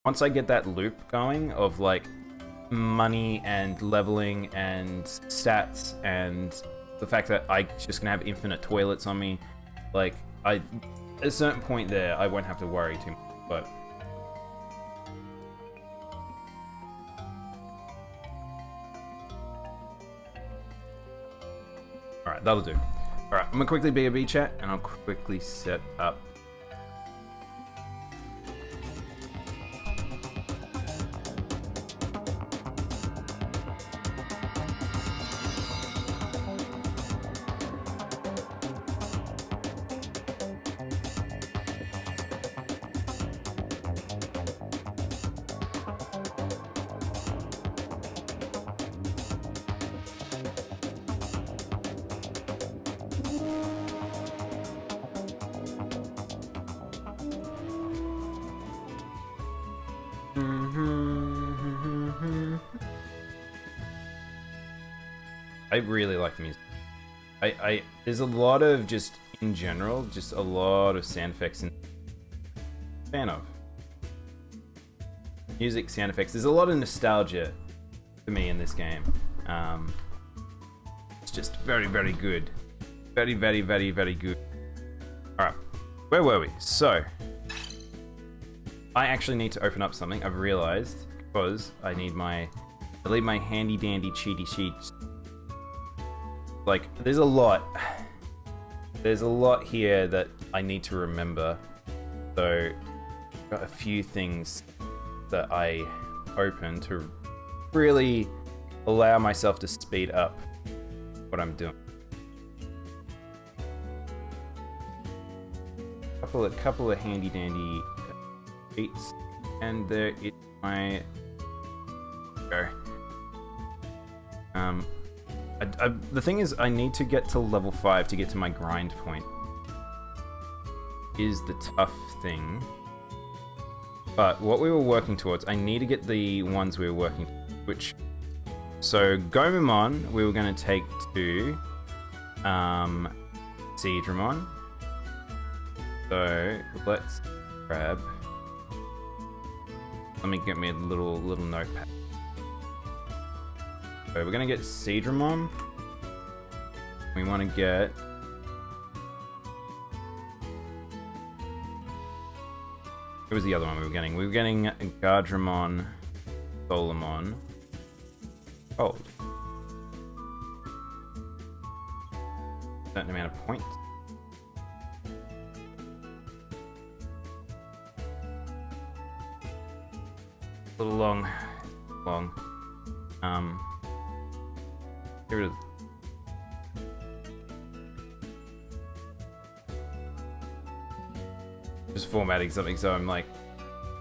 once I get that loop going of like money and leveling and stats and the fact that I just gonna have infinite toilets on me, like at a certain point there, I won't have to worry too much. But all right, that'll do. All right, I'm gonna quickly B.B. chat and I'll quickly set up. I really like the music. There's a lot of just in general, just a lot of sound effects and fan of music, sound effects. There's a lot of nostalgia for me in this game. It's just very, very good. Very, very, very, very good. All right, where were we? So I actually need to open up something. I've realized because I leave my handy dandy cheaty sheets. Like, there's a lot here that I need to remember. So, got a few things that I open to really allow myself to speed up what I'm doing. Couple of handy dandy sheets, and there is my go. The thing is, I need to get to level 5 to get to my grind point. Is the tough thing. But what we were working towards, I need to get the ones we were working towards, which... So, Gomamon, we were going to take to... Seedramon. So, let's grab... Let me get me a little notepad. So we're gonna get Seedramon. We want to get... What was the other one we were getting? We were getting Gardramon, Solomon. Oh. Certain amount of points. A little long. Here it is. Just formatting something so I'm like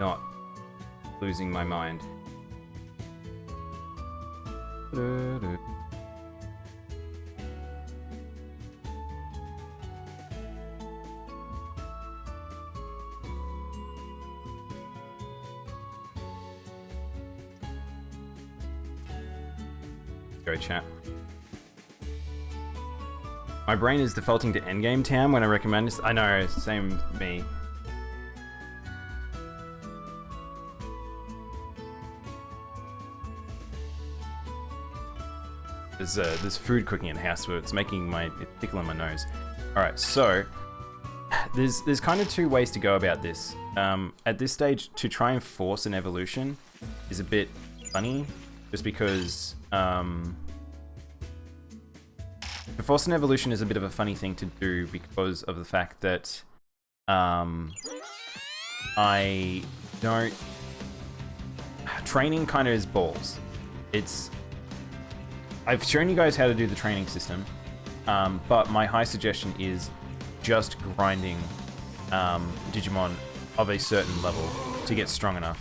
not losing my mind. Go chat. My brain is defaulting to endgame town when I recommend this. I know, same me. There's food cooking in the house, so it's tickling my nose. All right, so there's kind of two ways to go about this. At this stage, to try and force an evolution is a bit funny, just because to force an evolution is a bit of a funny thing to do because of the fact that I don't... Training kind of is balls. I've shown you guys how to do the training system, but my high suggestion is just grinding Digimon of a certain level to get strong enough,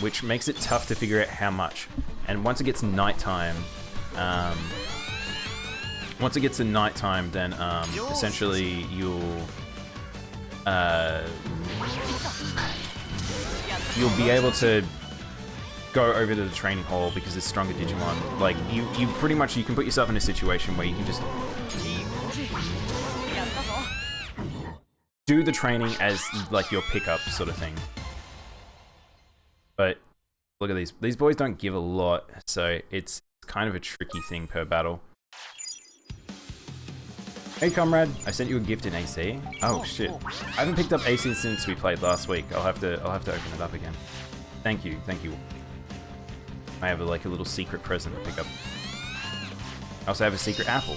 which makes it tough to figure out how much. And once it gets nighttime, then essentially you'll be able to go over to the training hall because there's stronger Digimon. Like you pretty much, you can put yourself in a situation where you can just do the training as like your pickup sort of thing. But look at these. These boys don't give a lot, so it's kind of a tricky thing per battle. Hey comrade, I sent you a gift in AC. Oh shit. I haven't picked up AC since we played last week. I'll have to open it up again. Thank you. I have like a little secret present to pick up. I also have a secret apple.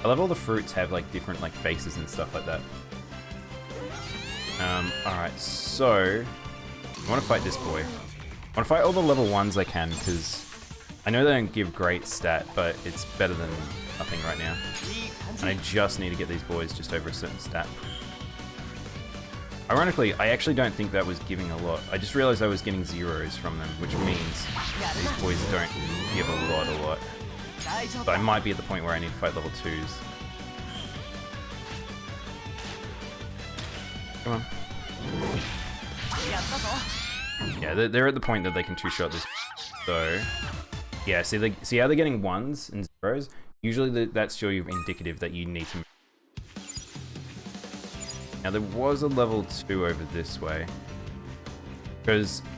I love all the fruits have like different like faces and stuff like that. Alright, so I want to fight this boy. I want to fight all the level 1s I can because I know they don't give great stat, but it's better than nothing right now. And I just need to get these boys just over a certain stat. Ironically, I actually don't think that was giving a lot. I just realized I was getting zeros from them, which means these boys don't give a lot. So I might be at the point where I need to fight level 2s. Come on. Yeah, they're at the point that they can two-shot this. So, yeah, see how they're getting 1s and 0s? Usually that's your indicative that you need to move. Now there was a level 2 over this way.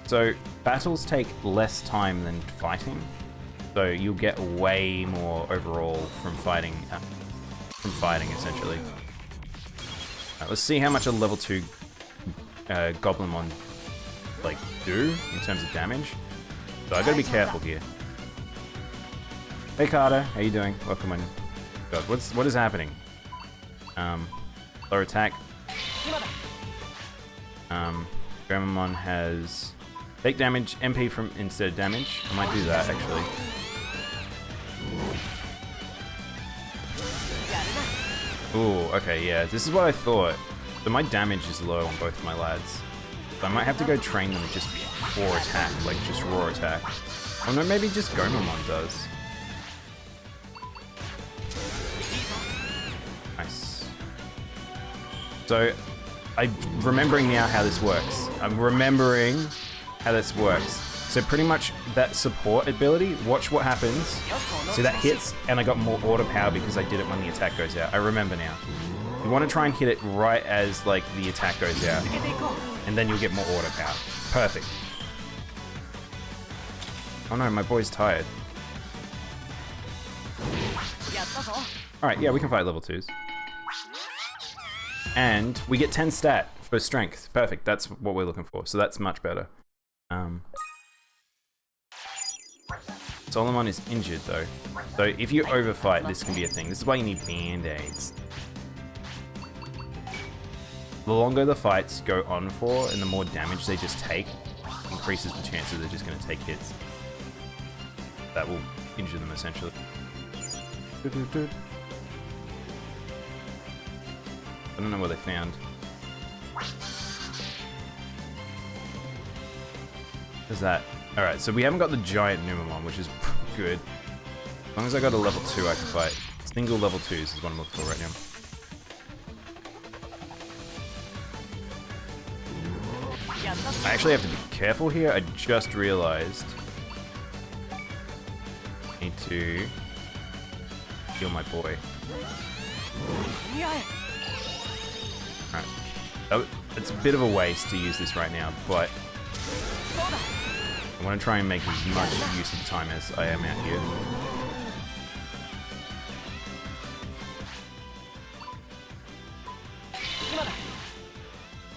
So battles take less time than fighting. So you'll get way more overall from fighting essentially. Right, let's see how much a level 2 Goblinmon like do in terms of damage. So I gotta be careful here. Hey Carter, how you doing? Welcome in. God, what is happening? Low attack. Gramamon has take damage, MP from instead of damage. I might do that actually. Ooh, okay, yeah. This is what I thought. So my damage is low on both of my lads. So I might have to go train them just for attack, like just raw attack. Oh no, maybe just Gomamon does. Nice. So, I'm remembering now how this works. I'm remembering how this works. So pretty much that support ability, watch what happens. See that hits, and I got more order power because I did it when the attack goes out. I remember now. You want to try and hit it right as like the attack goes out. And then you'll get more order power. Perfect. Oh no, my boy's tired. Alright, yeah, we can fight level 2s. And we get 10 stat for strength. Perfect, that's what we're looking for. So that's much better. Solomon is injured though. So if you overfight, this can be a thing. This is why you need band-aids. The longer the fights go on for and the more damage they just take, increases the chances they're just going to take hits. That will injure them essentially. I don't know what they found. What's that? Alright, so we haven't got the giant Numamon, which is good. As long as I got a level 2 I can fight. Single level 2s is what I'm looking for right now. I actually have to be careful here. I just realized I need to heal my boy. Alright. It's a bit of a waste to use this right now, but I want to try and make as much use of the time as I am out here.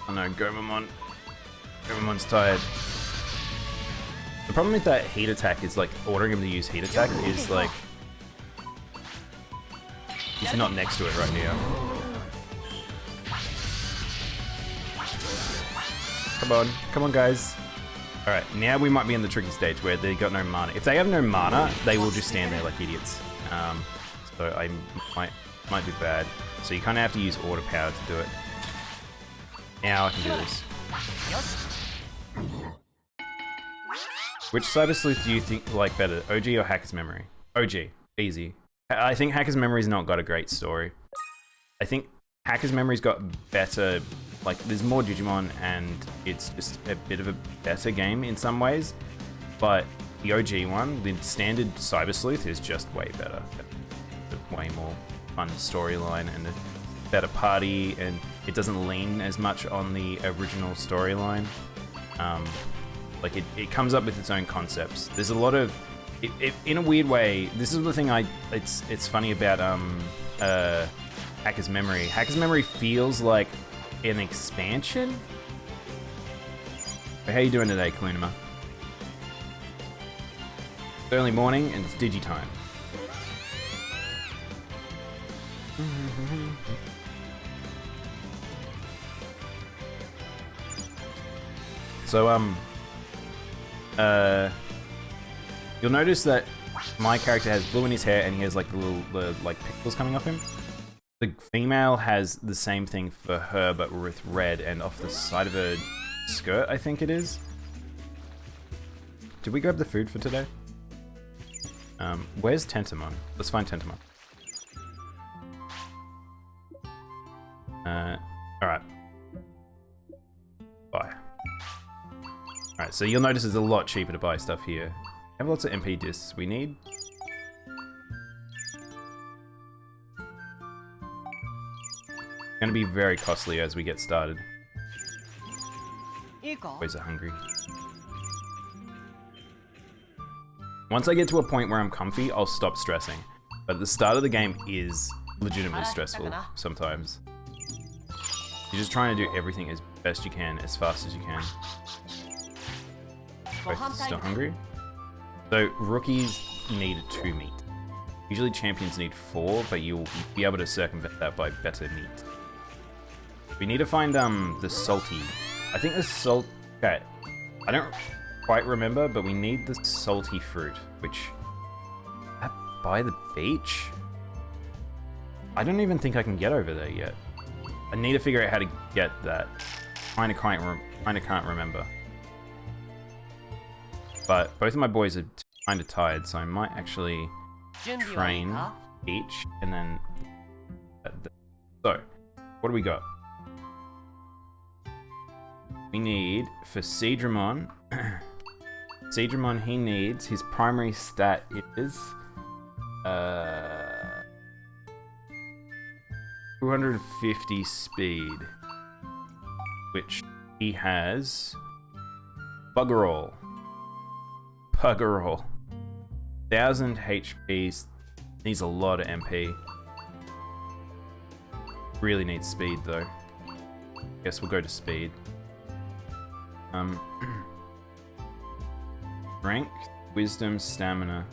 Oh no, Gomamon. Gomamon's tired. The problem with that heat attack is like ordering him to use heat attack is like he's not next to it right now. Come on guys. Alright, now we might be in the tricky stage where they got no mana. If they have no mana, they will just stand there like idiots. So I might be bad. So you kind of have to use order power to do it. Now I can do this. Which Cyber Sleuth do you think like better, OG or Hacker's Memory? OG, easy. I think Hacker's Memory's not got a great story. I think Hacker's Memory's got better, like there's more Digimon and it's just a bit of a better game in some ways. But the OG one, the standard Cyber Sleuth is just way better. A way more fun storyline and a better party, and it doesn't lean as much on the original storyline. Like it comes up with its own concepts. There's a lot of, in a weird way. This is the thing it's funny about Hacker's Memory. Hacker's Memory feels like an expansion. How you doing today, Kalunima? It's early morning and it's Digi time. So you'll notice that my character has blue in his hair and he has like the like pixels coming off him. The female has the same thing for her, but with red and off the side of her skirt, I think it is. Did we grab the food for today? Where's Tentamon? Let's find Tentamon. Alright. Bye. Alright, so you'll notice it's a lot cheaper to buy stuff here. We have lots of MP discs we need. Gonna be very costly as we get started. Boys are hungry. Once I get to a point where I'm comfy, I'll stop stressing. But the start of the game is legitimately stressful sometimes. You're just trying to do everything as best you can, as fast as you can. Both still hungry? So rookies need 2 meat. Usually champions need 4, but you'll be able to circumvent that by better meat. We need to find the salty. I think the salt. Okay, I don't quite remember, but we need the salty fruit, which by the beach. I don't even think I can get over there yet. I need to figure out how to get that. Kinda can't remember. But both of my boys are kinda tired, so I might actually train each and then. So, what do we got? We need for Seadramon. Seadramon, he needs his primary stat is 250 speed, which he has bugger all. 1000 HP, needs a lot of MP. Really needs speed though. Guess we'll go to speed. Strength, wisdom, stamina.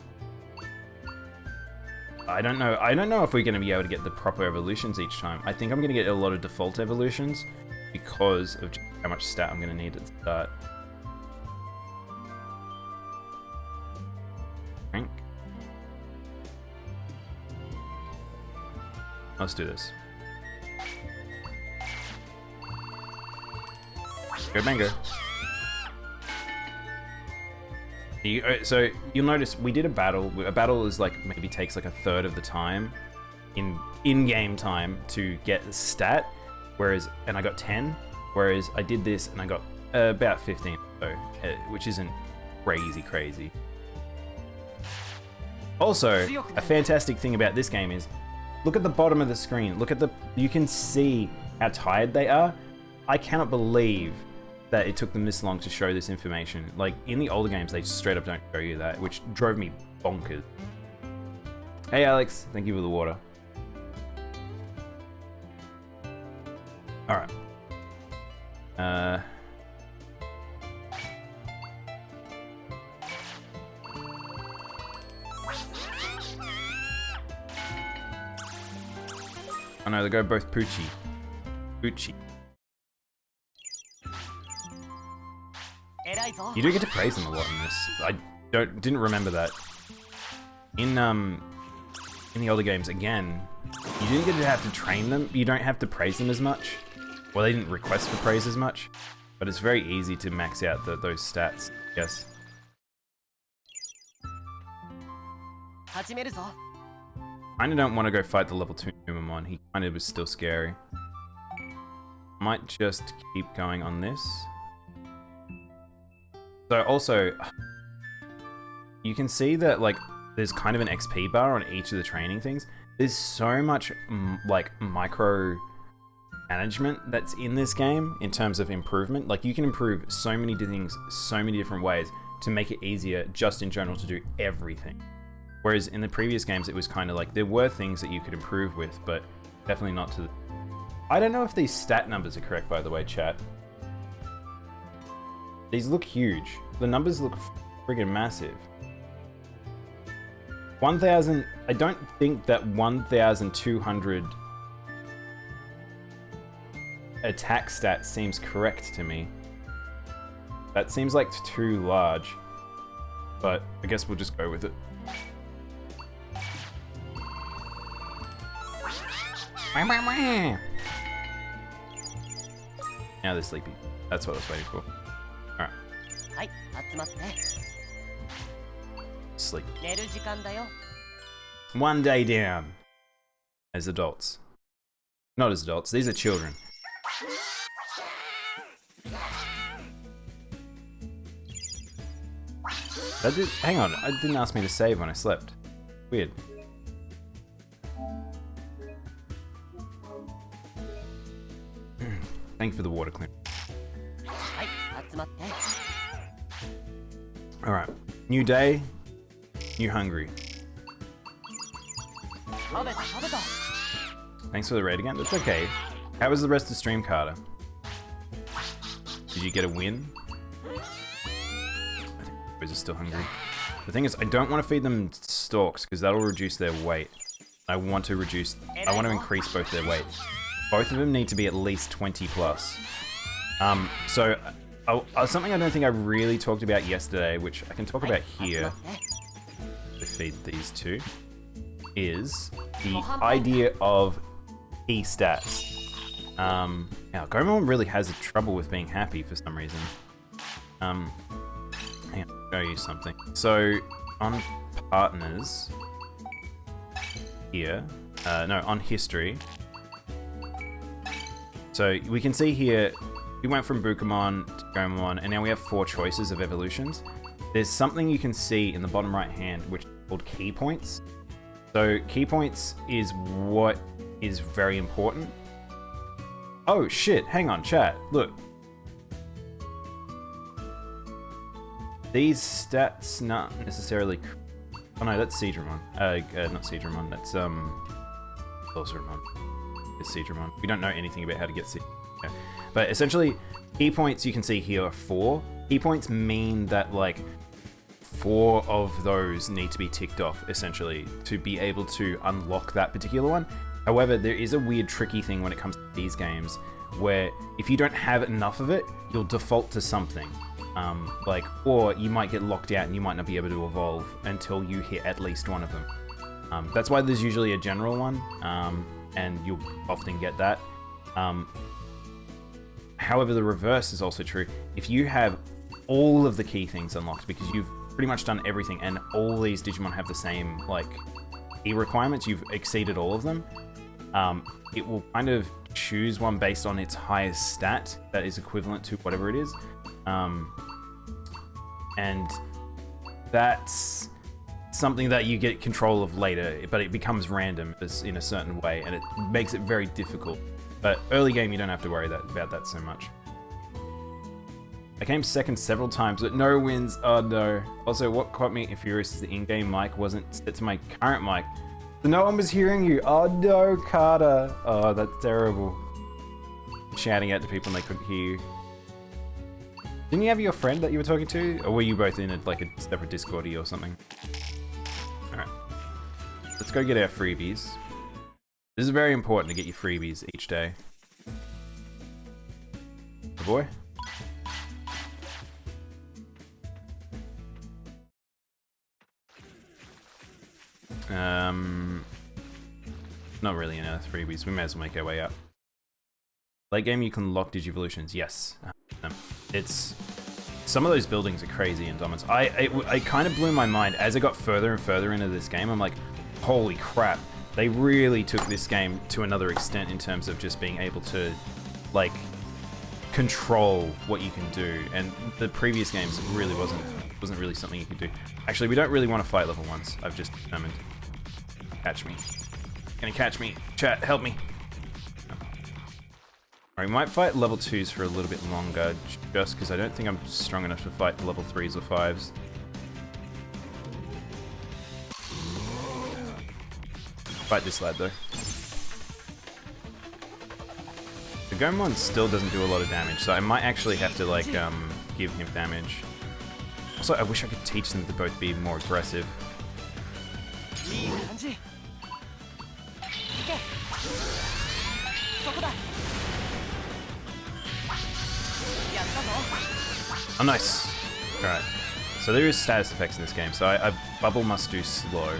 I don't know if we're going to be able to get the proper evolutions each time. I think I'm going to get a lot of default evolutions because of how much stat I'm going to need at the start. Strength. Let's do this. Go Mango. So you'll notice we did a battle. A battle is like maybe takes like a third of the time in-game time to get the stat, and I got 10, whereas I did this and I got about 15, so which isn't crazy. Also, a fantastic thing about this game is look at the bottom of the screen. You can see how tired they are. I cannot believe that it took them this long to show this information. Like, in the older games, they straight up don't show you that, which drove me bonkers. Hey, Alex. Thank you for the water. Alright. Oh no, they go both Poochie. You do get to praise them a lot in this. I didn't remember that. In the older games, again, you didn't get to have to train them. You don't have to praise them as much. Well, they didn't request for praise as much, but it's very easy to max out those stats. Yes. Kinda don't want to go fight the level 2 Digimon. He kinda was still scary. Might just keep going on this. So also, you can see that like there's kind of an XP bar on each of the training things. There's so much like micro management that's in this game in terms of improvement. Like, you can improve so many things so many different ways to make it easier just in general to do everything. Whereas in the previous games, it was kind of like there were things that you could improve with, but definitely not to the... I don't know if these stat numbers are correct, by the way, chat. These look huge. The numbers look friggin' massive. 1,000... I don't think that 1,200 attack stat seems correct to me. That seems like too large. But I guess we'll just go with it. Now they're sleepy. That's what I was waiting for. Alright. Sleep. 1 day down. As adults. Not as adults, these are children. Hang on, it didn't ask me to save when I slept. Weird. Thank you for the water clean. Alright. New day, new hungry. Thanks for the raid again. That's okay. How was the rest of the stream, Carter? Did you get a win? I think still hungry. The thing is, I don't want to feed them stalks because that'll reduce their weight. I want to increase both their weight. Both of them need to be at least 20 plus. So something I don't think I really talked about yesterday, which I can talk about here to feed these two, is the idea of key stats. Now, Goemon really has trouble with being happy for some reason. Hang on, I'll show you something. So, on partners, here, no, on history, so we can see here, we went from Bukamon to Goemon, and now we have 4 choices of evolutions. There's something you can see in the bottom right hand, which is called key points. So, key points is what is very important. Oh shit, hang on, chat, look. These stats not necessarily... Oh no, that's Seadramon. Not Seadramon, that's Sorceramon. It's Seadramon. We don't know anything about how to get Seadramon. Yeah. But essentially, key points you can see here are 4. Key points mean that like 4 of those need to be ticked off, essentially, to be able to unlock that particular one. However, there is a weird tricky thing when it comes to these games, where if you don't have enough of it, you'll default to something. Or you might get locked out and you might not be able to evolve until you hit at least one of them. That's why there's usually a general one, and you'll often get that. However, the reverse is also true. If you have all of the key things unlocked, because you've pretty much done everything, and all these Digimon have the same, like, key requirements, you've exceeded all of them, it will kind of choose one based on its highest stat that is equivalent to whatever it is. And that's something that you get control of later, but it becomes random in a certain way, and it makes it very difficult. But early game, you don't have to worry about that so much. I came second several times, but no wins. Oh no. Also, what caught me furious is the in-game mic wasn't set to my current mic. So no one was hearing you. Oh no, Carter. Oh, that's terrible. Shouting out to people and they couldn't hear you. Didn't you have your friend that you were talking to? Or were you both in like a separate Discordy or something? Alright. Let's go get our freebies. This is very important to get your freebies each day. Oh boy. Not really enough freebies. We may as well make our way up. Late game, you can lock Digivolutions. Yes. It's... Some of those buildings are crazy in Dominance. I kind of blew my mind. As I got further and further into this game, I'm like, holy crap. They really took this game to another extent in terms of just being able to, like, control what you can do. And the previous games, it really wasn't really something you could do. Actually, we don't really want to fight level 1s. I've just determined. Catch me. Gonna catch me. Chat, help me. We might fight level 2s for a little bit longer, just because I don't think I'm strong enough to fight level 3s or 5s. Fight this lad though. The Daimono still doesn't do a lot of damage, so I might actually have to like give him damage. Also, I wish I could teach them to both be more aggressive. Oh, nice. Alright. So there is status effects in this game, so I bubble must do slow.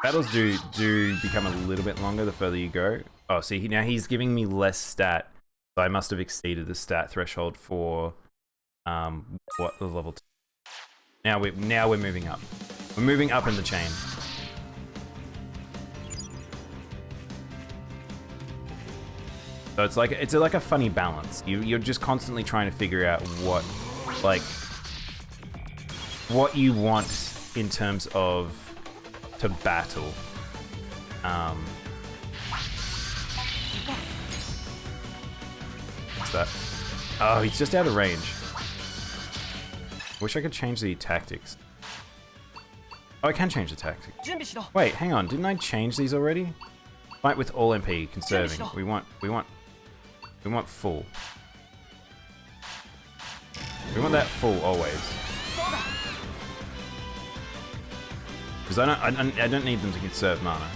Battles do become a little bit longer the further you go. Oh, see, now he's giving me less stat, so I must have exceeded the stat threshold for what the level 2. Now we're moving up. We're moving up in the chain. So it's like a funny balance. You're just constantly trying to figure out what you want in terms of to battle. What's that? Oh, he's just out of range. Wish I could change the tactics. Oh, I can change the tactics. Wait, hang on. Didn't I change these already? Fight with all MP, conserving. We want full. We want that full always. Because I don't need them to conserve mana.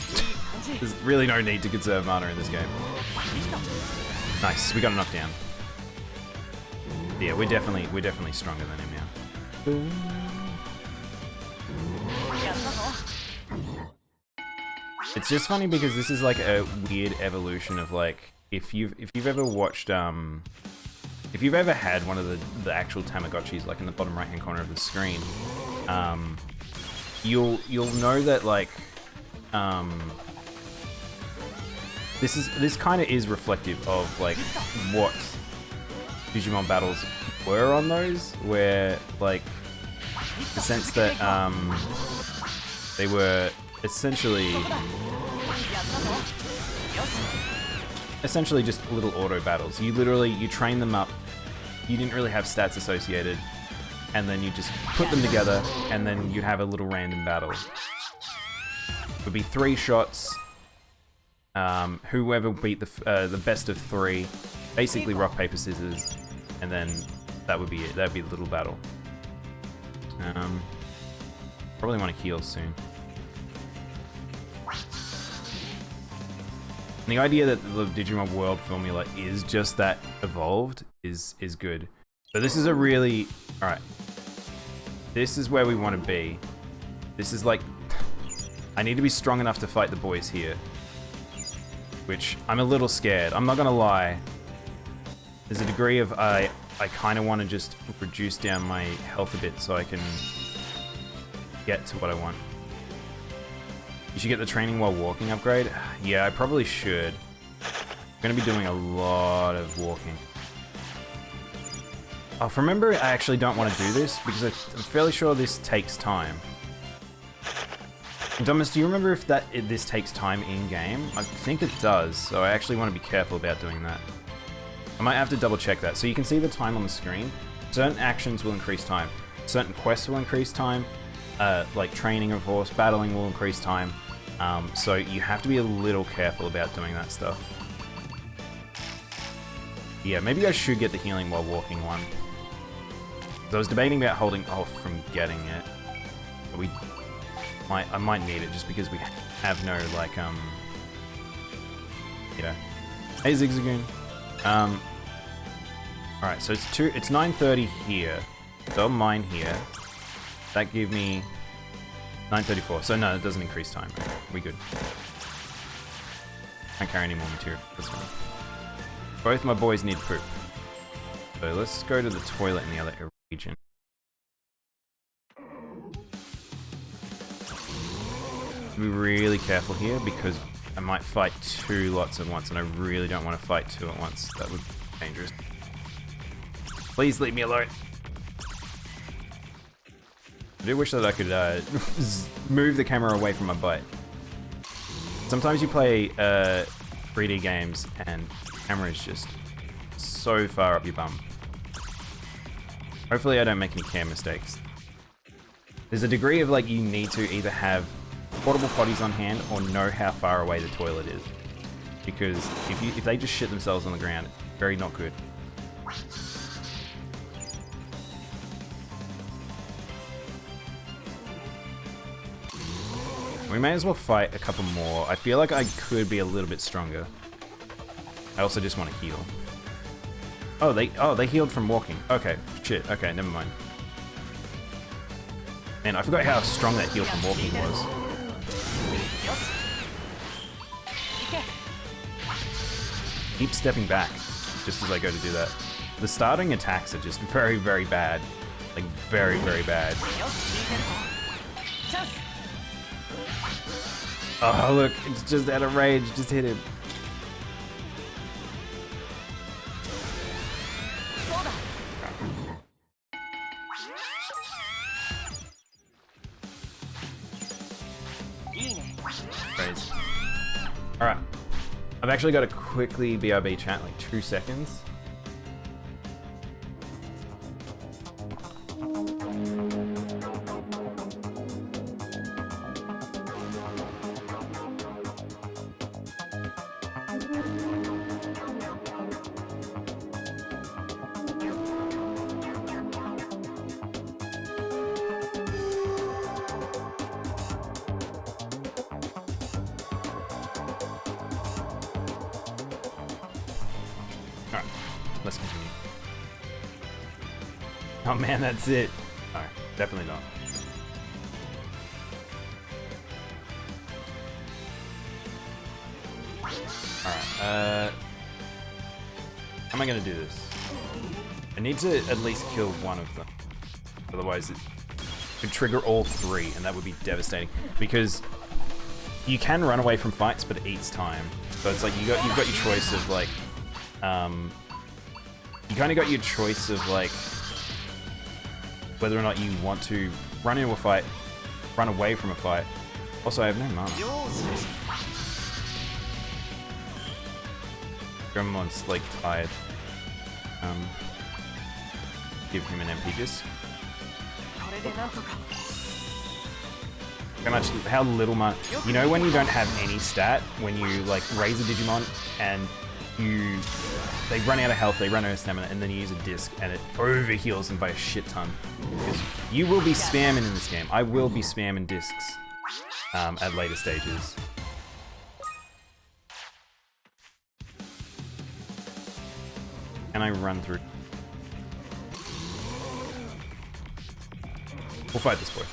There's really no need to conserve mana in this game. Nice, we got a knockdown. Yeah, we're definitely stronger than him now. It's just funny because this is like a weird evolution of like if you've ever watched if you've ever had one of the actual Tamagotchis like in the bottom right hand corner of the screen, you'll know that like this kind of is reflective of like what Digimon battles were on those, where like the sense that they were essentially just little auto battles. You train them up, you didn't really have stats associated, and then you just put them together and then you have a little random battle. It would be 3 shots, whoever beat the best of 3, basically rock, paper, scissors, and then that would be it. That'd be the little battle. Probably want to heal soon. And the idea that the DigimonWorld formula is just that evolved is good. So this is a really... Alright. This is where we want to be. This is like... I need to be strong enough to fight the boys here. Which, I'm a little scared. I'm not gonna lie. There's a degree of I kind of want to just reduce down my health a bit so I can get to what I want. You should get the training while walking upgrade. Yeah, I probably should. I'm going to be doing a lot of walking. Oh, remember, I actually don't want to do this because I'm fairly sure this takes time. Thomas, do you remember if this takes time in-game? I think it does, so I actually want to be careful about doing that. I might have to double check that. So you can see the time on the screen. Certain actions will increase time. Certain quests will increase time. Like training, of course, battling will increase time. So you have to be a little careful about doing that stuff. Yeah, maybe I should get the healing while walking one. So I was debating about holding off from getting it. But I might need it just because we have no, like, you know. Hey, Zigzagoon. Alright, so it's 9:30 here. So I'll mine here. That gave me 9:34. So no, it doesn't increase time. We good. Can't carry any more material. That's fine. Both my boys need poop. So let's go to the toilet in the other region. Be really careful here because I might fight 2 lots at once, and I really don't want to fight 2 at once. That would be dangerous. Please leave me alone. I do wish that I could move the camera away from my butt. Sometimes you play 3D games and the camera is just so far up your bum. Hopefully I don't make any cam mistakes. There's a degree of like you need to either have portable potties on hand or know how far away the toilet is. Because if they just shit themselves on the ground, very not good. We may as well fight a couple more. I feel like I could be a little bit stronger. I also just want to heal. Oh, they healed from walking. Okay, shit. Okay, never mind. Man, I forgot how strong that heal from walking was. Keep stepping back just as I go to do that. The starting attacks are just very, very bad. Like, very, very bad. Oh, look, it's just out of rage. Just hit him. Crazy. Alright. I've actually got to quickly BRB chat, like 2 seconds. Alright, let's continue. Oh man, that's it. No, definitely not. Alright, how am I gonna do this? I need to at least kill one of them. Otherwise it could trigger all 3 and that would be devastating. Because you can run away from fights, but it eats time. So it's like you've got your choice of like you kind of got your choice of like whether or not you want to run into a fight, run away from a fight. Also, I have no mana. Gremmon's like tired. Give him an MP disc. How little mana. You know when you don't have any stat, when you like raise a Digimon and they run out of health, they run out of stamina, and then you use a disc and it over heals them by a shit ton. Because you will be spamming in this game. I will be spamming discs at later stages. Can I run through? We'll fight this boy.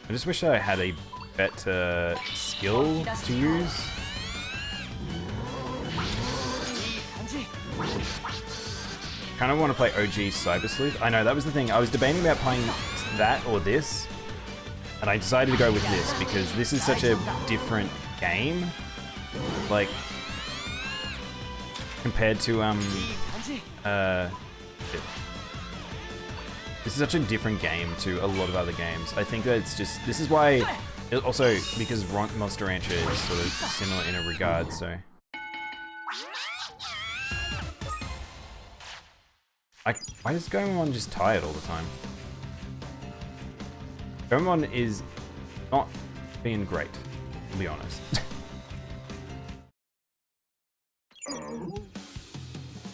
I just wish I had a better skill to use. Kind of want to play OG Cyber Sleuth. I know, that was the thing. I was debating about playing that or this, and I decided to go with this because this is such a different game. Like, compared to, this is such a different game to a lot of other games. I think that it's just, this is why, also because Monster Rancher is sort of similar in a regard, so. Why is Goemon just tired all the time? Goemon is not being great, to be honest.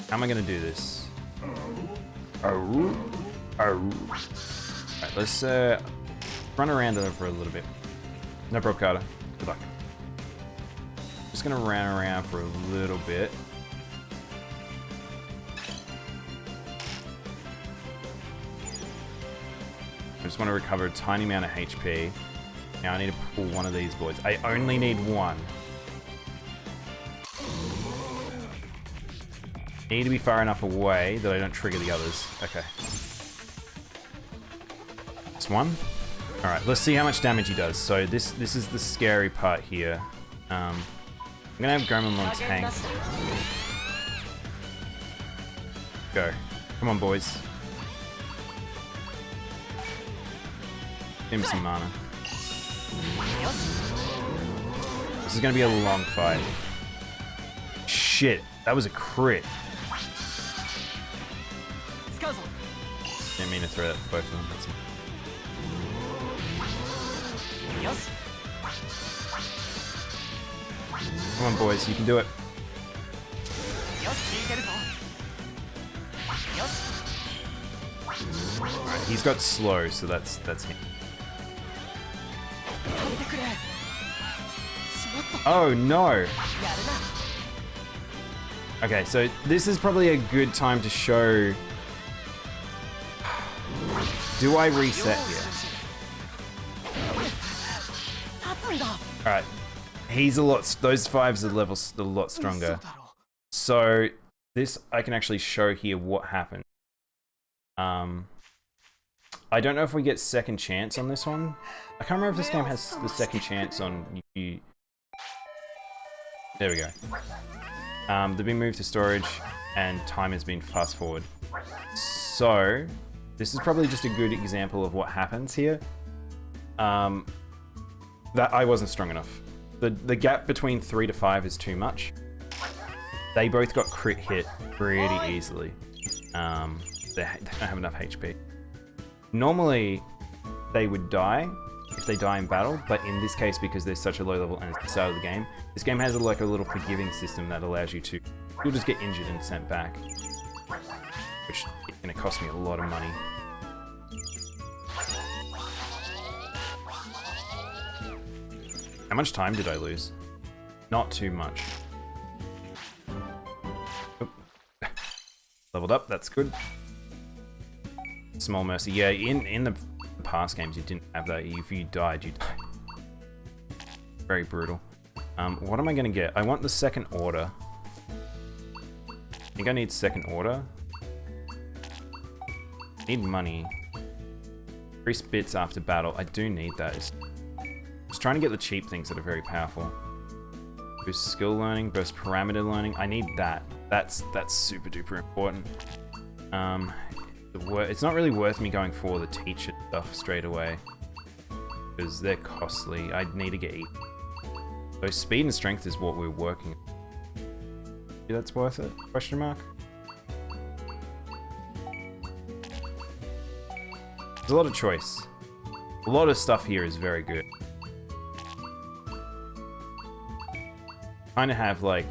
How am I gonna do this? Alright, let's run around for a little bit. No problem, Carter. Good luck. Just gonna run around for a little bit. I just want to recover a tiny amount of HP. Now I need to pull one of these boys. I only need one. Need to be far enough away that I don't trigger the others. Okay. That's one. Alright, let's see how much damage he does. So this is the scary part here. I'm gonna have Gomamon tank. Go. Come on, boys. Give him some mana. This is gonna be a long fight. Shit, that was a crit. Didn't mean to throw that at both of them. That's Come on, boys, you can do it. Alright, he's got slow, so that's him. Oh no! Okay, so this is probably a good time to show. Do I reset here? Alright. He's a lot, those 5s are a lot stronger. So, this, I can actually show here what happened. I don't know if we get second chance on this one. I can't remember if this game has the second chance on you. There we go. They've been moved to storage and time has been fast forward. So, this is probably just a good example of what happens here. That I wasn't strong enough. The gap between 3 to 5 is too much. They both got crit hit pretty easily. They don't have enough HP. Normally, they would die if they die in battle, but in this case, because they're such a low level and it's the start of the game, this game has like a little forgiving system that allows you to... You'll just get injured and sent back. Which is going to cost me a lot of money. How much time did I lose? Not too much. Oop. Leveled up, that's good. Small mercy. Yeah, in the past games you didn't have that. If you died, you died. Very brutal. What am I going to get? I want the second order. I think I need second order. I need money. Increase bits after battle. I do need that. Just trying to get the cheap things that are very powerful. Boost skill learning, burst parameter learning. I need that. That's super duper important. It's not really worth me going for the teacher stuff straight away because they're costly. I need to get eat. So speed and strength is what we're working. Yeah, that's worth it? Question mark. There's a lot of choice. A lot of stuff here is very good. Kind of have like,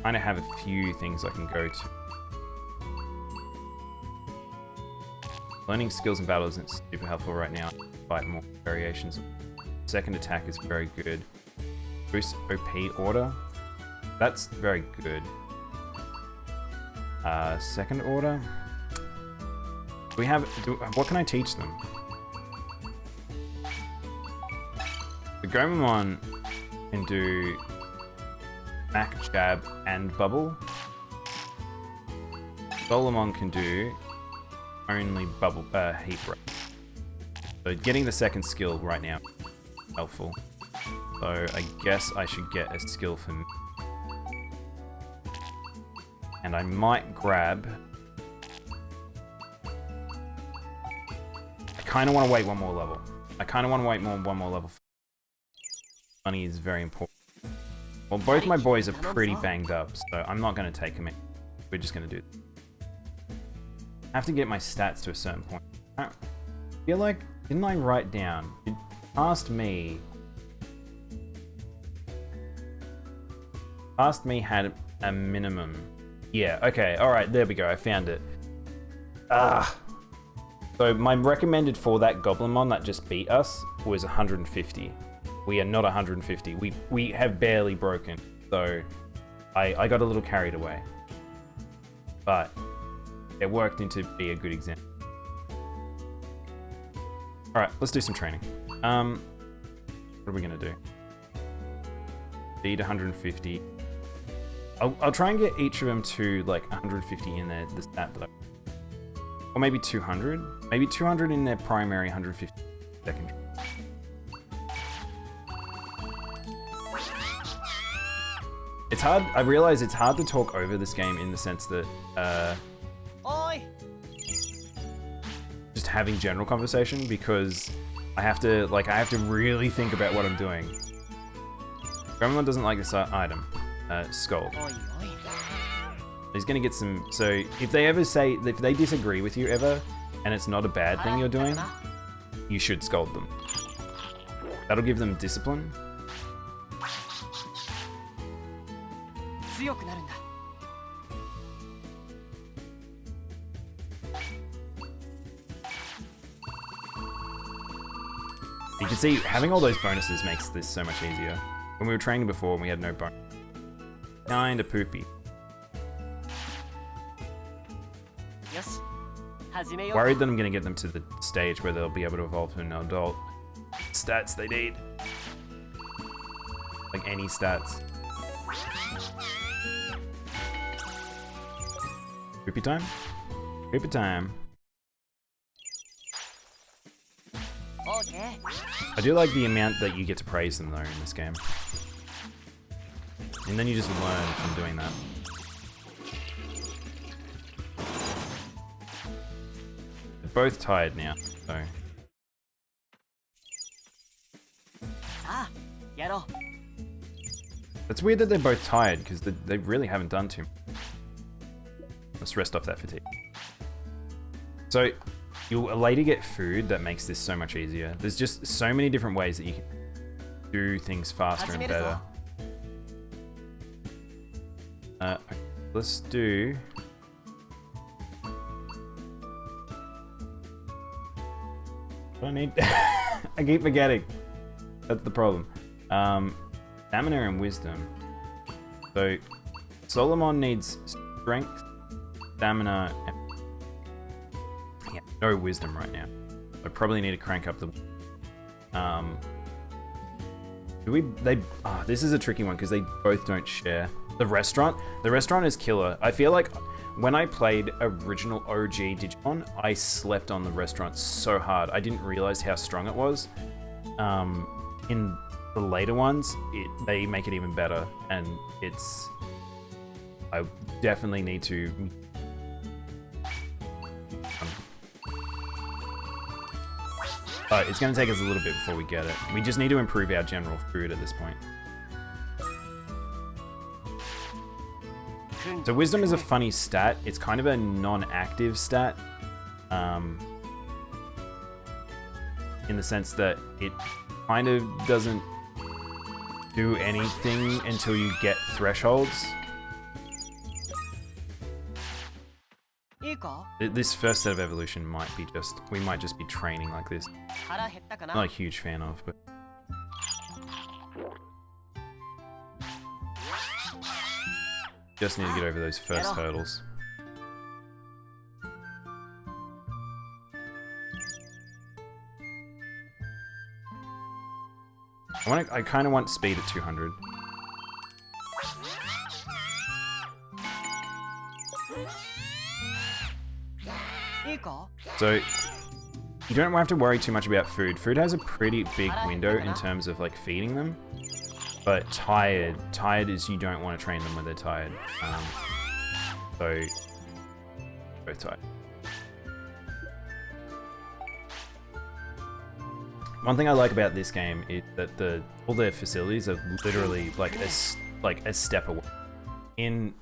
a few things I can go to. Learning skills in battle isn't super helpful right now. Fight more variations. Second attack is very good. Boost OP order. That's very good. Second order. What can I teach them? The Gomamon can do Smack, Jab, and Bubble. Golemon can do only Bubble, Heat Ray. So getting the second skill right now is helpful. So I guess I should get a skill for me. And I might grab... I kind of want to wait one more level. One more level. Money is very important. Well, both my boys are pretty banged up, so I'm not going to take them in. We're just going to do it. I have to get my stats to a certain point. I feel like, didn't I write down? It past me had a minimum. Yeah, okay, alright, there we go, I found it. So my recommended for that Goblinmon that just beat us was 150. We are not 150. We have barely broken, so I got a little carried away. But it worked into be a good example. Alright, let's do some training. What are we gonna do? Speed 150. I'll try and get each of them to like 150 in the stat that or maybe 200. Maybe 200 in their primary, 150 secondary. It's hard, I realize it's hard to talk over this game in the sense that, just having general conversation because I have to really think about what I'm doing. Gremlin doesn't like this item, Skull. He's gonna get some, so if they disagree with you ever, and it's not a bad thing you're doing, you should scold them. That'll give them discipline. You can see, having all those bonuses makes this so much easier. When we were training before, we had no bonus. Kinda poopy. Yes. Worried that I'm gonna get them to the stage where they'll be able to evolve to an adult. Stats they need. Like any stats. Poopy time? Poopy time. Okay. I do like the amount that you get to praise them though in this game. And then you just learn from doing that. They're both tired now, so. It's weird that they're both tired because they really haven't done too much. Let's rest off that fatigue. So, you'll later get food that makes this so much easier. There's just so many different ways that you can do things faster and better. Let's do... What do I need? I keep forgetting. That's the problem. Stamina and wisdom. So, Solomon needs strength, stamina, and no wisdom right now. I probably need to crank up the... this is a tricky one because they both don't share. The restaurant is killer. I feel like when I played original OG Digimon, I slept on the restaurant so hard. I didn't realize how strong it was. In the later ones, they make it even better, and I definitely need to... it's going to take us a little bit before we get it. We just need to improve our general food at this point. So wisdom is a funny stat. It's kind of a non-active stat. In the sense that it kind of doesn't do anything until you get thresholds. This first set of evolution might be we might just be training like this. Not a huge fan of, but... Just need to get over those first hurdles. I kind of want speed at 200. So, you don't have to worry too much about food. Food has a pretty big window in terms of like feeding them. But tired is you don't want to train them when they're tired. So, both tired. One thing I like about this game is that all their facilities are literally like a step away. In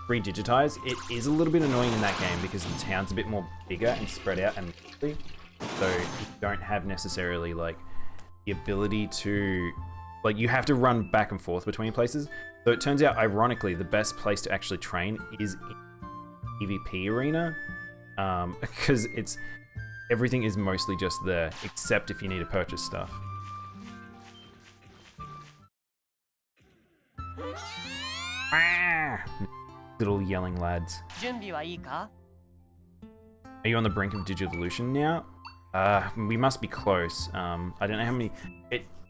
Redigitize, it is a little bit annoying in that game because the town's a bit more bigger and spread out and mostly, so you don't have necessarily like the ability to, like, you have to run back and forth between places. So it turns out, ironically, the best place to actually train is in PvP arena, because everything is mostly just there, except if you need to purchase stuff. Little yelling lads. Are you on the brink of Digivolution now? We must be close. I don't know how many...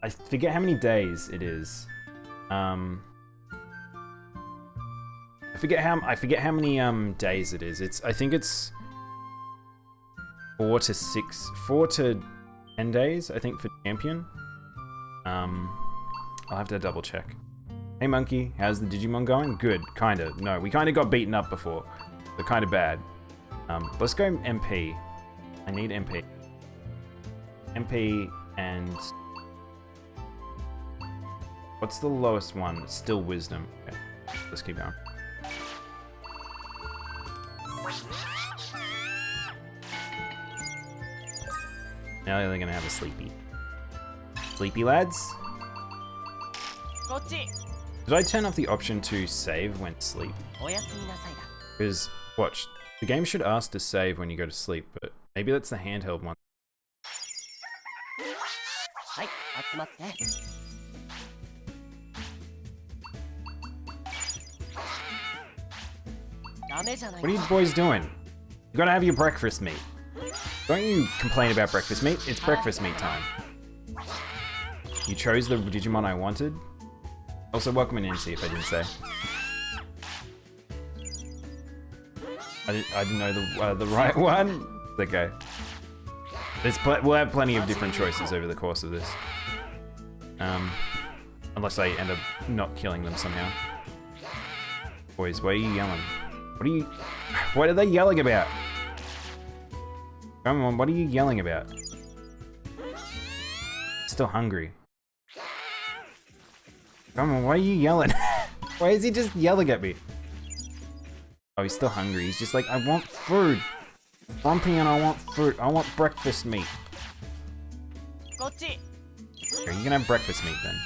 I forget how many days it is. I forget how many days it is. I think it's 4 to 10 days, I think, for champion. I'll have to double check. Hey Monkey, how's the Digimon going? Good, kinda. No, we kinda got beaten up before. They're kinda bad. Let's go MP. I need MP. MP and... What's the lowest one? Still Wisdom. Okay, let's keep going. Now they're gonna have a sleepy. Sleepy lads? Did I turn off the option to save when asleep? Because, watch, the game should ask to save when you go to sleep, but maybe that's the handheld one. What are you boys doing? You gotta have your breakfast meat. Don't you complain about breakfast meat? It's breakfast meat time. You chose the Digimon I wanted. Also, welcome in NC if I didn't say. I didn't know the right one. It's okay. We'll have plenty of different choices over the course of this. Unless I end up not killing them somehow. Boys, why are you yelling? What are they yelling about? Come on, what are you yelling about? Still hungry. Come on, why are you yelling? Why is he just yelling at me? Oh, he's still hungry. He's just like, I want food. Grumpy and I want food. I want breakfast meat. Okay, you can have breakfast meat then.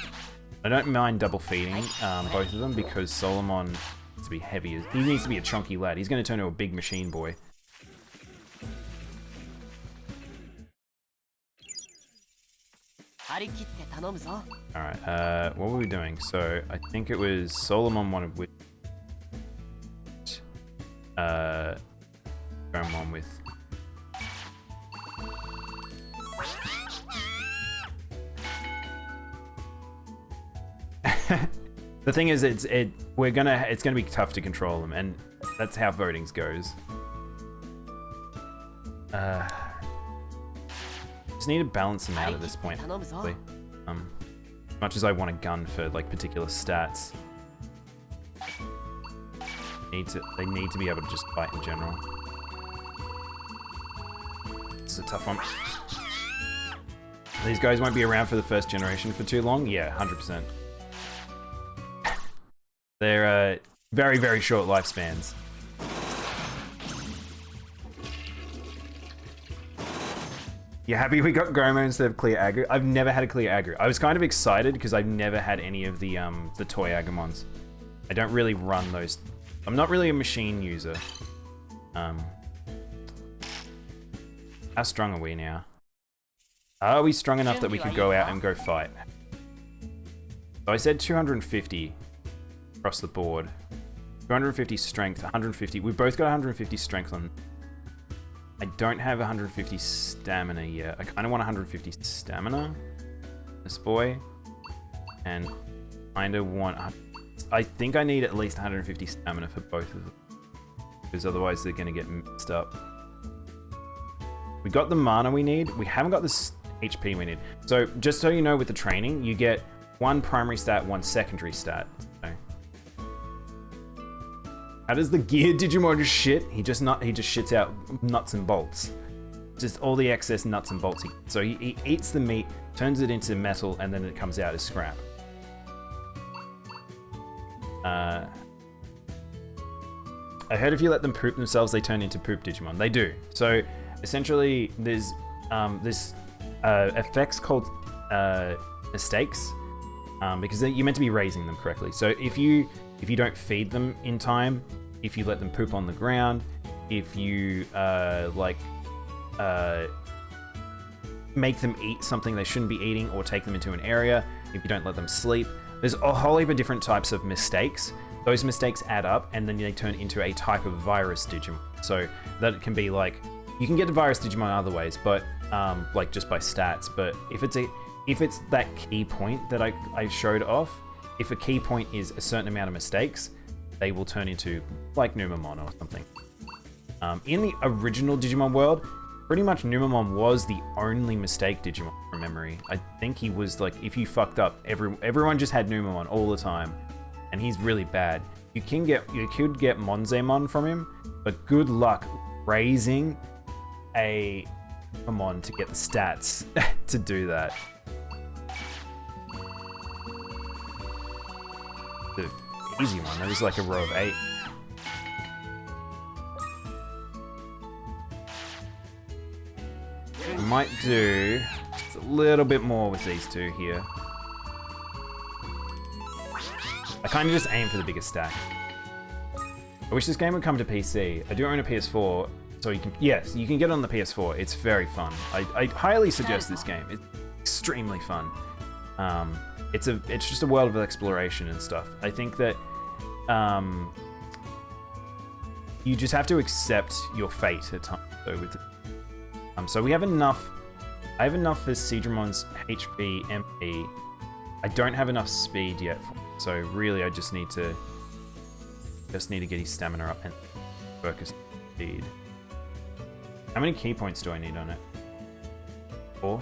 I don't mind double feeding both of them because Solomon needs to be heavy. He needs to be a chunky lad. He's going to turn into a big machine boy. Alright, what were we doing? So, I think it was Solomon wanted with... going on with... The thing is, it's gonna be tough to control them, and that's how votings goes. Just need to balance them out at this point. As much as I want a gun for like particular stats, they need to be able to just fight in general. This is a tough one. These guys won't be around for the first generation for too long. Yeah, 100%. They're very, very short lifespans. You happy we got Gomo instead of clear aggro? I've never had a clear aggro. I was kind of excited because I've never had any of the toy Agumons. I don't really run those. I'm not really a machine user. How strong are we now? Are we strong enough that we could go out and go fight? So I said 250 across the board. 250 strength, 150. We've both got 150 strength on. I don't have 150 stamina yet. I kind of want 150 stamina, this boy, and kind of want. I think I need at least 150 stamina for both of them, because otherwise they're going to get mixed up. We got the mana we need. We haven't got the HP we need. So just so you know, with the training, you get one primary stat, one secondary stat. So, how does the gear Digimon just shit? He just shits out nuts and bolts. Just all the excess nuts and bolts. So he eats the meat, turns it into metal, and then it comes out as scrap. I heard if you let them poop themselves, they turn into poop Digimon. They do. So essentially, there's this effects called mistakes, because you're meant to be raising them correctly. So if you don't feed them in time, if you let them poop on the ground, if you make them eat something they shouldn't be eating, or take them into an area, if you don't let them sleep, there's a whole heap of different types of mistakes. Those mistakes add up, and then they turn into a type of virus Digimon. So that can be like, you can get the virus Digimon other ways, but like just by stats. But if it's that key point that I showed off, if a key point is a certain amount of mistakes, they will turn into like Numamon or something. In the original Digimon world, pretty much Numamon was the only mistake Digimon from memory. I think he was like, if you fucked up, everyone just had Numamon all the time, and he's really bad. You could get Monzemon from him, but good luck raising a Numamon to get the stats to do that. The easy one, that was like a row of 8. We might do just a little bit more with these two here. I kind of just aim for the biggest stack. I wish this game would come to PC. I do own a PS4, so you can, yes, you can get it on the PS4. It's very fun. I highly suggest this game. It's extremely fun. It's just a world of exploration and stuff. I think that you just have to accept your fate at times. So with so we have enough. I have enough for Seadramon's HP, MP. I don't have enough speed yet, so really I just need to get his stamina up and focus speed. How many key points do I need on it? 4?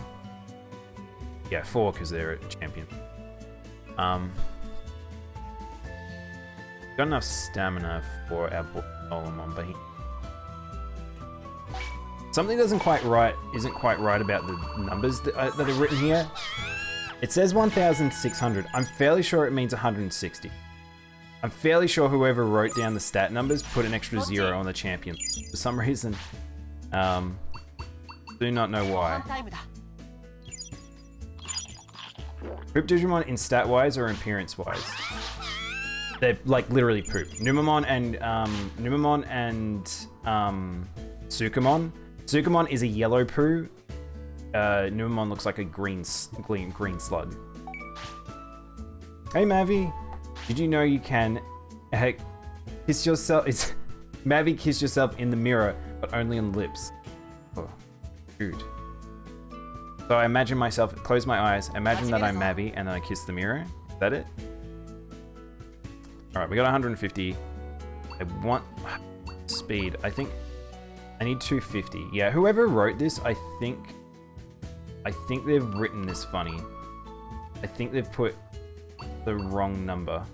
Yeah, 4 because they're a champion. Got enough stamina for our boy Solomon, but something isn't quite right about the numbers that are written here. It says 1,600. I'm fairly sure it means 160. I'm fairly sure whoever wrote down the stat numbers put an extra 0 on the champion for some reason. Do not know why. Poop Digimon in stat-wise or appearance-wise? They're like literally poop. Numamon and Sukamon. Sukamon is a yellow poo. Numamon looks like a green slug. Hey Mavi, did you know you can kiss yourself? It's Mavi, kiss yourself in the mirror, but only on the lips. Oh, dude. So I imagine myself, close my eyes, imagine that I'm Mavi, and then I kiss the mirror. Is that it? All right, we got 150. I want speed. I think I need 250. Yeah, whoever wrote this, I think they've written this funny. I think they've put the wrong number.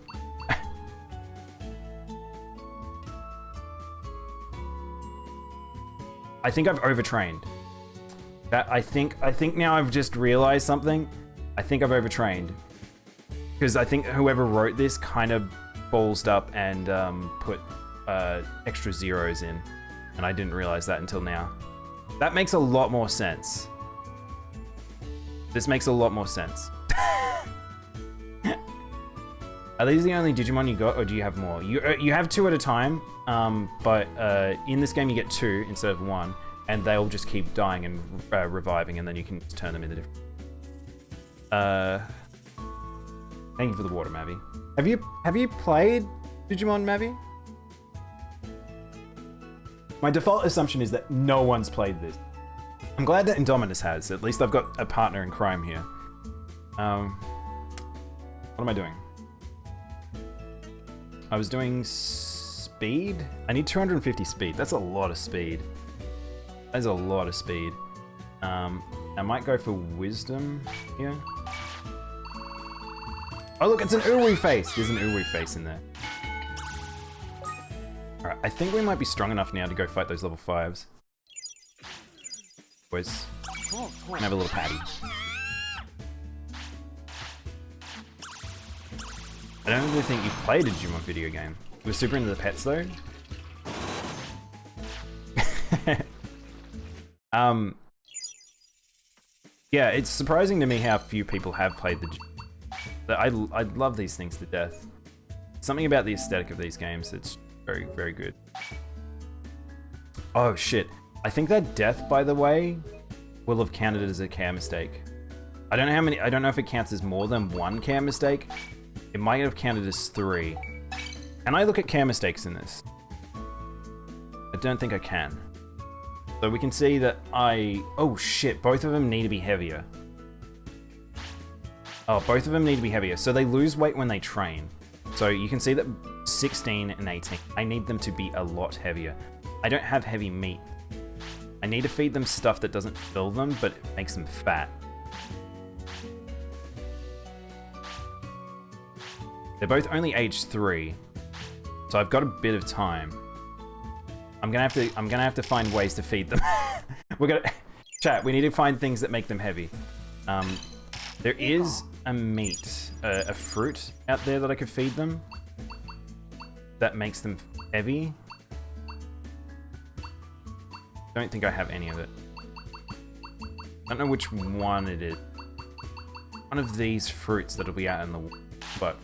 I think I've overtrained. I think now I've just realized something. I think I've overtrained. Because I think whoever wrote this kind of ballsed up and put extra zeros in. And I didn't realize that until now. That makes a lot more sense. This makes a lot more sense. Are these the only Digimon you got, or do you have more? You have 2 at a time, but in this game you get 2 instead of 1, and they'll just keep dying and reviving, and then you can just turn them into different. Thank you for the water, Mavi. Have you played Digimon, Mavi? My default assumption is that no one's played this. I'm glad that Indominus has. At least I've got a partner in crime here. What am I doing? I was doing speed. I need 250 speed. That's a lot of speed. That's a lot of speed. I might go for wisdom here. Oh look, it's an Uwu face. There's an Uwu face in there. Alright, I think we might be strong enough now to go fight those level 5s. Boys, can have a little patty. I don't really think you've played a Digimon video game. We're super into the pets though. Yeah, it's surprising to me how few people have played the Digimon. I love these things to death. Something about the aesthetic of these games that's very, very good. Oh shit. I think that death, by the way, will have counted as a care mistake. I don't know how many, I don't know if it counts as more than 1 care mistake. It might have counted as 3. Can I look at care mistakes in this? I don't think I can. So we can see that oh shit, both of them need to be heavier. Oh, both of them need to be heavier. So they lose weight when they train. So you can see that 16 and 18, I need them to be a lot heavier. I don't have heavy meat. I need to feed them stuff that doesn't fill them, but it makes them fat. They're both only age 3, so I've got a bit of time. I'm gonna have to find ways to feed them. Chat, we need to find things that make them heavy. There is a meat, a fruit out there that I could feed them that makes them heavy. Don't think I have any of it. I don't know which one it is. One of these fruits that'll be out in the water, but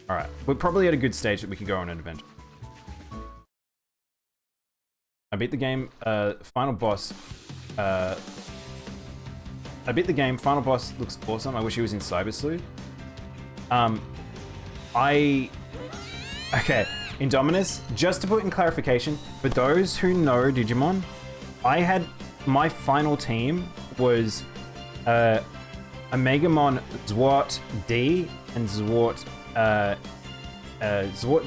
alright. We're probably at a good stage that we can go on an adventure. I beat the game, final boss. I beat the game, final boss looks awesome. I wish he was in Cyber Sleuth. Okay, Indominus, just to put in clarification, for those who know Digimon, my final team was Omegamon Zwart D and Zwart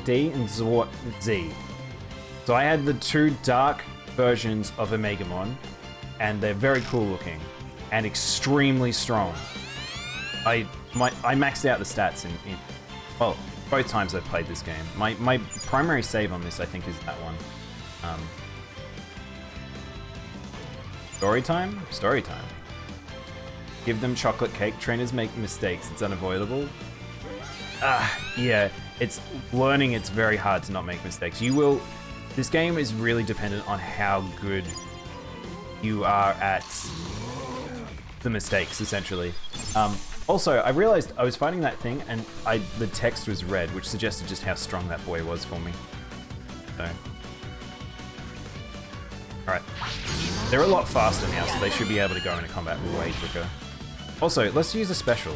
D and Zwart Z. So I had the 2 dark versions of Omegamon, and they're very cool looking and extremely strong. I maxed out the stats in well, both times I've played this game. My primary save on this, I think, is that one. Story time? Story time. Give them chocolate cake. Trainers make mistakes. It's unavoidable. Yeah. It's learning. It's very hard to not make mistakes. This game is really dependent on how good you are at the mistakes, essentially. Also, I realized I was fighting that thing and the text was red, which suggested just how strong that boy was for me. So. Alright. They're a lot faster now, so they should be able to go into combat way quicker. Also, let's use a special.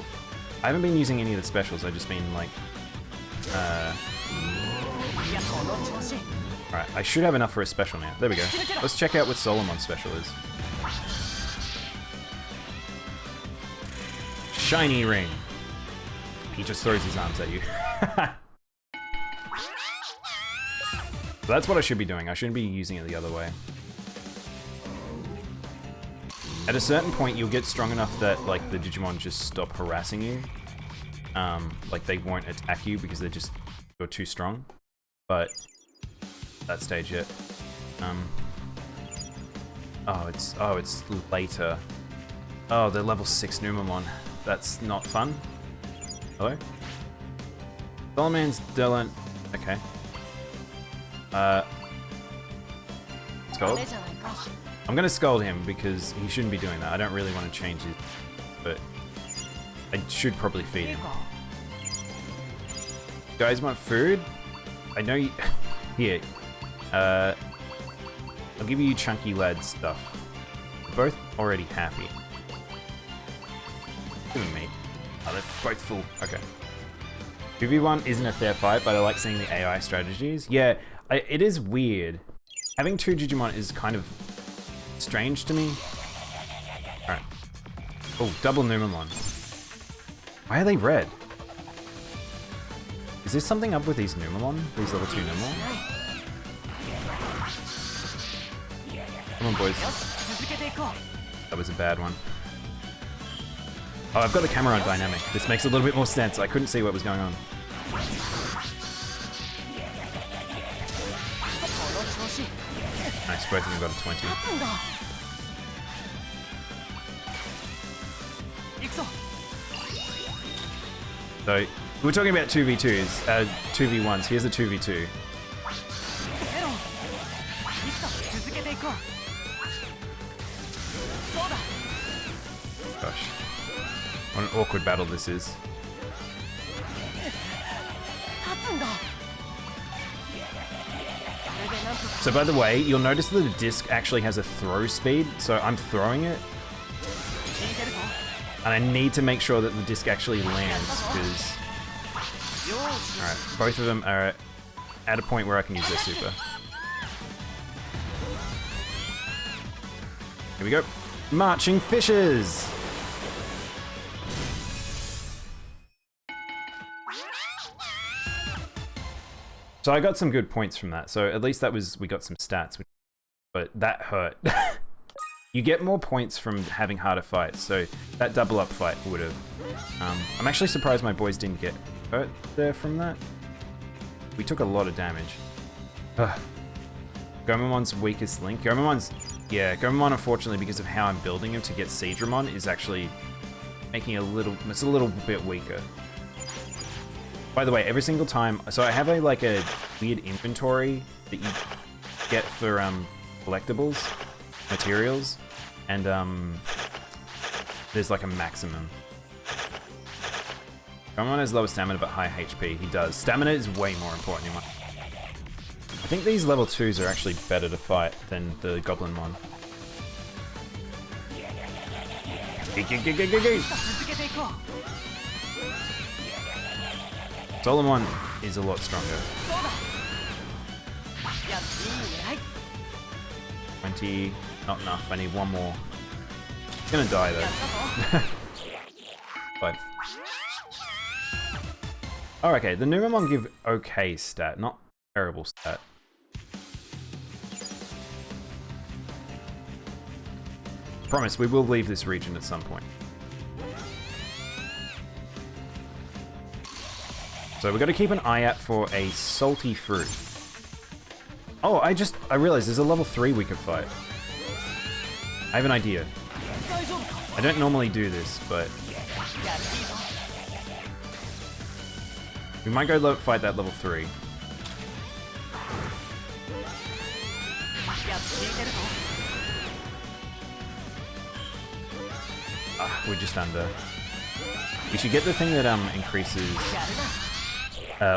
I haven't been using any of the specials, I've just been like... Alright, I should have enough for a special now. There we go. Let's check out what Solomon's special is. Shiny ring. He just throws his arms at you. So that's what I should be doing. I shouldn't be using it the other way. At a certain point, you'll get strong enough that like the Digimon just stop harassing you. Like they won't attack you because you're too strong. But that stage yet. Oh, it's later. Oh, they're level 6 Numamon. That's not fun. Hello? Solomon's Dylan. Okay. Scold? I'm gonna scold him because he shouldn't be doing that. I don't really want to change it, but I should probably feed him. You guys want food? I know you... Here. I'll give you chunky lad stuff. We're both already happy. Give me meat. Oh, they're both full. Okay. 2v1 isn't a fair fight, but I like seeing the AI strategies. Yeah, it is weird. Having 2 Digimon is kind of strange to me. Alright. Oh, double Numamon. Why are they red? Is there something up with these Numamon? These level 2 Numamon? Come on, boys. That was a bad one. Oh, I've got the camera on dynamic. This makes a little bit more sense. I couldn't see what was going on. Nice, both of them got a 20. So, we're talking about 2v2s, 2v1s. Here's a 2v2. Gosh. What an awkward battle this is. So by the way, you'll notice that the disc actually has a throw speed, so I'm throwing it. And I need to make sure that the disc actually lands, because... Alright, both of them are at a point where I can use their super. Here we go. Marching fishes! So I got some good points from that. So at least we got some stats, but that hurt. You get more points from having harder fights, so that double up fight would have. I'm actually surprised my boys didn't get hurt there from that. We took a lot of damage. Gomamon's weakest link. Gomamon, unfortunately, because of how I'm building him to get Seadramon, is actually making it's a little bit weaker. By the way, every single time, so I have a weird inventory that you get for collectibles, materials, and there's like a maximum. Gomamon has lower stamina but high HP. He does. Stamina is way more important in my. I think these level 2s are actually better to fight than the Goblinmon. Solomon is a lot stronger. 20, not enough. I need one more. He's gonna die though. But. Oh, okay. The Numamon give okay stat, not terrible stat. Promise, we will leave this region at some point. So we've got to keep an eye out for a salty fruit. Oh, I realized there's a level 3 we could fight. I have an idea. I don't normally do this, but we might go fight that level 3. We're just under. We should get the thing that increases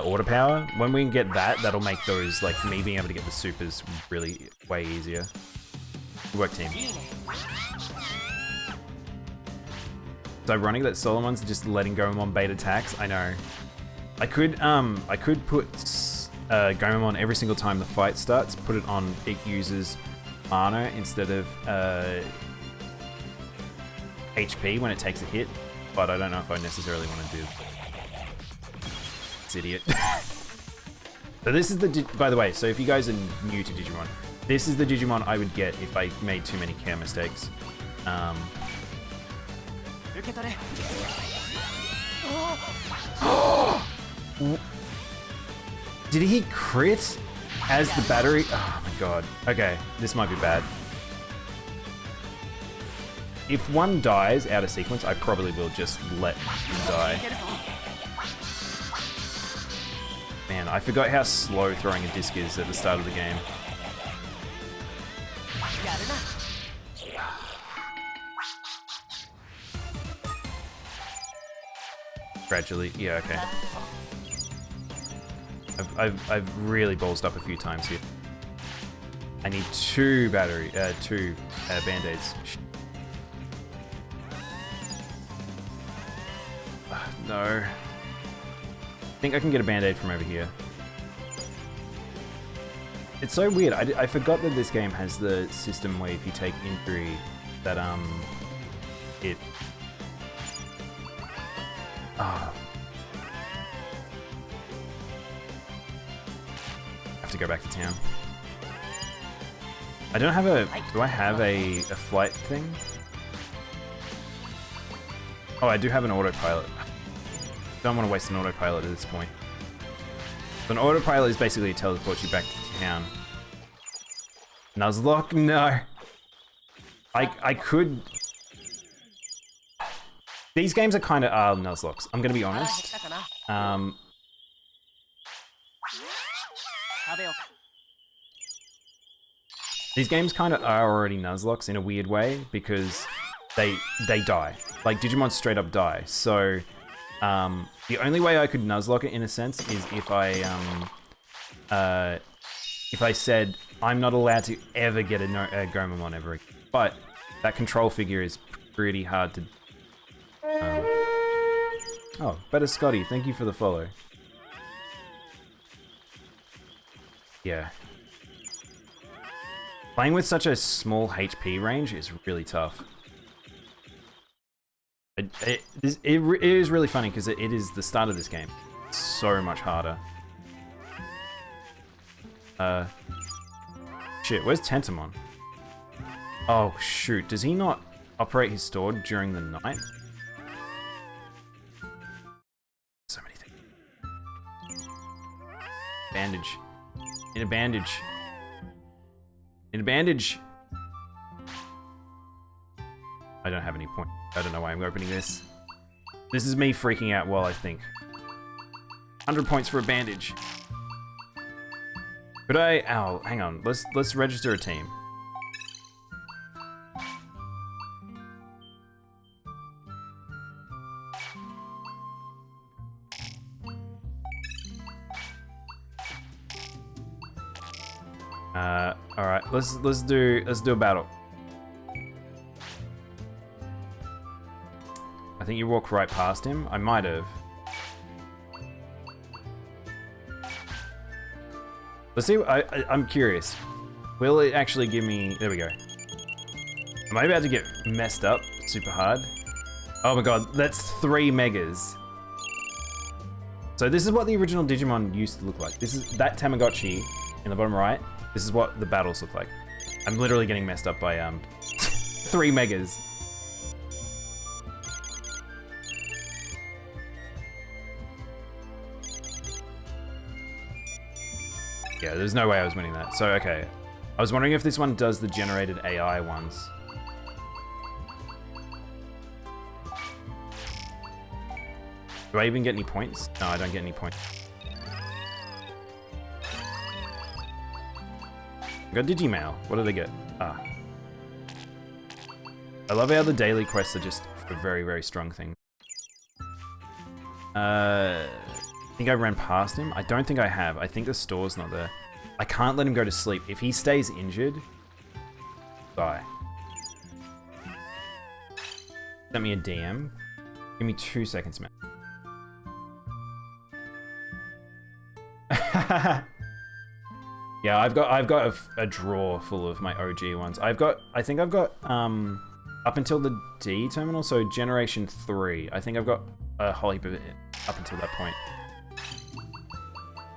order power. When we can get that, that'll make those, like me being able to get the supers really way easier. Good work, team. It's ironic that Solomon's just letting Gomamon bait attacks. I know. I could put Gomamon every single time the fight starts. Put it on it uses mana instead of HP when it takes a hit, but I don't know if I necessarily want to do this idiot. So this is by the way, so if you guys are new to Digimon, this is the Digimon I would get if I made too many care mistakes. Did he crit as the battery? Oh my god. Okay, this might be bad. If one dies out of sequence, I probably will just let him die. Man, I forgot how slow throwing a disc is at the start of the game. Gradually, yeah, okay. I've really ballsed up a few times here. I need two band-aids. No. I think I can get a band-aid from over here. It's so weird. I forgot that this game has the system where if you take injury, that it. I have to go back to town. I don't have a. Do I have a flight thing? Oh, I do have an autopilot. Don't want to waste an autopilot at this point. So an autopilot is basically it teleports you back to town. Nuzlocke? No. I could. These games are kind of Nuzlocks. I'm gonna be honest. These games kind of are already Nuzlocks in a weird way because they die. Like Digimon straight up die. So the only way I could Nuzlocke it in a sense is if I said I'm not allowed to ever get a Gomamon ever again. But that control figure is pretty hard to. Oh, better Scotty, thank you for the follow. Yeah. Playing with such a small HP range is really tough. It is really funny because it is the start of this game. It's so much harder. Shit, where's Tentamon? Oh, shoot. Does he not operate his store during the night? So many things. Bandage. Need a bandage. Need a bandage. I don't have any point. I don't know why I'm opening this. This is me freaking out while I think. 100 points for a bandage. Could I? Ow, hang on. Let's register a team. All right. Let's do a battle. I think you walk right past him. I might have. Let's see. I'm curious. Will it actually give me? There we go. Am I about to get messed up super hard? Oh my god, that's 3 megas. So this is what the original Digimon used to look like. This is that Tamagotchi in the bottom right. This is what the battles look like. I'm literally getting messed up by 3 megas. Yeah, there's no way I was winning that. So, okay. I was wondering if this one does the generated AI ones. Do I even get any points? No, I don't get any points. I got Digimail. What do they get? Ah. I love how the daily quests are just for very, very strong things. I think I ran past him. I don't think I have. I think the store's not there. I can't let him go to sleep. If he stays injured, die. Send me a DM. Give me 2 seconds, man. Yeah, I've got a drawer full of my OG ones. I think I've got up until the D terminal, so generation 3. I think I've got a whole heap of it up until that point.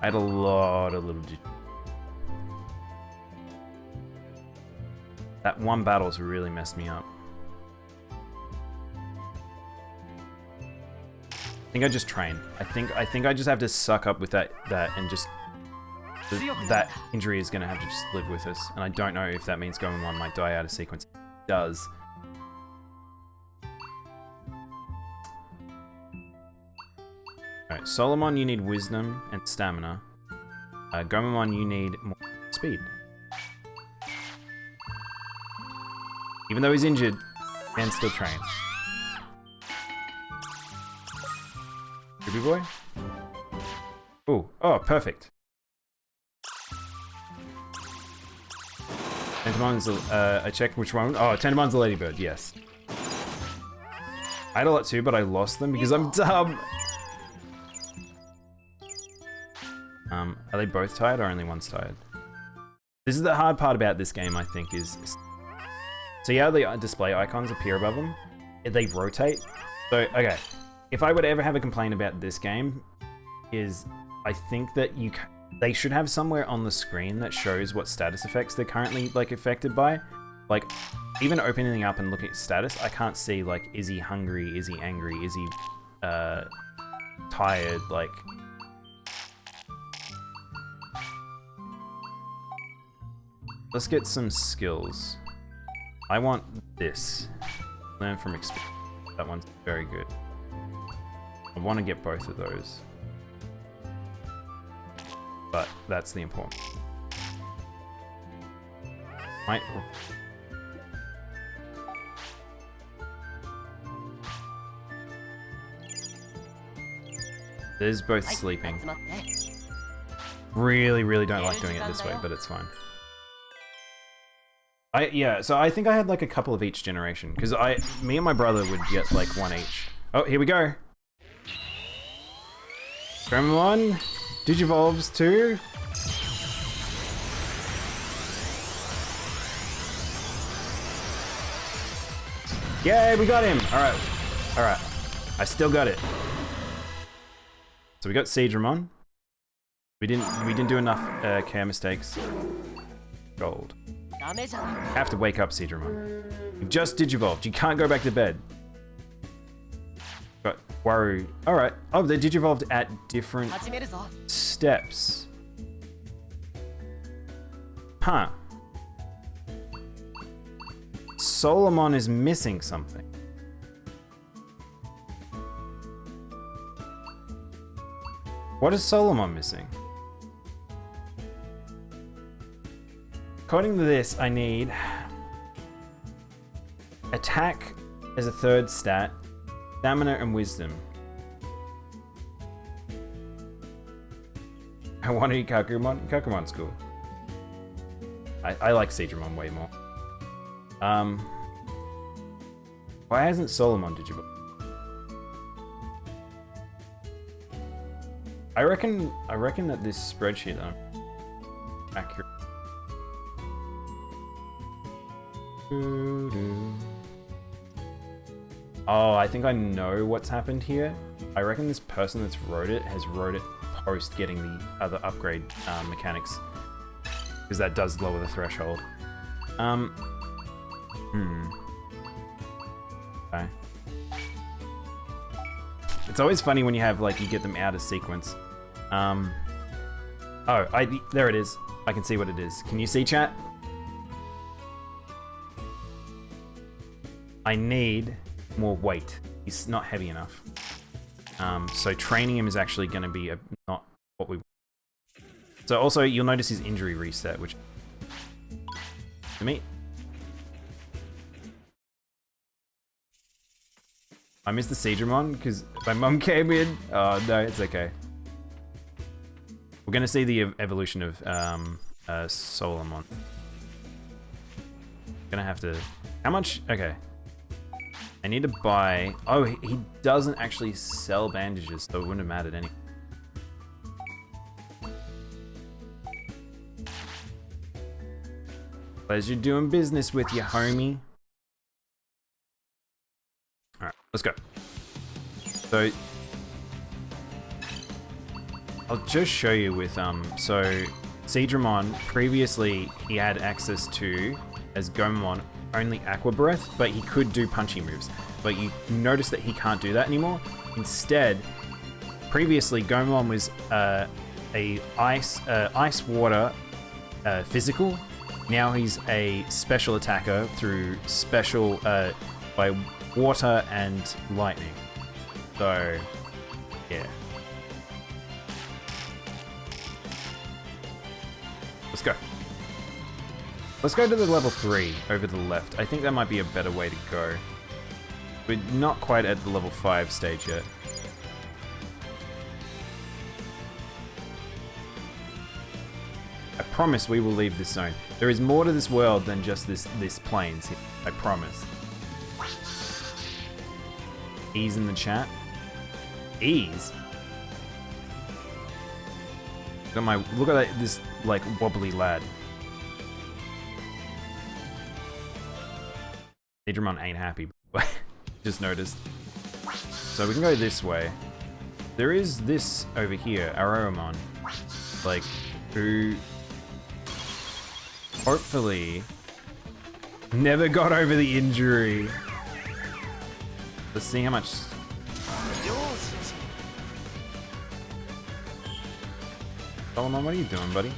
I had a lot of little... That one battle's really messed me up. I think I just train. I think I just have to suck up with that and just... That injury is gonna have to just live with us. And I don't know if that means Goemon might die out of sequence. It does. Alright, Solomon, you need wisdom and stamina. Goemon, you need more speed. Even though he's injured, can still train. Ruby boy? Ooh, oh, perfect. Tentamon's I checked which one. Oh, Tentamon's a ladybird, yes. I had a lot too, but I lost them because I'm dumb. Are they both tired or only one's tired? This is the hard part about this game, I think, is... So yeah, the display icons appear above them. They rotate. So, okay. If I would ever have a complaint about this game, is I think that they should have somewhere on the screen that shows what status effects they're currently, like, affected by. Like, even opening up and looking at status, I can't see, like, is he hungry, is he angry, is he, tired, like... Let's get some skills. I want this. Learn from experience. That one's very good. I want to get both of those. But that's the important. Might... There's both sleeping. Really, really don't like doing it this way, but it's fine. Yeah, so I think I had like a couple of each generation, because me and my brother would get like one each. Oh, here we go. Gremlin, Digivolves 2. Yay, we got him! Alright, alright. I still got it. So we got Siegramon. We didn't do enough care mistakes. Gold. ダメじゃないか。 Have to wake up, Digimon. You've just digivolved. You can't go back to bed. Got worry. Alright. Oh, they digivolved at different 始めるぞ。 steps. Huh. Solomon is missing something. What is Solomon missing? According to this, I need attack as a third stat, stamina and wisdom. I want to eat Kakumon. Kakumon's cool. I like Digimon way more. Why hasn't Solomon Digimon? I reckon that this spreadsheet accurate. Oh, I think I know what's happened here. I reckon this person that's wrote it has wrote it post getting the other upgrade mechanics, because that does lower the threshold. Okay. It's always funny when you have, like, you get them out of sequence. There it is. I can see what it is. Can you see, chat? I need more weight. He's not heavy enough. So training him is actually going to be not what we want. So also, you'll notice his injury reset, which... To me... I missed the Digimon because my mum came in. Oh, no, it's okay. We're going to see the evolution of Solomon. Gonna have to... How much? Okay. I need to buy... Oh, he doesn't actually sell bandages, so it wouldn't have mattered anyway. Pleasure doing business with you, homie. Alright, let's go. So... I'll just show you with, so... Digimon, previously, he had access to, as Gomamon, only Aqua Breath, but he could do punchy moves. But you notice that he can't do that anymore. Instead, previously, Gomamon was a ice water physical. Now he's a special attacker through special by water and lightning. So, yeah. Let's go. Let's go to the level 3 over to the left. I think that might be a better way to go. We're not quite at the level 5 stage yet. I promise we will leave this zone. There is more to this world than just this plains. I promise. Ease in the chat. Ease? Look at this like wobbly lad. Digimon ain't happy, but just noticed. So we can go this way. There is this over here, Aromon, like, who hopefully never got over the injury. Let's see how much. Solomon, what are you doing, buddy?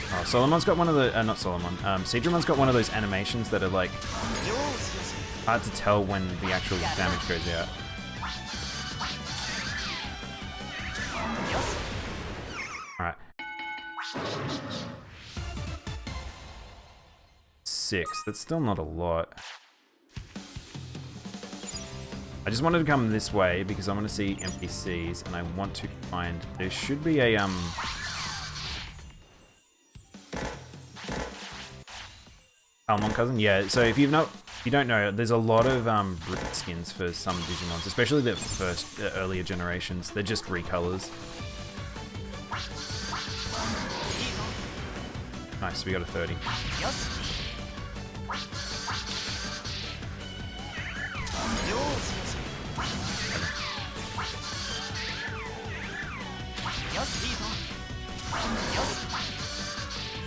Oh, Solomon's got one of the, not Solomon, Digimon's got one of those animations that are like, hard to tell when the actual damage goes out. Alright. 6, that's still not a lot. I just wanted to come this way because I want to see NPCs and I want to find, there should be a, Almond cousin? Yeah, so if you don't know, there's a lot of root skins for some Digimons, especially the first, earlier generations. They're just recolors. Nice, we got a 30.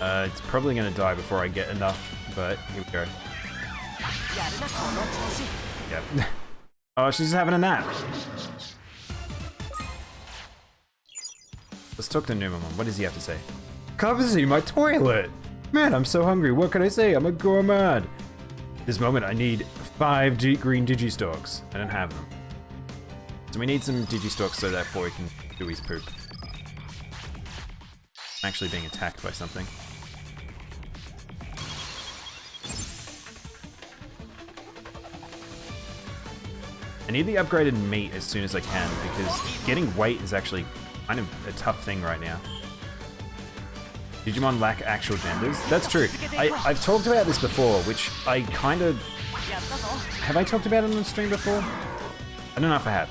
It's probably gonna die before I get enough, but here we go. Yep. Oh, she's just having a nap. Let's talk to Numamon. What does he have to say? Come see my toilet! Man, I'm so hungry. What can I say? I'm a gourmand. This moment, I need 5 green Digistalks. I don't have them. So we need some Digistalks so that boy can do his poop. I'm actually being attacked by something. I need the upgraded meat as soon as I can because getting weight is actually kind of a tough thing right now. Digimon lack actual genders. That's true. I've talked about this before, which I kind of... Have I talked about it on the stream before? I don't know if I have.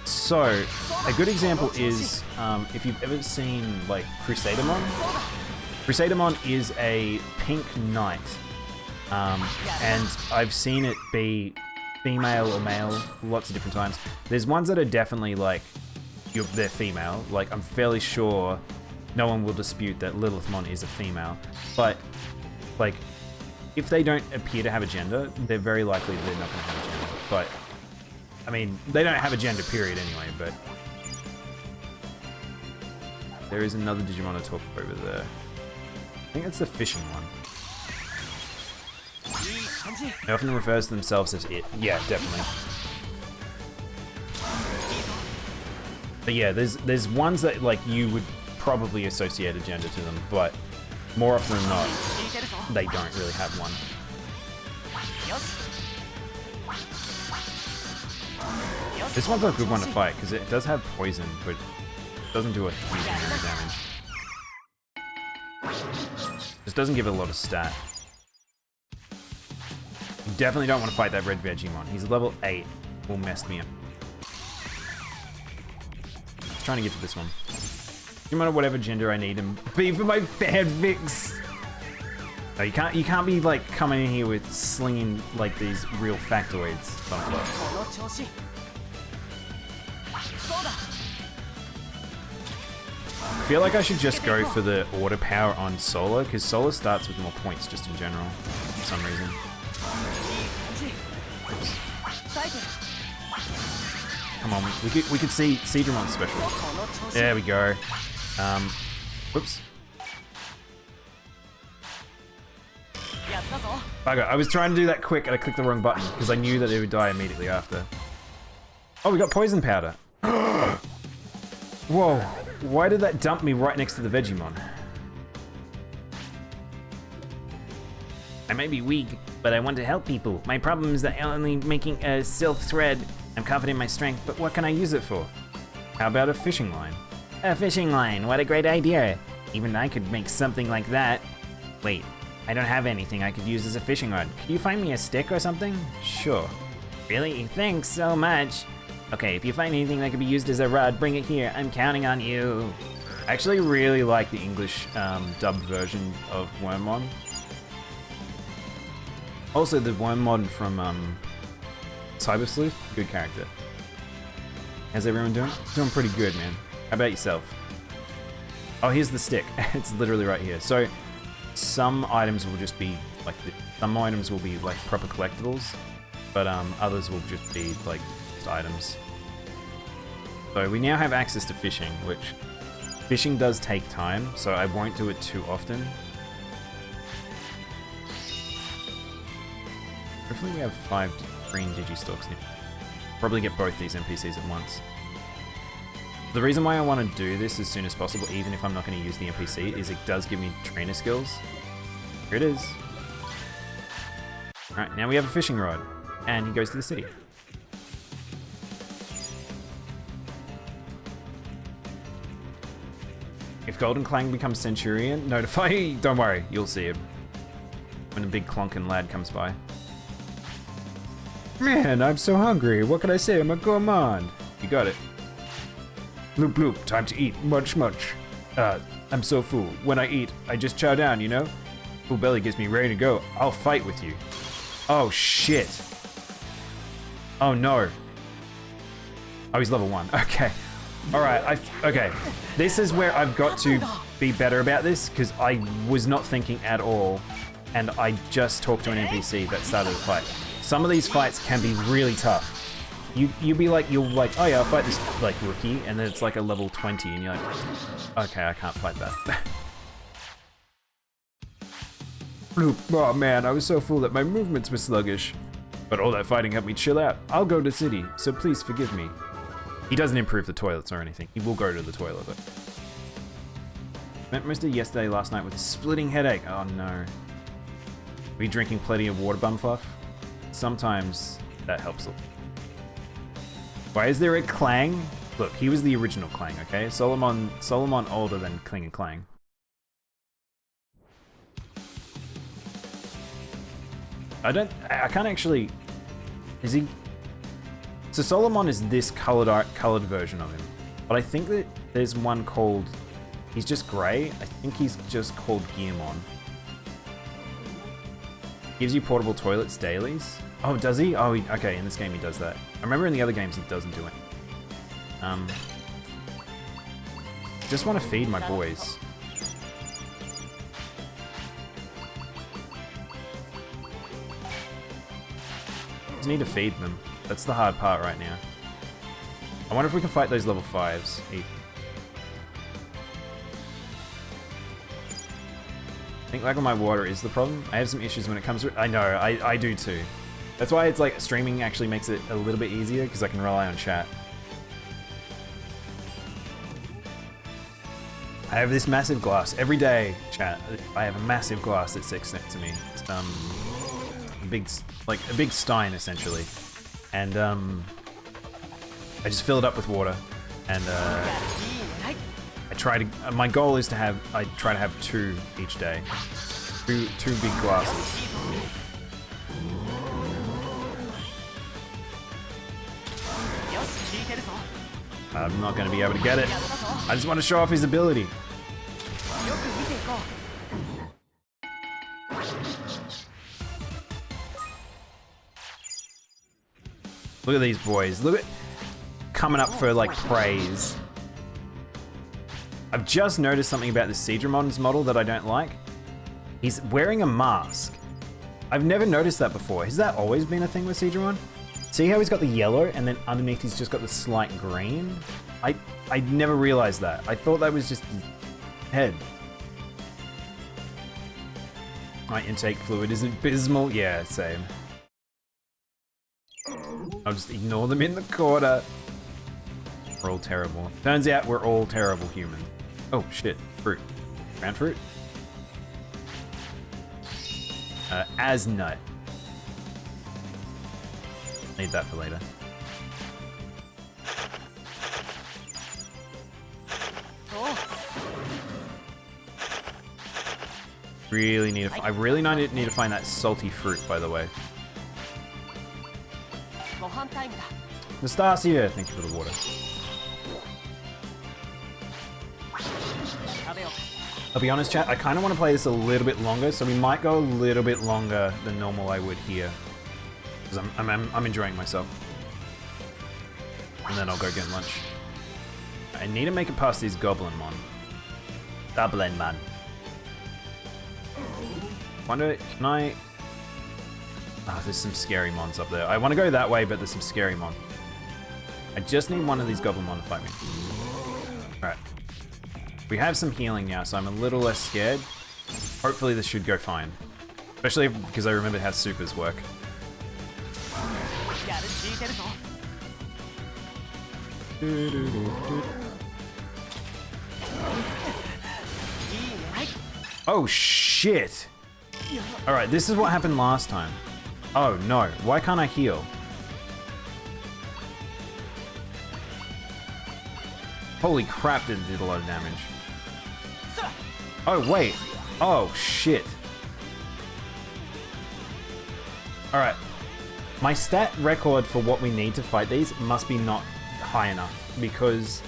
So, a good example is if you've ever seen like Crusadamon. Crusadamon is a pink knight. And I've seen it be female or male lots of different times. There's ones that are definitely like, they're female. Like, I'm fairly sure no one will dispute that Lilithmon is a female. But, like, if they don't appear to have a gender, they're very likely they're not going to have a gender. But, I mean, they don't have a gender period anyway, but... There is another Digimon to talk over there. I think it's the fishing one. They often refers to themselves as it. Yeah, definitely. But yeah, there's ones that like you would probably associate a gender to them, but more often than not, they don't really have one. This one's a good one to fight because it does have poison, but it doesn't do a huge amount of damage. Just doesn't give it a lot of stat. You definitely don't want to fight that red Vegemon. He's level 8. Will mess me up. I'm trying to get to this one. No matter whatever gender I need him be for my fanfics. No, you can't be like coming in here with slinging like these real factoids. I feel like I should just go for the order power on Solar, because Solar starts with more points just in general, for some reason. Oops. Come on, we could see Seedramon's special. There we go. Whoops. Bugger, I was trying to do that quick and I clicked the wrong button because I knew that it would die immediately after. Oh, we got poison powder. Whoa, why did that dump me right next to the Vegemon? I may be weak, but I want to help people. My problem is that I'm only making a silk thread. I'm confident in my strength, but what can I use it for? How about a fishing line? A fishing line, what a great idea. Even I could make something like that. Wait, I don't have anything I could use as a fishing rod. Could you find me a stick or something? Sure. Really? Thanks so much. Okay, if you find anything that could be used as a rod, bring it here. I'm counting on you. I actually really like the English dubbed version of Wormmon. Also, the Wormmon from Cyber Sleuth, good character. How's everyone doing? Doing pretty good, man. How about yourself? Oh, here's the stick. It's literally right here. So, some items will just be like some items will be like proper collectibles, but others will just be like just items. So we now have access to fishing, which fishing does take time, so I won't do it too often. Hopefully we have 5 green Digistalks now. Probably get both these NPCs at once. The reason why I want to do this as soon as possible, even if I'm not going to use the NPC, is it does give me trainer skills. Here it is. Alright, now we have a fishing rod. And he goes to the city. If Golden Clang becomes Centurion, notify... Don't worry, you'll see him. When a big clonkin' lad comes by. Man, I'm so hungry. What can I say? I'm a gourmand. You got it. Bloop bloop, time to eat. Much. I'm so full. When I eat, I just chow down, you know? Full belly gets me ready to go. I'll fight with you. Oh, shit. Oh, no. Oh, he's level 1. Okay. Alright, okay. This is where I've got to be better about this because I was not thinking at all, and I just talked to an NPC that started the fight. Some of these fights can be really tough. You'll be like, oh yeah, I'll fight this like rookie, and then it's like a level 20, and you're like, okay, I can't fight that. Oh man, I was so full that my movements were sluggish. But all that fighting helped me chill out. I'll go to the city, so please forgive me. He doesn't improve the toilets or anything. He will go to the toilet though. Spent most of yesterday last night with a splitting headache. Oh no. Were you drinking plenty of water, Bumfluff? Sometimes that helps. Why is there a Clang? Look, he was the original Clang, okay? Solomon older than Kling and Clang. I can't actually... Is he... So Solomon is this colored version of him. But I think that there's one called... He's just grey. I think he's just called Gearmon. Gives you portable toilets dailies. Oh, does he? Oh, okay, in this game he does that. I remember in the other games he doesn't do it. Just want to feed my boys. Just need to feed them. That's the hard part right now. I wonder if we can fight those level 5s. I think lack of my water is the problem. I have some issues when it comes to... I know, I do too. That's why it's like streaming actually makes it a little bit easier because I can rely on chat. I have this massive glass every day, chat. I have a massive glass that sits next to me. It's, a big stein essentially, and I just fill it up with water, and I try to. My goal is to have. I try to have 2 each day, two big glasses. I'm not going to be able to get it. I just want to show off his ability. Look at these boys. Look at coming up for like praise. I've just noticed something about this Digimon's model that I don't like. He's wearing a mask. I've never noticed that before. Has that always been a thing with Digimon? See how he's got the yellow and then underneath he's just got the slight green? I never realized that. I thought that was just his head. My intake fluid is abysmal. Yeah, same. I'll just ignore them in the corner. We're all terrible. Turns out we're all terrible humans. Oh shit, fruit. Ground fruit? Asnut. Need that for later. Really need to. I really need to find that salty fruit, by the way. Nastasia, thank you for the water. I'll be honest, chat. I kind of want to play this a little bit longer, so we might go a little bit longer than normal. I would here, because I'm enjoying myself. And then I'll go get lunch. I need to make it past these Goblinmon. Goblinmon. Wonder, can I... Ah, there's some scary mons up there. I want to go that way, but there's some scary mon. I just need one of these Goblinmon to fight me. Alright. We have some healing now, so I'm a little less scared. Hopefully this should go fine. Especially because I remember how supers work. Oh shit! Alright, this is what happened last time. Oh no, why can't I heal? Holy crap, that did a lot of damage. Oh wait, oh shit. Alright, my stat record for what we need to fight these must be not high enough, because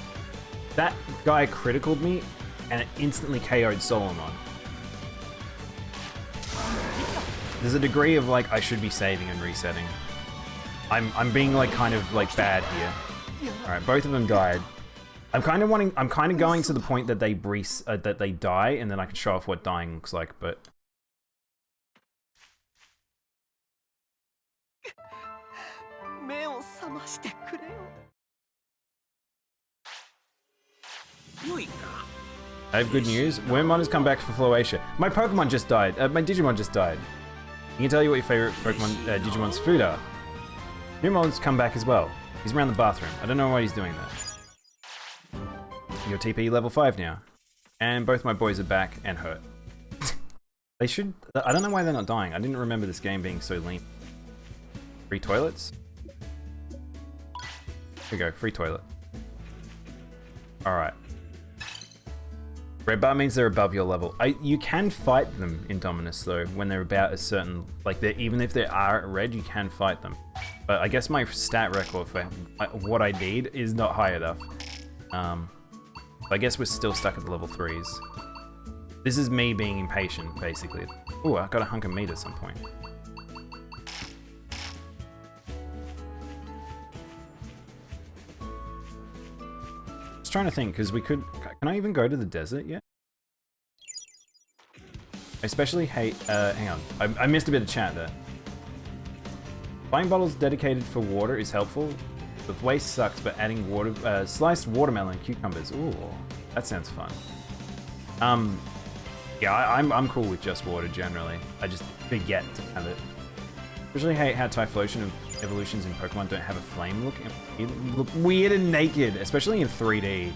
that guy criticaled me and it instantly KO'd Solomon. There's a degree of like I should be saving and resetting. I'm being like kind of like bad here. Alright, both of them died. I'm kind of going to the point that they that they die, and then I can show off what dying looks like, but... 目を覚ましてくれよ。よいか。 I have good news. Wormmon has come back for Floatia. My Pokemon just died. My Digimon just died. He can tell you what your favorite Pokemon Digimon's food are. Wormmon's come back as well. He's around the bathroom. I don't know why he's doing that. You're TP level 5 now. And both my boys are back and hurt. They should... I don't know why they're not dying. I didn't remember this game being so lean. Free toilets? Here we go, free toilet. Alright. Red bar means they're above your level. You can fight them in Dominus though, when they're about a certain... Like, even if they are at red, you can fight them. But I guess my stat record for what I need is not high enough. I guess we're still stuck at the level 3s. This is me being impatient, basically. Ooh, I got a hunk of meat at some point. Just trying to think, because we could... Can I even go to the desert yet? I especially hate... hang on. I missed a bit of chat there. Buying bottles dedicated for water is helpful. The waste sucks, but adding water... sliced watermelon, cucumbers. Ooh, that sounds fun. Yeah, I'm cool with just water generally. I just forget to have it. Especially hate how Typhlosion evolutions in Pokemon don't have a flame look. You look weird and naked, especially in 3D.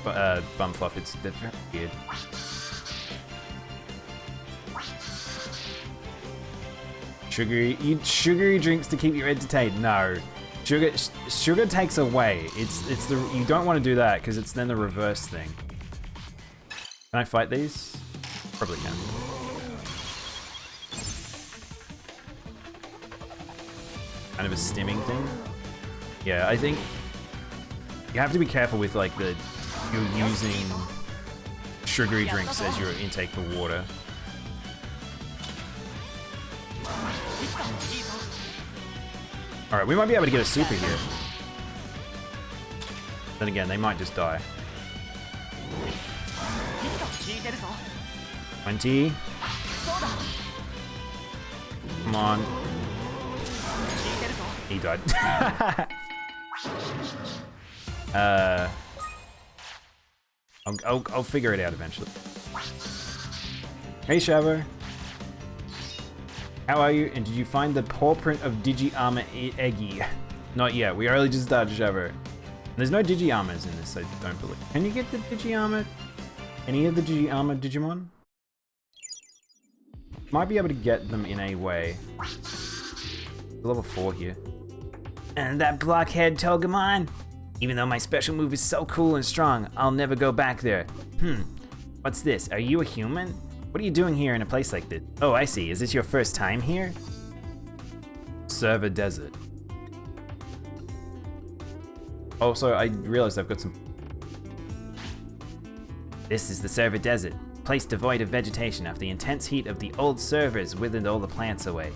But Bumfluff, they're very weird. Sugary drinks to keep you entertained. No, sugar takes away. You don't want to do that because it's then the reverse thing. Can I fight these? Probably can. Kind of a stimming thing. Yeah, I think you have to be careful with like you're using sugary drinks as your intake for water. Alright, we might be able to get a super here. Then again, they might just die. 20. Come on. He died. I'll figure it out eventually. Hey Shavo. How are you? And did you find the paw print of Digi-Armor Eggy? Not yet. We only just started Shavo. There's no Digi-Armors in this, I don't believe. Can you get the Digi-Armor? Any of the Digi-Armor Digimon? Might be able to get them in a way. Level 4 here. And that blockhead Togemon! Even though my special move is so cool and strong, I'll never go back there. What's this? Are you a human? What are you doing here in a place like this? Oh, I see. Is this your first time here? Server Desert. Also, I realized I've got some... This is the Server Desert. Place devoid of vegetation after the intense heat of the old servers withered all the plants away.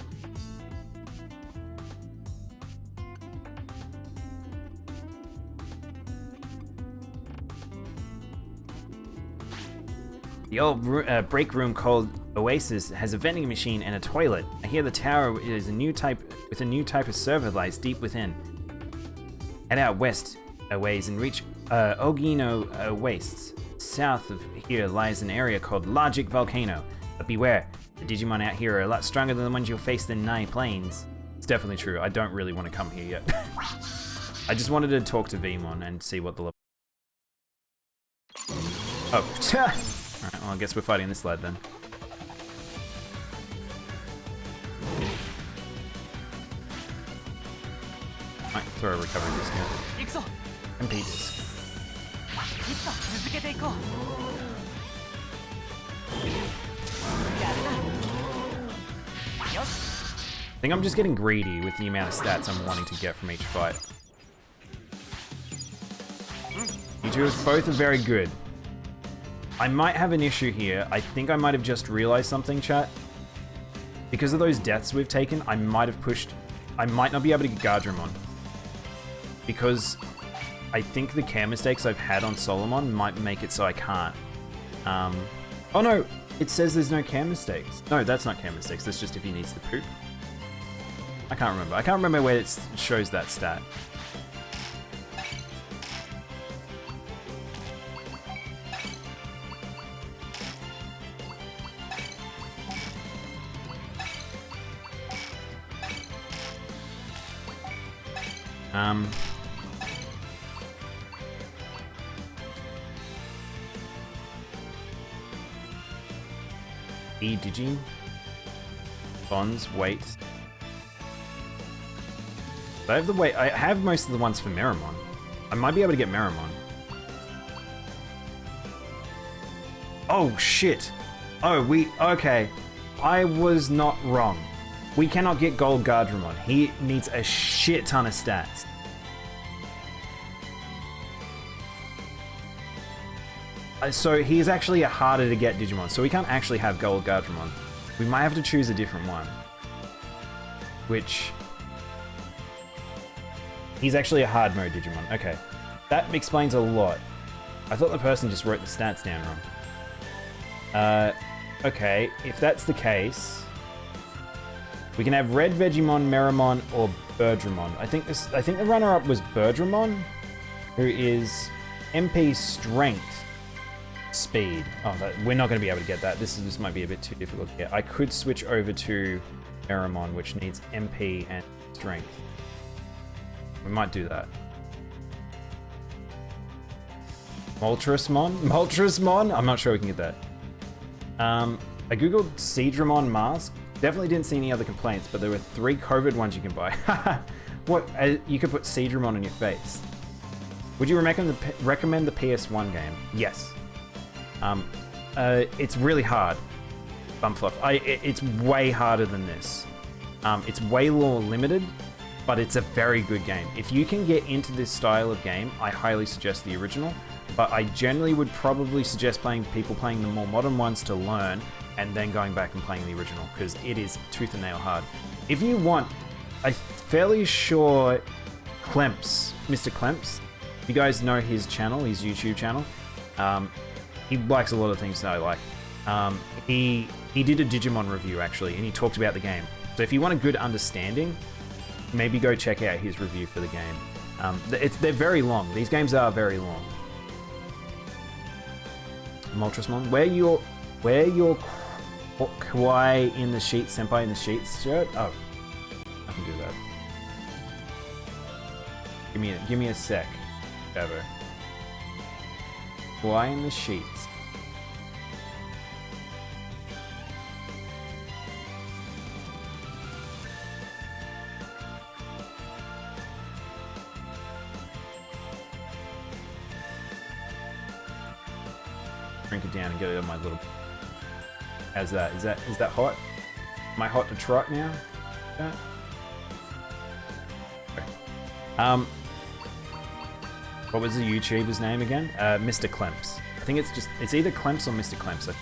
The old break room called Oasis has a vending machine and a toilet. I hear the tower is a new type of server lies deep within. Head out west a ways and reach Ogino Wastes. South of here lies an area called Logic Volcano. But beware, the Digimon out here are a lot stronger than the ones you'll face in Nine Plains. It's definitely true. I don't really want to come here yet. I just wanted to talk to Vmon and see what the level... Oh, alright, well I guess we're fighting this lad then. Might throw a recovery disc here. MP disc. I think I'm just getting greedy with the amount of stats I'm wanting to get from each fight. You two both are very good. I might have an issue here. I think I might have just realized something, chat. Because of those deaths we've taken, I might not be able to get Guardramon. Because I think the care mistakes I've had on Solomon might make it so I can't. Oh no, it says there's no care mistakes. No, that's not care mistakes. That's just if he needs to poop. I can't remember. I can't remember where it shows that stat. Digi bonds weight. I have the weight. I have most of the ones for Meramon. I might be able to get Meramon. Oh shit! Oh, okay. I was not wrong. We cannot get Gold Guardramon. He needs a shit ton of stats. So he is actually a harder to get Digimon, so we can't actually have Gold Guardramon. We might have to choose a different one. Which... He's actually a hard mode Digimon. Okay. That explains a lot. I thought the person just wrote the stats down wrong. Okay, if that's the case... We can have Red Vegemon, Meramon, or Birdramon. I think the runner-up was Birdramon, who is MP Strength. Speed. Oh, we're not going to be able to get that. This might be a bit too difficult to get. I could switch over to Meramon, which needs MP and Strength. We might do that. Moltres-mon? I'm not sure we can get that. I googled Seadramon mask. Definitely didn't see any other complaints, but there were 3 COVID ones you can buy. What? You could put Seadramon on your face. Would you recommend the PS1 game? Yes. It's really hard. Bumfluff. It's way harder than this. It's way more limited, but it's a very good game. If you can get into this style of game, I highly suggest the original, but I generally would probably suggest people playing the more modern ones to learn, and then going back and playing the original, because it is tooth and nail hard. If you want, I'm fairly sure Mr. Klemps, you guys know his channel, his YouTube channel. He likes a lot of things that I like. He did a Digimon review actually, and he talked about the game. So if you want a good understanding, maybe go check out his review for the game. They're very long. These games are very long. Moltres-mon, wear your Kawaii in the sheets, Senpai in the sheets shirt. Oh, I can do that. Give me a sec, Ever. Kawaii in the sheets. Drink it down and get it on my little... How's that? Is that hot? Am I hot to trot now? Yeah. Okay. What was the YouTuber's name again? Mr. Klemps. I think it's either Klemps or Mr. Klemps.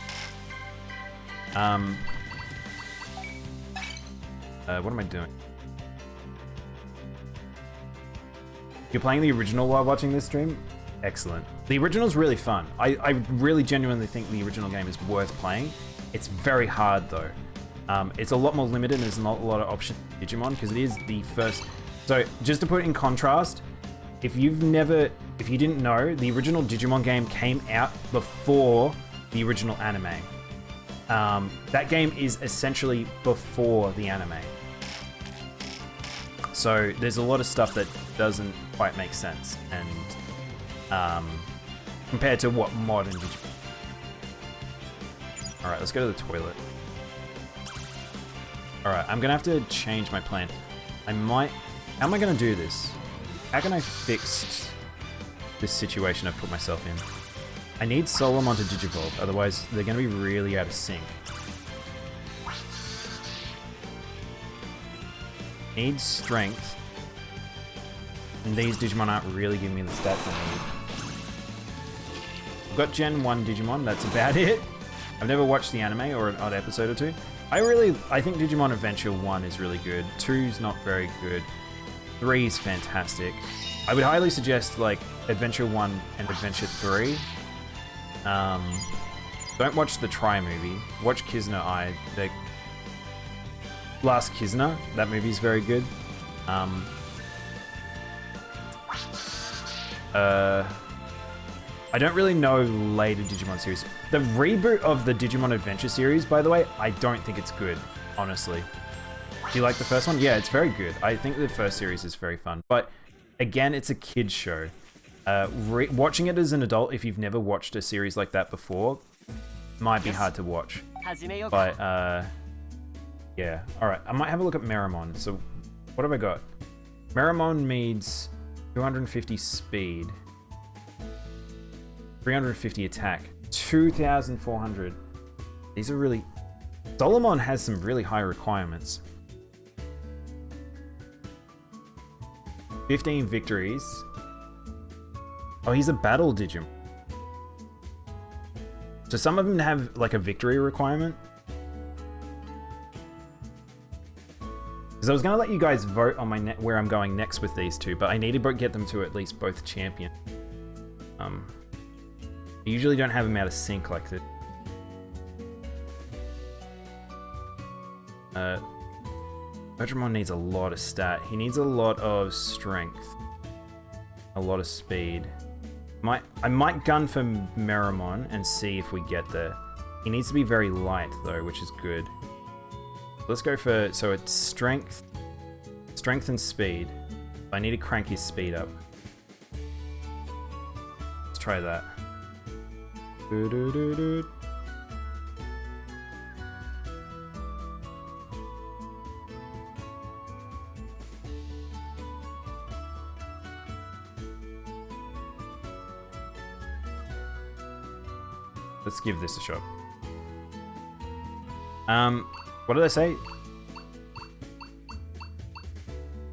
What am I doing? You're playing the original while watching this stream? Excellent. The original's really fun. I really genuinely think the original game is worth playing. It's very hard though. It's a lot more limited and there's not a lot of options in Digimon because it is the first... So just to put it in contrast, if you didn't know, the original Digimon game came out before the original anime. That game is essentially before the anime. So there's a lot of stuff that doesn't quite make sense, and compared to what modern Digimon. Alright, let's go to the toilet. Alright, I'm gonna have to change my plan. How am I gonna do this? How can I fix this situation I've put myself in? I need Solomon to Digivolve, otherwise they're gonna be really out of sync. Need strength. And these Digimon aren't really giving me the stats I need. I've got Gen 1 Digimon, that's about it. I've never watched the anime or an odd episode or two. I think Digimon Adventure 1 is really good. 2's not very good. 3 is fantastic. I would highly suggest like Adventure 1 and Adventure 3. Don't watch the Try movie. Watch Kizna Eye. The Last Kizna. That movie's very good. I don't really know later Digimon series. The reboot of the Digimon Adventure series, by the way, I don't think it's good, honestly. Do you like the first one? Yeah, it's very good. I think the first series is very fun. But again, it's a kid's show. Watching it as an adult, if you've never watched a series like that before, might be hard to watch. But, yeah. Alright, I might have a look at Meramon. So, what have I got? Meramon needs 250 speed. 350 attack. 2,400. These are really... Solomon has some really high requirements. 15 victories. Oh, he's a battle Digimon. So some of them have like a victory requirement. Because I was going to let you guys vote on my where I'm going next with these two, but I need to get them to at least both champion. I usually don't have them out of sync like this. Digimon needs a lot of stat. He needs a lot of strength. A lot of speed. I might gun for Meramon and see if we get there. He needs to be very light though, which is good. Let's go for, so it's strength and speed. I need to crank his speed up. Let's try that. Let's give this a shot. What did I say?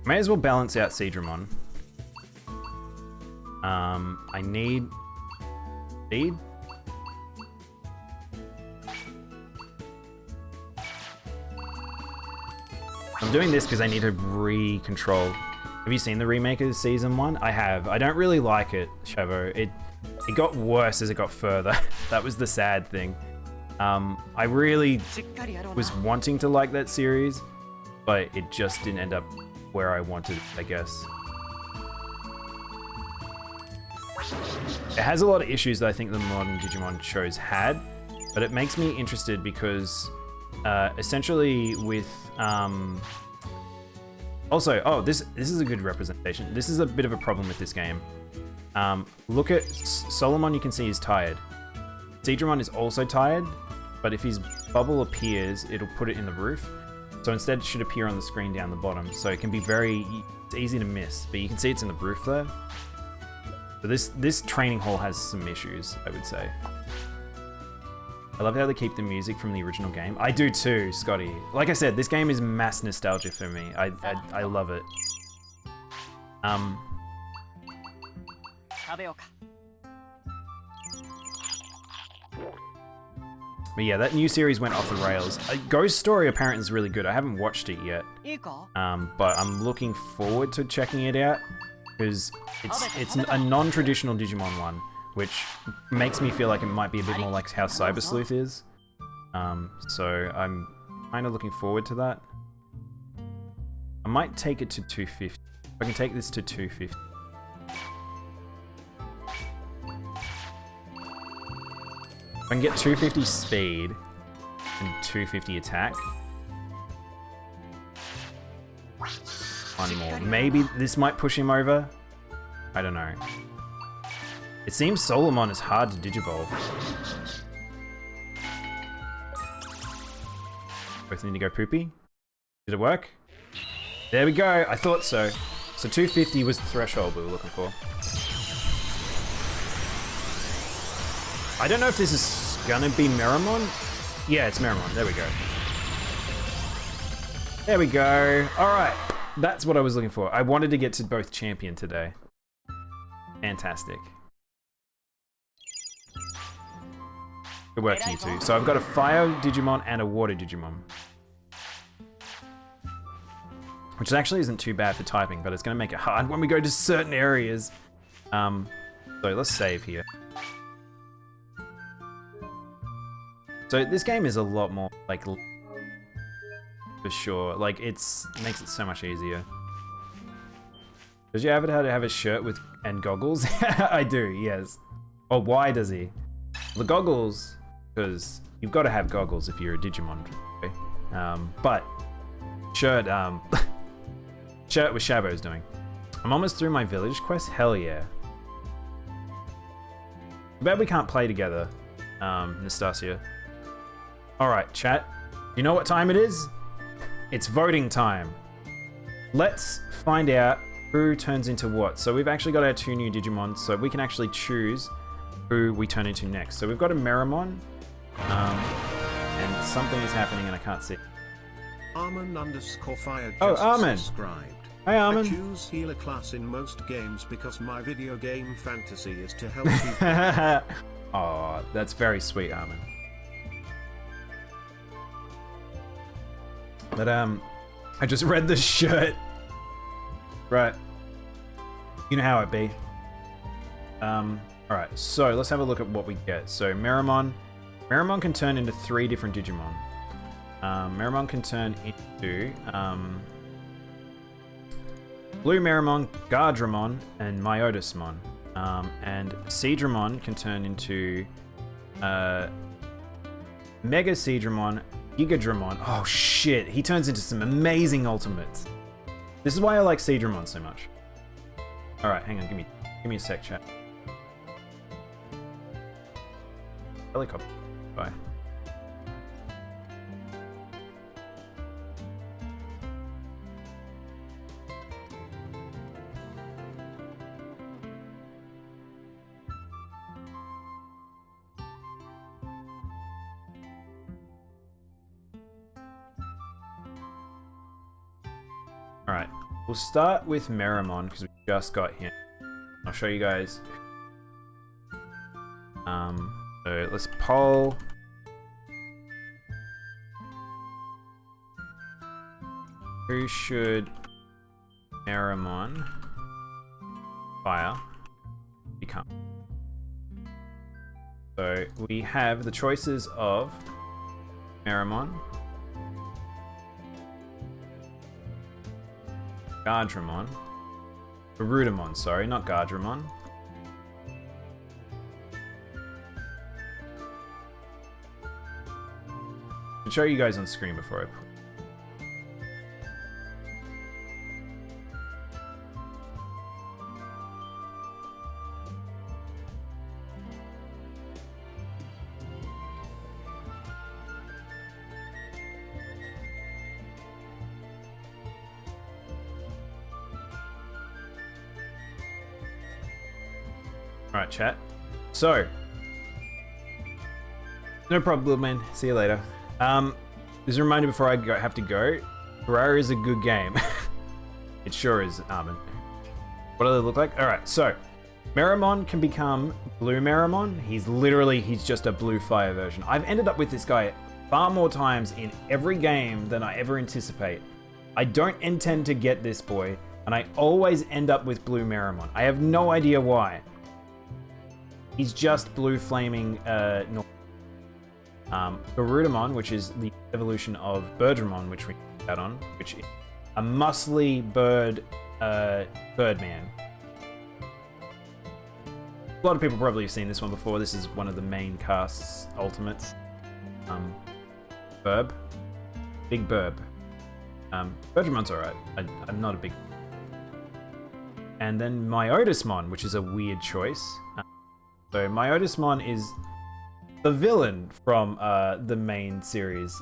May as well balance out Seadramon. I need speed. I'm doing this because I need to re-control. Have you seen the remake of Season 1? I have. I don't really like it, Shavo. It got worse as it got further. That was the sad thing. I really was wanting to like that series, but it just didn't end up where I wanted, I guess. It has a lot of issues that I think the modern Digimon shows had, but it makes me interested because essentially with... Also, oh, this is a good representation. This is a bit of a problem with this game. Look at Solomon, you can see he's tired. Seadramon is also tired, but if his bubble appears, it'll put it in the roof. So instead it should appear on the screen down the bottom. So it can be it's easy to miss, but you can see it's in the roof there. So this training hall has some issues, I would say. I love how they keep the music from the original game. I do too, Scotty. Like I said, this game is mass nostalgia for me. I love it. But yeah, that new series went off the rails. Ghost Story apparently is really good. I haven't watched it yet. But I'm looking forward to checking it out because it's a non-traditional Digimon one, which makes me feel like it might be a bit more like how Cyber Sleuth is. So I'm kind of looking forward to that. I might take it to 250. I can take this to 250. If I can get 250 speed and 250 attack. One more. Maybe this might push him over. I don't know. It seems Solomon is hard to digivolve. Both need to go poopy. Did it work? There we go. I thought so. So 250 was the threshold we were looking for. I don't know if this is gonna be Meramon. Yeah, it's Meramon. There we go. There we go. All right. That's what I was looking for. I wanted to get to both champion today. Fantastic. Good work to you two. So I've got a fire Digimon and a water Digimon. which actually isn't too bad for typing, but it's going to make it hard when we go to certain areas. So let's save here. So this game is a lot more like, for sure, like it makes it so much easier. Does you ever have a shirt with and goggles? I do, yes. Oh, why does he? The goggles, because you've got to have goggles if you're a Digimon. Okay? But shirt, shirt with Shabo's doing. I'm almost through my village quest. Hell yeah. Too bad we can't play together, Nastasia. All right, chat. You know what time it is? It's voting time. Let's find out who turns into what. So we've actually got our 2 new Digimon, so we can actually choose who we turn into next. So we've got a Meramon, and something is happening and I can't see. Armin_Fire just Armin. subscribed. Hi, Armin. I choose healer class in most games because my video game fantasy is to help people. Oh, that's very sweet, Armin. But I just read the shirt. Right. You know how it be. Alright, so let's have a look at what we get. So Meramon can turn into 3 different Digimon. Meramon can turn into Blue Meramon, Gardramon, and Myotismon. And Seadramon can turn into Mega Seadramon, Gigadramon. Oh shit, he turns into some amazing ultimates. This is why I like Seadramon so much. Alright, hang on, give me a sec, chat. Helicopter. Bye. Alright, we'll start with Meramon because we just got him. I'll show you guys. So let's poll. Who should Meramon Fire become? So we have the choices of Meramon, Gardramon, Garudamon, sorry, not Gardramon. I'll show you guys on screen before I put. Alright, chat. So, no problem, man. See you later. Just a reminder before I have to go. Ferrari is a good game. It sure is, Armin. What do they look like? Alright, so Meramon can become Blue Meramon. He's just a blue fire version. I've ended up with this guy far more times in every game than I ever anticipate. I don't intend to get this boy, and I always end up with Blue Meramon. I have no idea why. He's just blue flaming Garudamon, which is the evolution of Birdramon, which we got on, which is a muscly bird, Birdman. A lot of people probably have seen this one before. This is one of the main cast's ultimates. Burb. Big Burb. Birdramon's alright. I'm not a big... And then Myotismon, which is a weird choice. So Myotismon is the villain from the main series.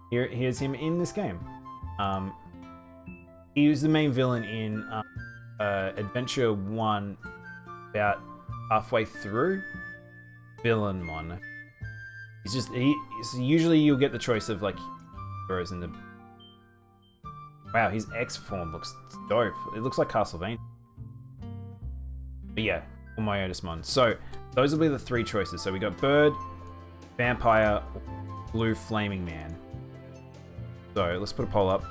Here's him in this game. He was the main villain in Adventure 1 about halfway through. Villainmon. So usually you'll get the choice of like heroes in the... Wow, his X form looks dope. It looks like Castlevania. But yeah, Myotismon. So those will be the 3 choices. So we got Bird, Vampire, Blue Flaming Man. So let's put a poll up.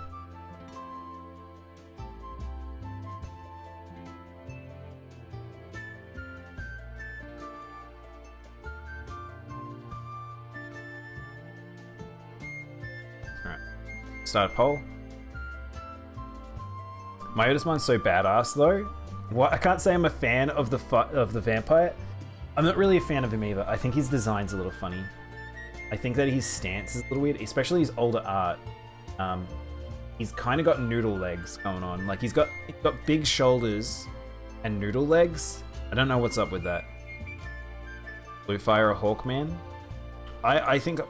Start a poll. Myotismon's so badass though. What, I can't say I'm a fan of the vampire. I'm not really a fan of him either. I think his design's a little funny. I think that his stance is a little weird, especially his older art. He's kind of got noodle legs going on. Like he's got big shoulders and noodle legs. I don't know what's up with that. Bluefire or Hawkman? I think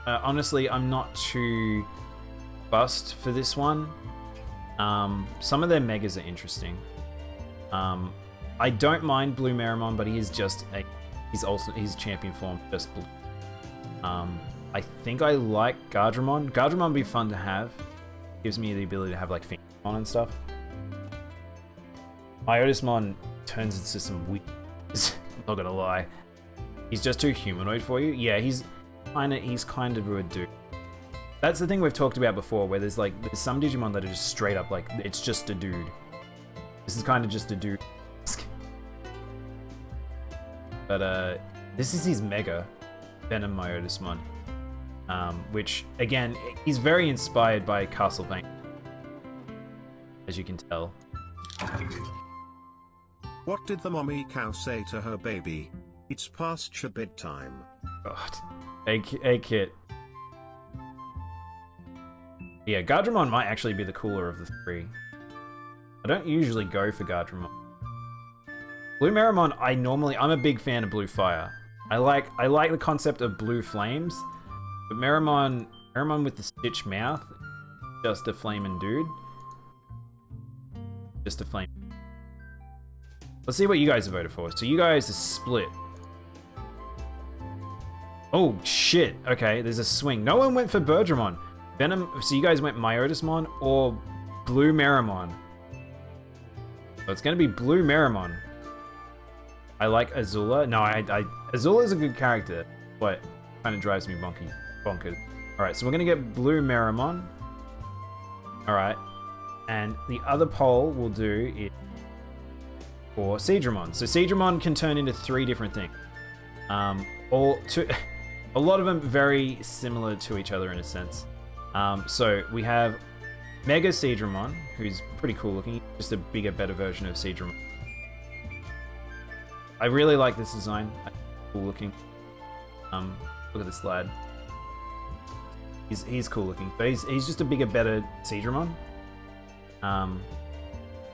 honestly, I'm not too fussed for this one. Some of their megas are interesting. I don't mind Blue Meramon, but he is just he's champion form, just blue. I think I like Gardramon. Gardramon would be fun to have. Gives me the ability to have like Phoenixmon and stuff. Myotismon turns into some weird. I'm not gonna lie. He's just too humanoid for you. Yeah, he's kind of a dude. That's the thing we've talked about before, where there's some Digimon that are just straight up like it's just a dude. This is kind of just a dude. But this is his Mega Venom Myotismon, which again he's very inspired by Castlevania, as you can tell. What did the mommy cow say to her baby? It's past your bedtime. God. Hey Kit. Yeah, Gardramon might actually be the cooler of the three. I don't usually go for Gardramon. Blue Meramon, I'm a big fan of Blue Fire. I like the concept of blue flames, but Meramon with the stitch mouth, just a flaming dude. Just a flame. Let's see what you guys have voted for. So you guys are split. Oh shit, okay, there's a swing. No one went for Birdramon. Venom, so you guys went Myotismon or Blue Meramon. So it's gonna be Blue Meramon. I like Azula. No, Azula's a good character, but kind of drives me bonkers. Alright, so we're gonna get Blue Meramon. Alright. And the other poll we'll do is for Seadramon. So Seadramon can turn into 3 different things. A lot of them very similar to each other in a sense. So we have Mega Seadramon, who's pretty cool looking, just a bigger, better version of Seadramon. I really like this design. Cool looking. Look at this lad. He's cool looking. But he's just a bigger, better Seadramon.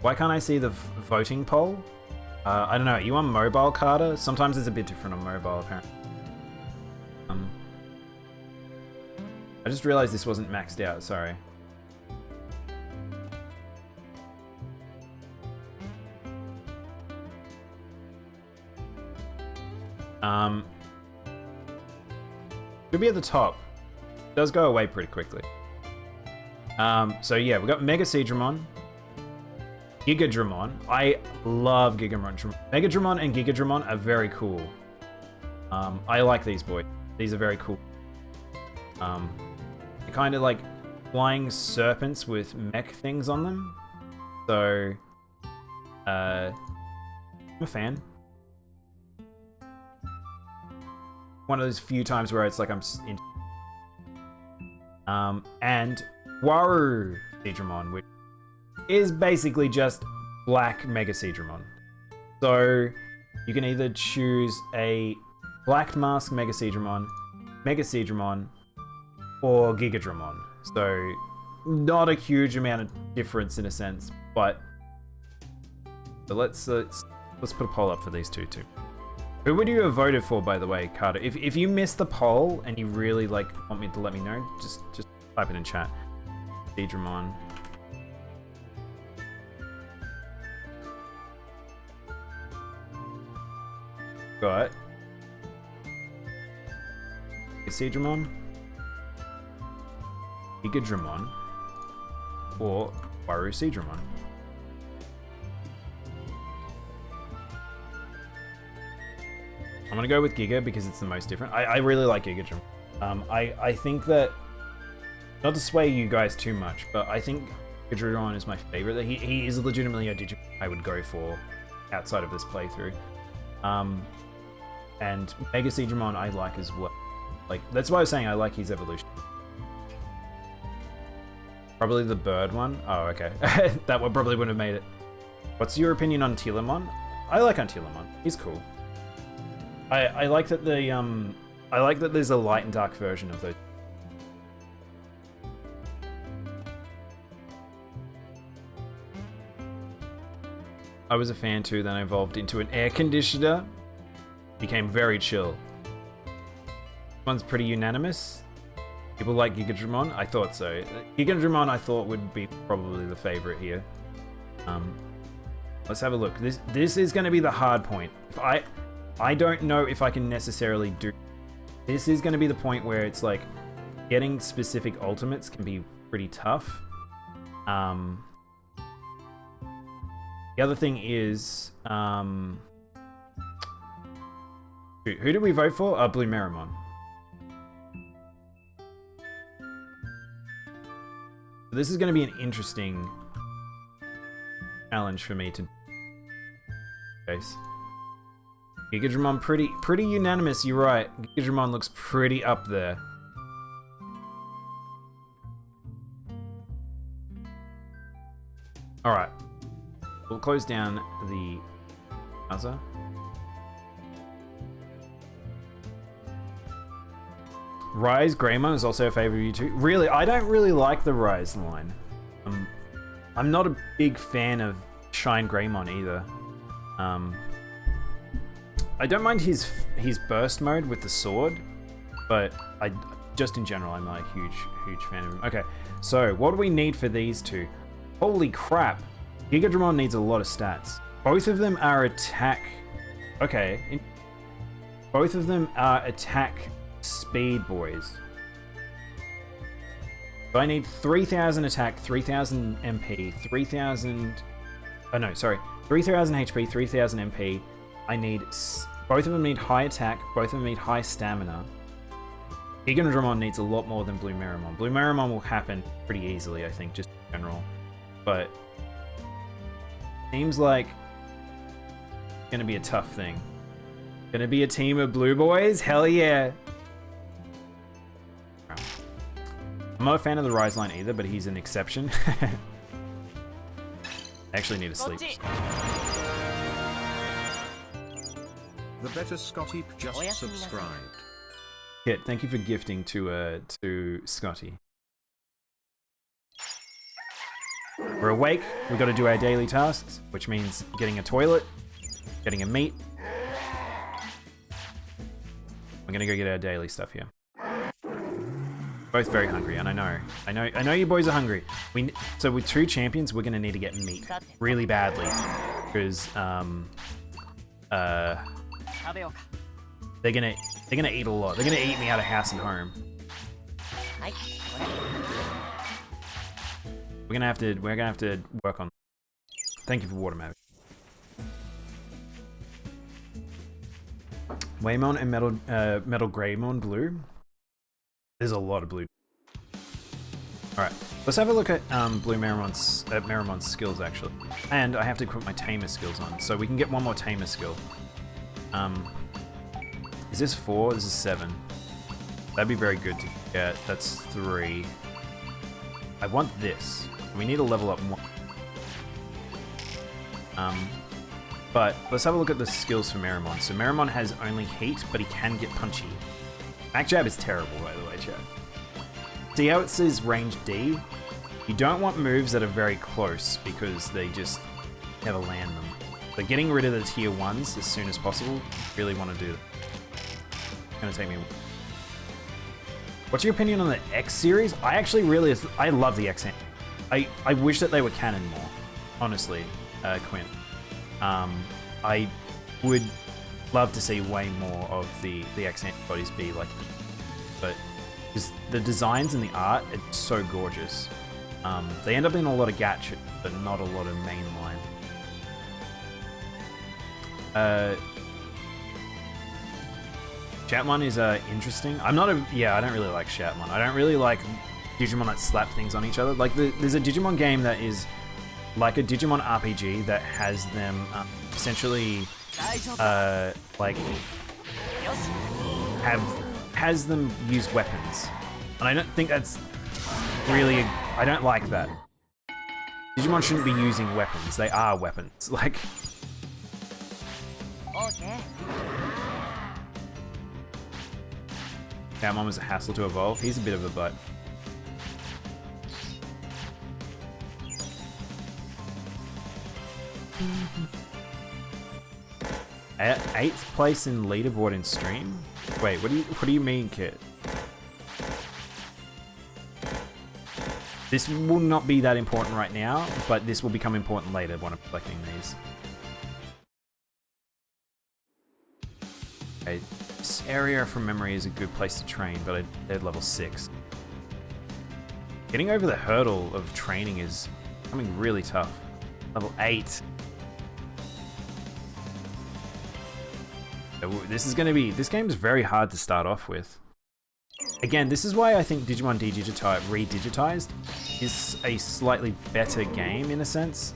Why can't I see the voting poll? I don't know. Are you on mobile, Carter? Sometimes it's a bit different on mobile, apparently. I just realized this wasn't maxed out. Sorry. Should be at the top. It does go away pretty quickly. So yeah, we've got Mega Seadramon, Gigadramon. I love Gigadramon. Megadramon and Gigadramon are very cool. I like these boys. These are very cool. They're kind of like flying serpents with mech things on them. So, I'm a fan. One of those few times where it's like I'm in. And Waru Seadramon, which is basically just black Mega Seadramon. So you can either choose a Black Mask Mega Seadramon, or Gigadramon. So not a huge amount of difference in a sense, but let's put a poll up for these two too. Who would you have voted for, by the way, Carter? If you missed the poll and you really want me to let me know, just type it in chat. Seadramon. Got Seadramon, Gigadramon, or Waru Seadramon. I'm gonna go with Giga because it's the most different. I really like Gigadramon. I think that, not to sway you guys too much, but I think Gigadramon is my favorite. He is legitimately a Digimon I would go for outside of this playthrough. And Mega Seadramon I like as well. Like, that's why I was saying I like his evolution. Probably the bird one. Oh, okay. That one probably wouldn't have made it. What's your opinion on Telemon? I like Telemon. He's cool. I like that the I like that there's a light and dark version of those. I was a fan too, then I evolved into an air conditioner. Became very chill. This one's pretty unanimous. People like Gigadramon? I thought so. Gigadramon I thought would be probably the favorite here. Let's have a look. This is going to be the hard point. I don't know if I can necessarily do... This is going to be the point where it's like getting specific ultimates can be pretty tough. The other thing is, who did we vote for? Blue Meramon. This is going to be an interesting challenge for me to face. Gigadramon pretty unanimous. You're right. Gigadramon looks pretty up there. All right. We'll close down the browser. Rise Greymon is also a favorite of you too. Really, I don't really like the Rise line. I'm not a big fan of Shine Greymon either. I don't mind his burst mode with the sword, but just in general, I'm not a huge fan of him. Okay, so what do we need for these two? Holy crap! Gigadramon needs a lot of stats. Both of them are attack... Okay. Both of them are attack speed boys. So I need 3,000 attack, 3,000 MP, 3,000... Oh no, sorry. 3,000 HP, 3,000 MP. I need... Both of them need high attack, both of them need high stamina. Gigadramon needs a lot more than Blue Meramon. Blue Meramon will happen pretty easily, I think, just in general. But... Seems like it's gonna be a tough thing. Gonna be a team of blue boys? Hell yeah! I'm not a fan of the Rise line either, but he's an exception. I actually need to sleep. The better Scotty just subscribed. Kit, thank you for gifting to Scotty. We're awake, we gotta do our daily tasks, which means getting a toilet, getting a meat. We're gonna go get our daily stuff here. Both very hungry, and I know you boys are hungry. So with two champions, we're gonna need to get meat really badly, because they're gonna eat a lot. They're gonna eat me out of house and home. We're gonna have to work on. Thank you for water, Mavic. Waymon and Metal Greymon blue. There's a lot of blue. All right, let's have a look at Blue Meramon's skills actually. And I have to put my Tamer skills on, so we can get one more Tamer skill. Is this 4? This is 7. That'd be very good to get. That's 3. I want this. We need to level up more. But let's have a look at the skills for Meramon. So Meramon has only heat, but he can get punchy. Mac Jab is terrible, by the way, chat. See how it says range D? You don't want moves that are very close because they just never land them. So getting rid of the tier 1s as soon as possible, really want to do that. It's gonna take me... What's your opinion on the X series? I actually I love the X. I wish that they were canon more, honestly, Quinn. I would love to see way more of the X antibodies be like, but because the designs and the art are so gorgeous. They end up in a lot of gacha, but not a lot of mainline. Shatmon is interesting. I don't really like Shatmon. I don't really like Digimon that slap things on each other. Like there's a Digimon game that is like a Digimon RPG that has them essentially like has them use weapons, and I don't think that's really... I don't like that. Digimon shouldn't be using weapons. They are weapons. Like... Catmon was a hassle to evolve. He's a bit of a butt. At 8th place in leaderboard in stream? Wait, what do you mean, Kit? This will not be that important right now, but this will become important later when I'm collecting these. Okay, this area from memory is a good place to train, but they're level 6. Getting over the hurdle of training is becoming really tough. Level 8. This game is very hard to start off with. Again, this is why I think Digimon Redigitized is a slightly better game in a sense.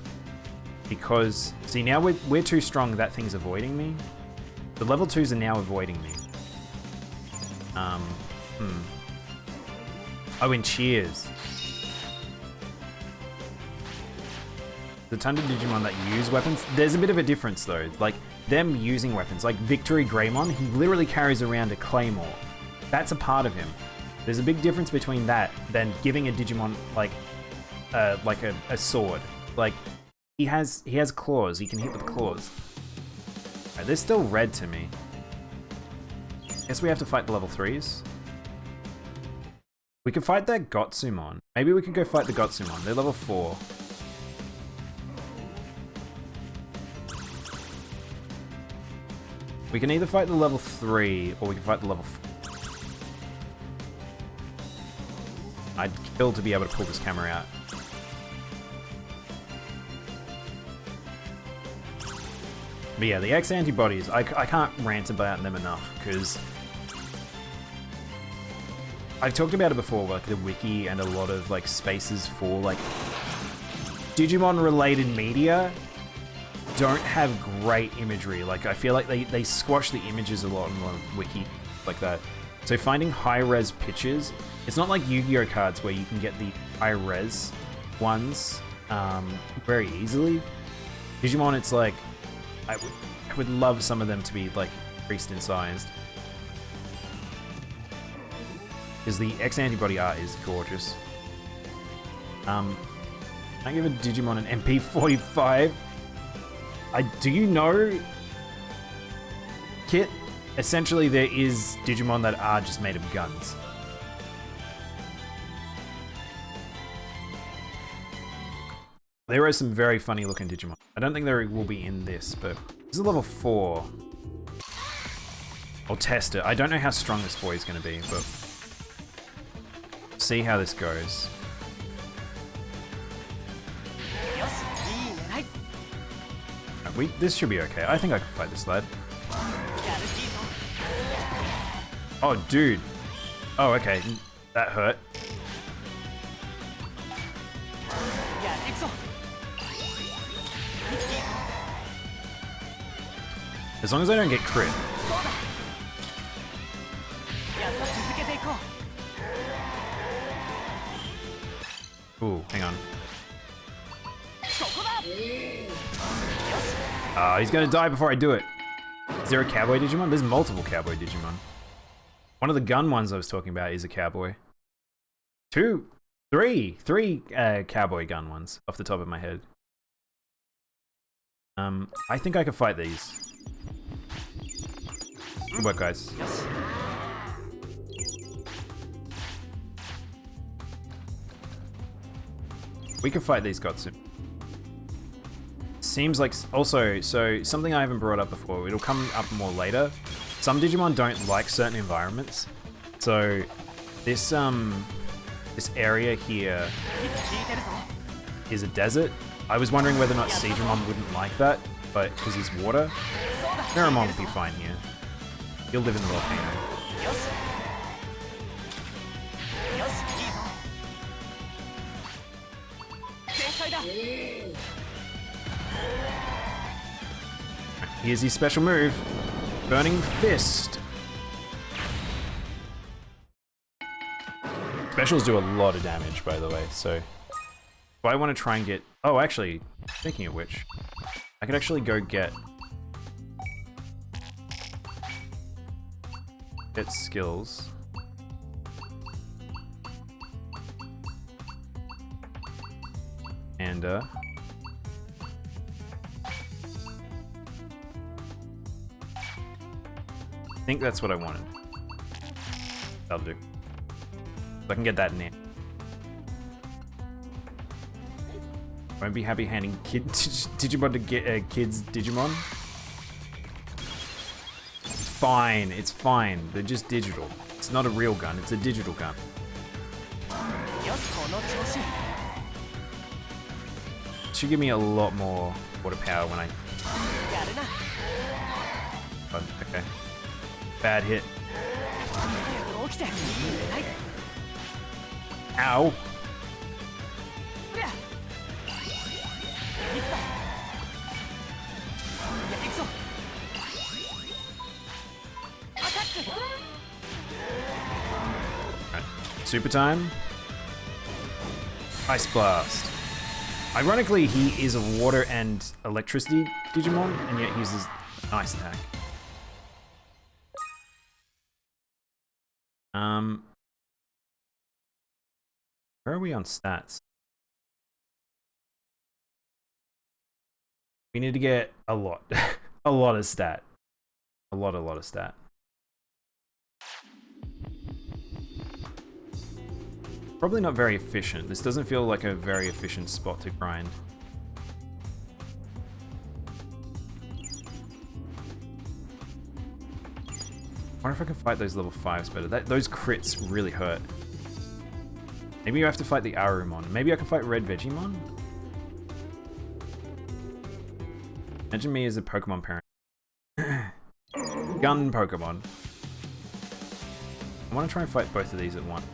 Because, see, now we're too strong, that thing's avoiding me. The level 2s are now avoiding me. Oh, and cheers. The ton of Digimon that use weapons, there's a bit of a difference though. Like, them using weapons, like Victory Greymon, he literally carries around a claymore. That's a part of him. There's a big difference between that than giving a Digimon like a sword. Like, he has claws, he can hit with claws. Right, they're still red to me. Guess we have to fight the level 3s. We could fight that Gotsumon. Maybe we could go fight the Gotsumon. They're level 4. We can either fight the level 3 or we can fight the level 4. I'd kill to be able to pull this camera out. But yeah, the X antibodies, I can't rant about them enough because I've talked about it before, like the wiki and a lot of like spaces for like Digimon related media don't have great imagery. Like, I feel like they squash the images a lot on the wiki like that. So finding high-res pictures, it's not like Yu-Gi-Oh cards where you can get the high-res ones very easily. Digimon, it's like, I would love some of them to be like increased in size. Because the X antibody art is gorgeous. Can I give a Digimon an MP45? Do you know, Kit? Essentially, there is Digimon that are just made of guns. There are some very funny looking Digimon. I don't think there will be in this, but this is level 4. I'll test it. I don't know how strong this boy is going to be, but see how this goes. This should be okay. I think I can fight this lad. Oh, dude. Oh, okay. That hurt. As long as I don't get crit. Ooh, hang on. He's gonna die before I do it. Is there a cowboy Digimon? There's multiple cowboy Digimon. One of the gun ones I was talking about is a cowboy. Three cowboy gun ones off the top of my head. I think I could fight these. Good work, guys. Yes. We can fight these Gotsu. Seems like also, so something I haven't brought up before, it'll come up more later. Some Digimon don't like certain environments. So this area here is a desert. I was wondering whether or not Seedramon wouldn't like that, but because he's water. Miramon would be fine here. He'll live in the volcano. Here's his special move, Burning Fist. Specials do a lot of damage, by the way, so... If I want to try and get... Oh, actually, speaking of which, I could actually go get skills. And, I think that's what I wanted. That'll do. So I can get that in there. Won't be happy handing Digimon to get kids Digimon. It's fine, it's fine. They're just digital. It's not a real gun, it's a digital gun. Should give me a lot more water power when I... Oh, okay. Bad hit. Ow! Right. Super time. Ice Blast. Ironically, he is a water and electricity Digimon, and yet he uses an ice attack. Where are we on stats? We need to get a lot. A lot of stat. A lot of stat. Probably not very efficient. This doesn't feel like a very efficient spot to grind. I wonder if I can fight those level 5s better. Those crits really hurt. Maybe you have to fight the Arumon. Maybe I can fight Red Vegemon? Imagine me as a Pokemon parent. Gun Pokemon. I want to try and fight both of these at once.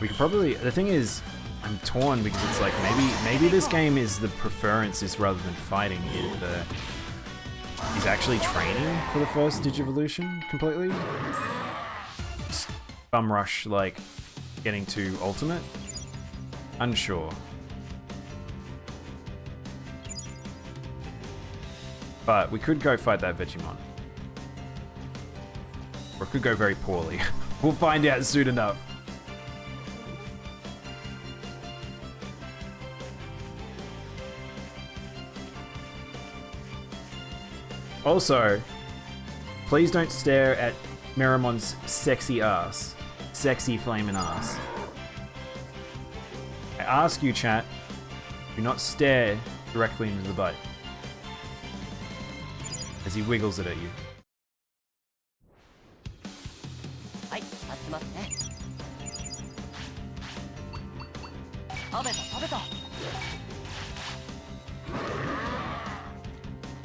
We could probably... The thing is, I'm torn because it's like maybe this game is the preference is rather than fighting is actually training for the first Digivolution completely. Just bum rush like getting to ultimate. Unsure. But we could go fight that Vegemon. Or it could go very poorly. We'll find out soon enough. Also, please don't stare at Miramon's sexy ass. Sexy flaming ass. I ask you, chat, do not stare directly into the butt. As he wiggles it at you.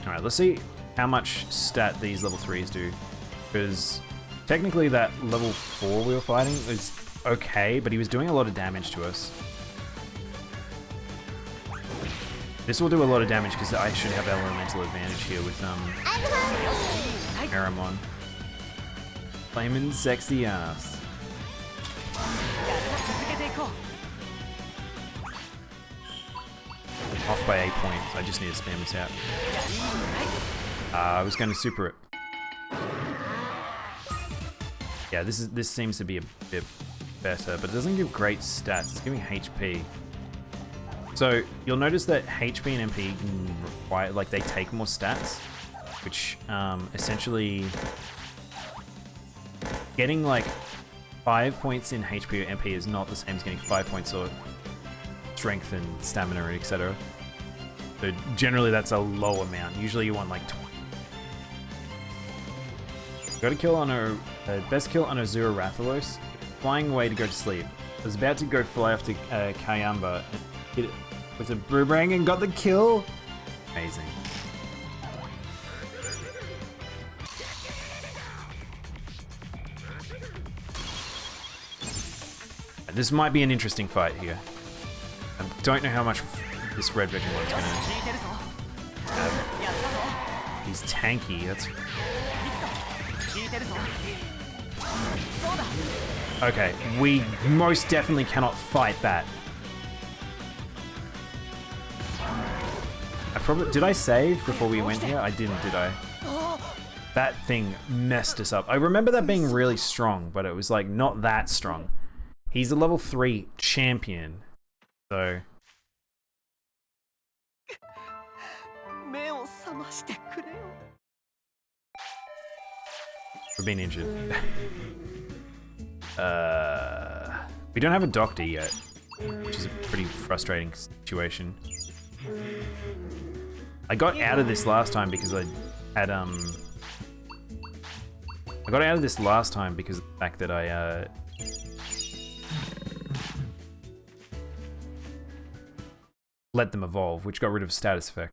Alright, let's see how much stat these level 3s do. Because technically that level 4 we were fighting was okay, but he was doing a lot of damage to us. This will do a lot of damage because I should have elemental advantage here with Aramon. Flamin' sexy ass. Off by 8 points. I just need to spam this out. I was going to super it. Yeah, this seems to be a bit better, but it doesn't give great stats. It's giving HP. So you'll notice that HP and MP require, like, they take more stats, which essentially getting like 5 points in HP or MP is not the same as getting 5 points of strength and stamina, etc. So generally that's a low amount. Usually you want like 20. Got a kill on a best kill on Azura Rathalos, flying away to go to sleep. I was about to go fly off to Kayamba and hit it with a boomerang and got the kill. Amazing. This might be an interesting fight here. don't know how much this red Vegemon's gonna have. He's tanky. That's okay. We most definitely cannot fight that. Did I save before we went here? I didn't, did I? That thing messed us up. I remember that being really strong, but it was like not that strong. He's a level 3 champion, so. We've been injured. We don't have a doctor yet, which is a pretty frustrating situation. I got out of this last time because I had I got out of this last time because of the fact that I let them evolve, which got rid of status effect.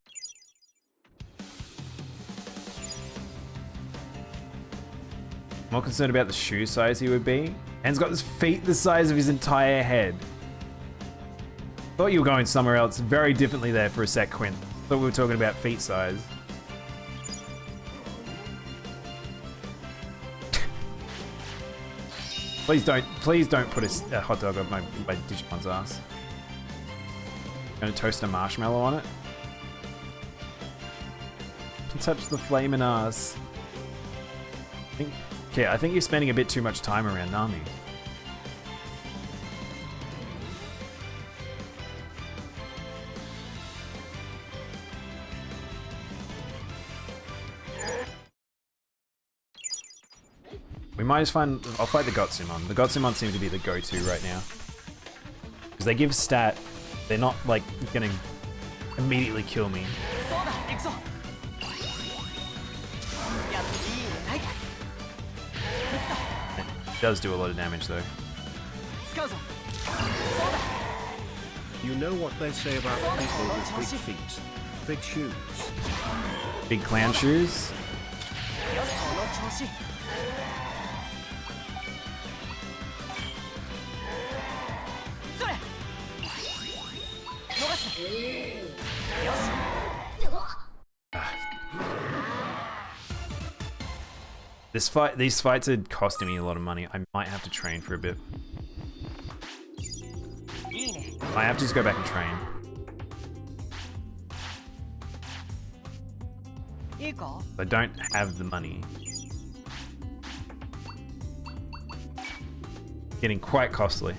More concerned about the shoe size he would be. And he's got his feet the size of his entire head. Thought you were going somewhere else very differently there for a sec, Quint. Thought we were talking about feet size. Please don't put a hot dog on my Digimon's ass. Gonna toast a marshmallow on it. Touch the flaming ass. I think you're spending a bit too much time around Nami. We might just find. I'll fight the Gotsumon. The Gotsumon seem to be the go-to right now. Because they give stat, they're not like gonna immediately kill me. It does do a lot of damage though. You know what they say about people with big feet? Big shoes. Big clown shoes? These fights are costing me a lot of money. I might have to train for a bit. I have to just go back and train. I don't have the money. Getting quite costly.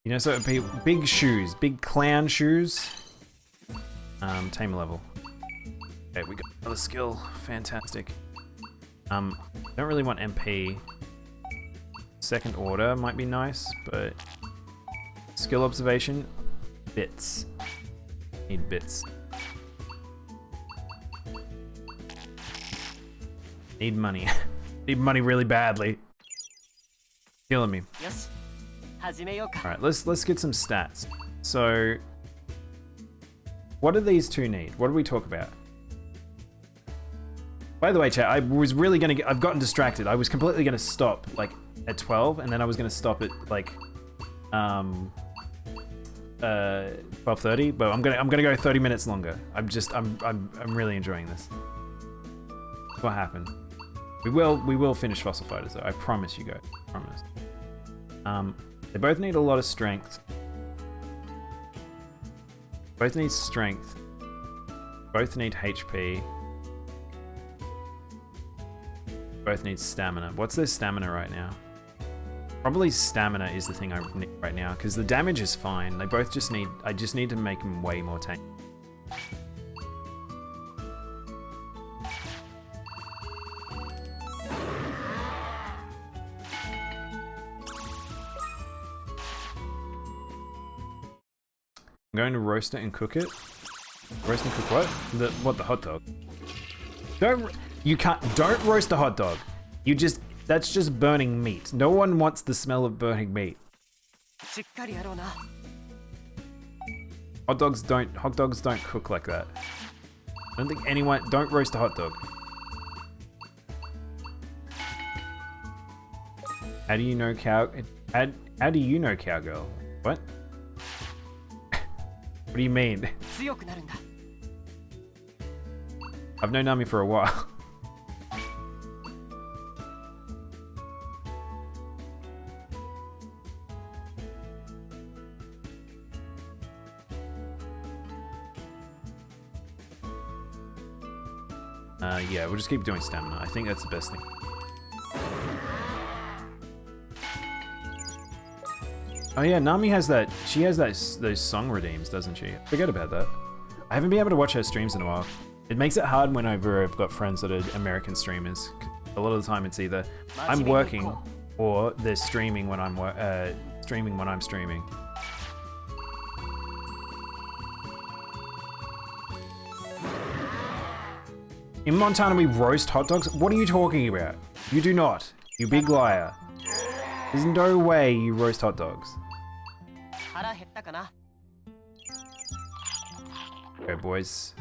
You know, so big shoes, big clown shoes. Tamer level. Okay, we got another skill. Fantastic. Don't really want MP. Second order might be nice, but skill observation, bits. Need bits. Need money. Need money really badly. Killing me. Alright, let's get some stats. So what do these two need? What do we talk about? By the way, chat, I was really gonna I've gotten distracted. I was completely gonna stop like at 12 and then I was gonna stop at like 12:30, but I'm gonna go 30 minutes longer. I'm really enjoying this. What happened? We will finish Fossil Fighters though, I promise you guys. I promise. They both need a lot of strength. Both need strength. Both need HP. Both need stamina. What's their stamina right now? Probably stamina is the thing I need right now, because the damage is fine. They both just need, I just need to make them way more tanky. I'm going to roast it and cook it. Roast and cook what? The hot dog. Don't roast the hot dog. That's just burning meat. No one wants the smell of burning meat. Hot dogs don't cook like that. I don't think don't roast a hot dog. How do you know cow How do you know cowgirl? What? What do you mean? 強くなるんだ I've known Nami for a while. Yeah, we'll just keep doing stamina. I think that's the best thing. Oh yeah, Nami has that. She has those song redeems, doesn't she? Forget about that. I haven't been able to watch her streams in a while. It makes it hard whenever I've got friends that are American streamers. A lot of the time, it's either I'm working or they're streaming when I'm streaming. In Montana, we roast hot dogs? What are you talking about? You do not. You big liar. There's no way you roast hot dogs. 腹減ったかな Okay, boys.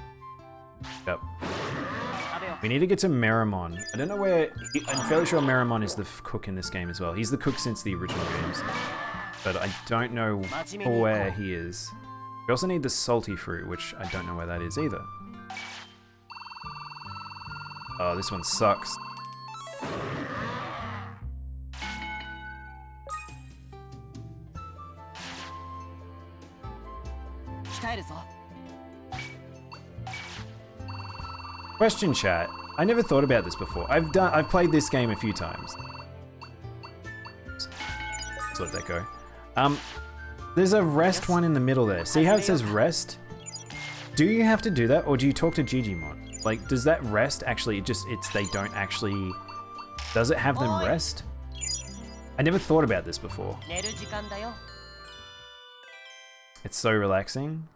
Yep. 食べよ We need to get to Meramon. I don't know where... I'm fairly sure Meramon is the cook in this game as well. He's the cook since the original games. But I don't know where he is. We also need the salty fruit, which I don't know where that is either. Oh, this one sucks. 鍛えるぞ Question chat. I never thought about this before. I've played this game a few times. Let's let that go. There's a rest one in the middle there. See how it says rest? Do you have to do that, or do you talk to Digimon? Like, does that rest actually they don't actually... Does it have them rest? I never thought about this before. 寝る時間だよ It's so relaxing.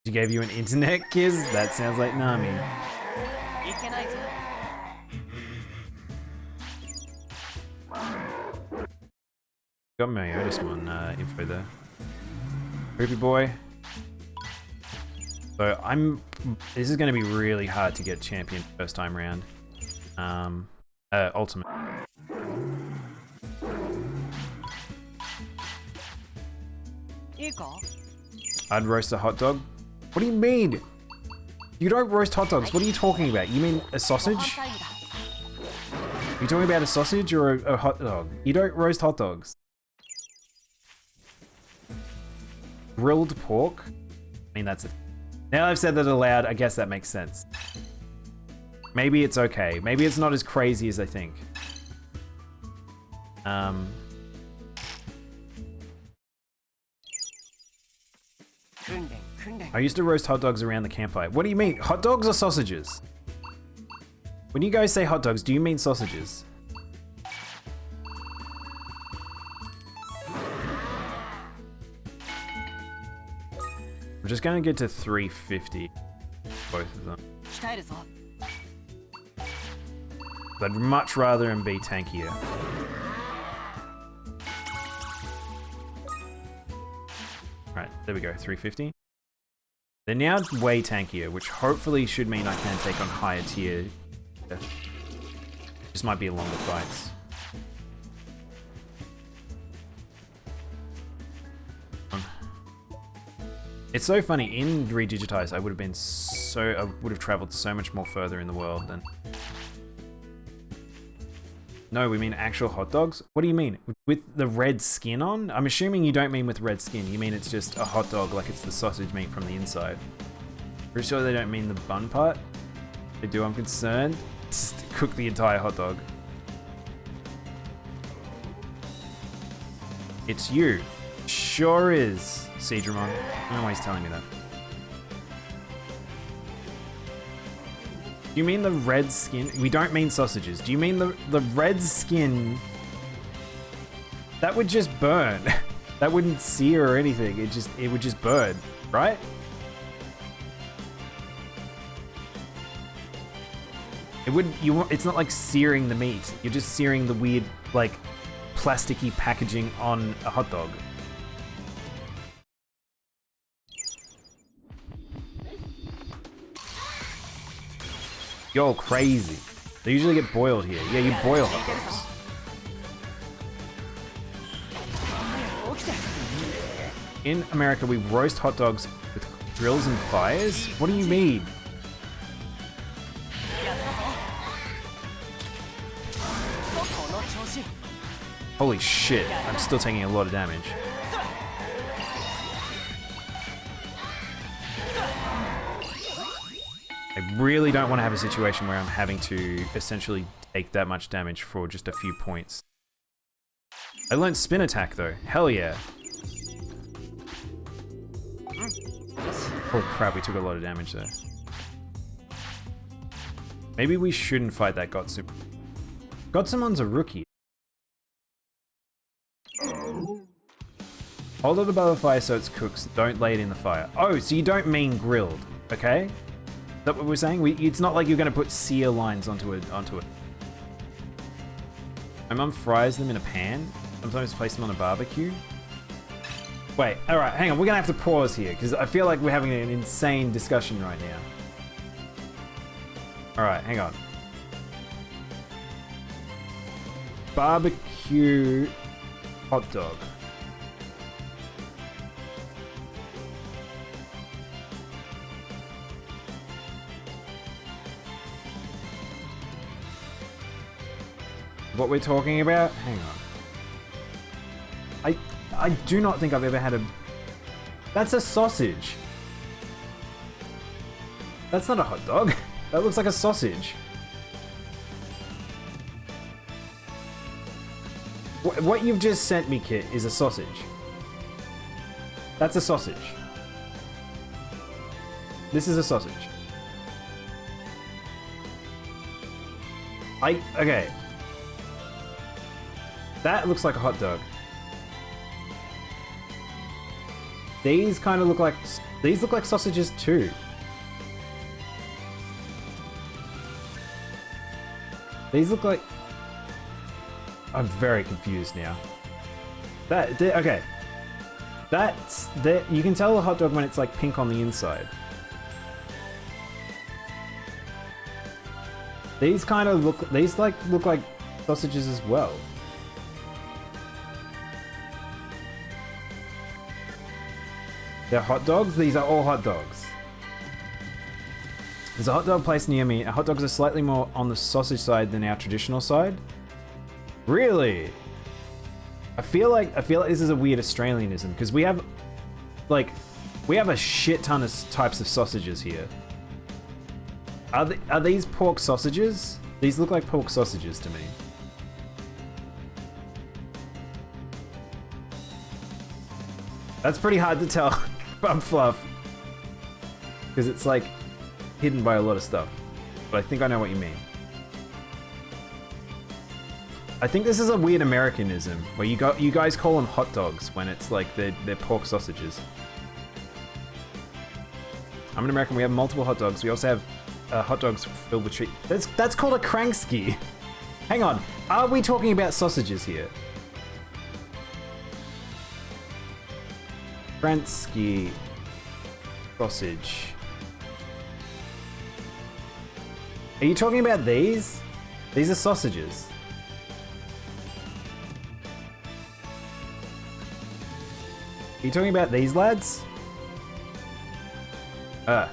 She gave you an internet kiss? That sounds like Nami. いけないぞ Got my Otismon info there. Creepy boy. So this is going to be really hard to get champion first time round. Ultimate. いいか I'd roast a hot dog. What do you mean? You don't roast hot dogs. What are you talking about? You mean a ご飯 sausage? タイムだ You talking about a sausage or a hot dog? You don't roast hot dogs. Grilled pork? I mean, that's it. Now I've said that aloud, I guess that makes sense. Maybe it's okay. Maybe it's not as crazy as I think. I used to roast hot dogs around the campfire. What do you mean? Hot dogs or sausages? When you guys say hot dogs, do you mean sausages? We're just gonna get to 350. Both of them. 鍛えるぞ I'd much rather him be tankier. Right, there we go, 350. They're now way tankier, which hopefully should mean I can take on higher tier. This might be a longer fight. It's so funny, in Redigitized I would have traveled so much more further in the world than... No, we mean actual hot dogs? What do you mean? With the red skin on? I'm assuming you don't mean with red skin. You mean it's just a hot dog, like it's the sausage meat from the inside. Pretty sure they don't mean the bun part. If they do, I'm concerned. Just cook the entire hot dog. It's you. Sure is, Seedramon. I don't know why he's telling me that. Do you mean the red skin? We don't mean sausages. Do you mean the red skin? That would just burn. That wouldn't sear or anything. It would just burn, right? It wouldn't. It's not like searing the meat. You're just searing the weird, like, plasticky packaging on a hot dog. You're crazy. They usually get boiled here. Yeah, you boil hot dogs. In America, we roast hot dogs with grills and fires? What do you mean? Holy shit, I'm still taking a lot of damage. I really don't want to have a situation where I'm having to essentially take that much damage for just a few points. I learned spin attack though. Hell yeah. Holy crap, we took a lot of damage there. Maybe we shouldn't fight that Gotsumon. Gotsumon's a rookie. Hold it above the fire so it cooks. Don't lay it in the fire. Oh, so you don't mean grilled, okay? Is that what we're saying? It's not like you're going to put sear lines onto it. My mum fries them in a pan. Sometimes place them on a barbecue. Wait, alright, hang on. We're going to have to pause here because I feel like we're having an insane discussion right now. Alright, hang on. Barbecue hot dog. What we're talking about? Hang on. I do not think I've ever had a... That's a sausage. That's not a hot dog. That looks like a sausage. What you've just sent me, Kit, is a sausage. That's a sausage. This is a sausage. Okay. That looks like a hot dog. These kind of look like... These look like sausages too. These look like... I'm very confused now. Okay. That's... You can tell a hot dog when it's like pink on the inside. These kind of look... These like look like sausages as well. They're hot dogs? These are all hot dogs. There's a hot dog place near me. Hot dogs are slightly more on the sausage side than our traditional side. Really? I feel like this is a weird Australianism because we have a shit ton of types of sausages here. Are these pork sausages? These look like pork sausages to me. That's pretty hard to tell. I'm fluff. Because it's like hidden by a lot of stuff. But I think I know what you mean. I think this is a weird Americanism where you guys call them hot dogs when it's like they're pork sausages. I'm an American. We have multiple hot dogs. We also have hot dogs filled with treat. That's called a cranksky. Hang on. Are we talking about sausages here? Kransky sausage. Are you talking about these? These are sausages. Are you talking about these lads? I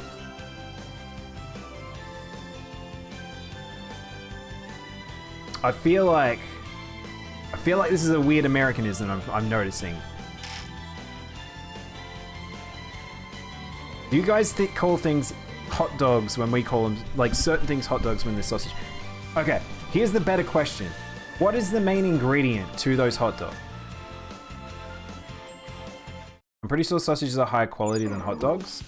feel like this is a weird Americanism I'm noticing. Do you guys call things hot dogs when we call them, like certain things hot dogs when they're sausage? Okay, here's the better question. What is the main ingredient to those hot dogs? I'm pretty sure sausages are higher quality than hot dogs.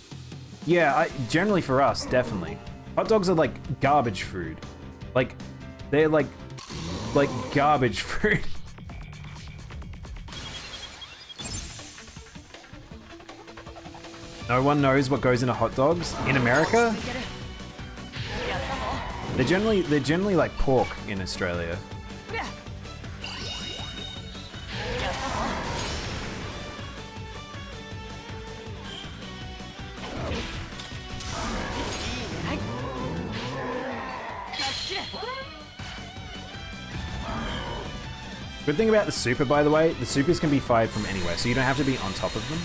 Yeah, generally for us, definitely. Hot dogs are like garbage food. Like, they're like garbage food. No one knows what goes into hot dogs in America. They're generally like pork in Australia. Good thing about the super, by the way, the supers can be fired from anywhere, so you don't have to be on top of them.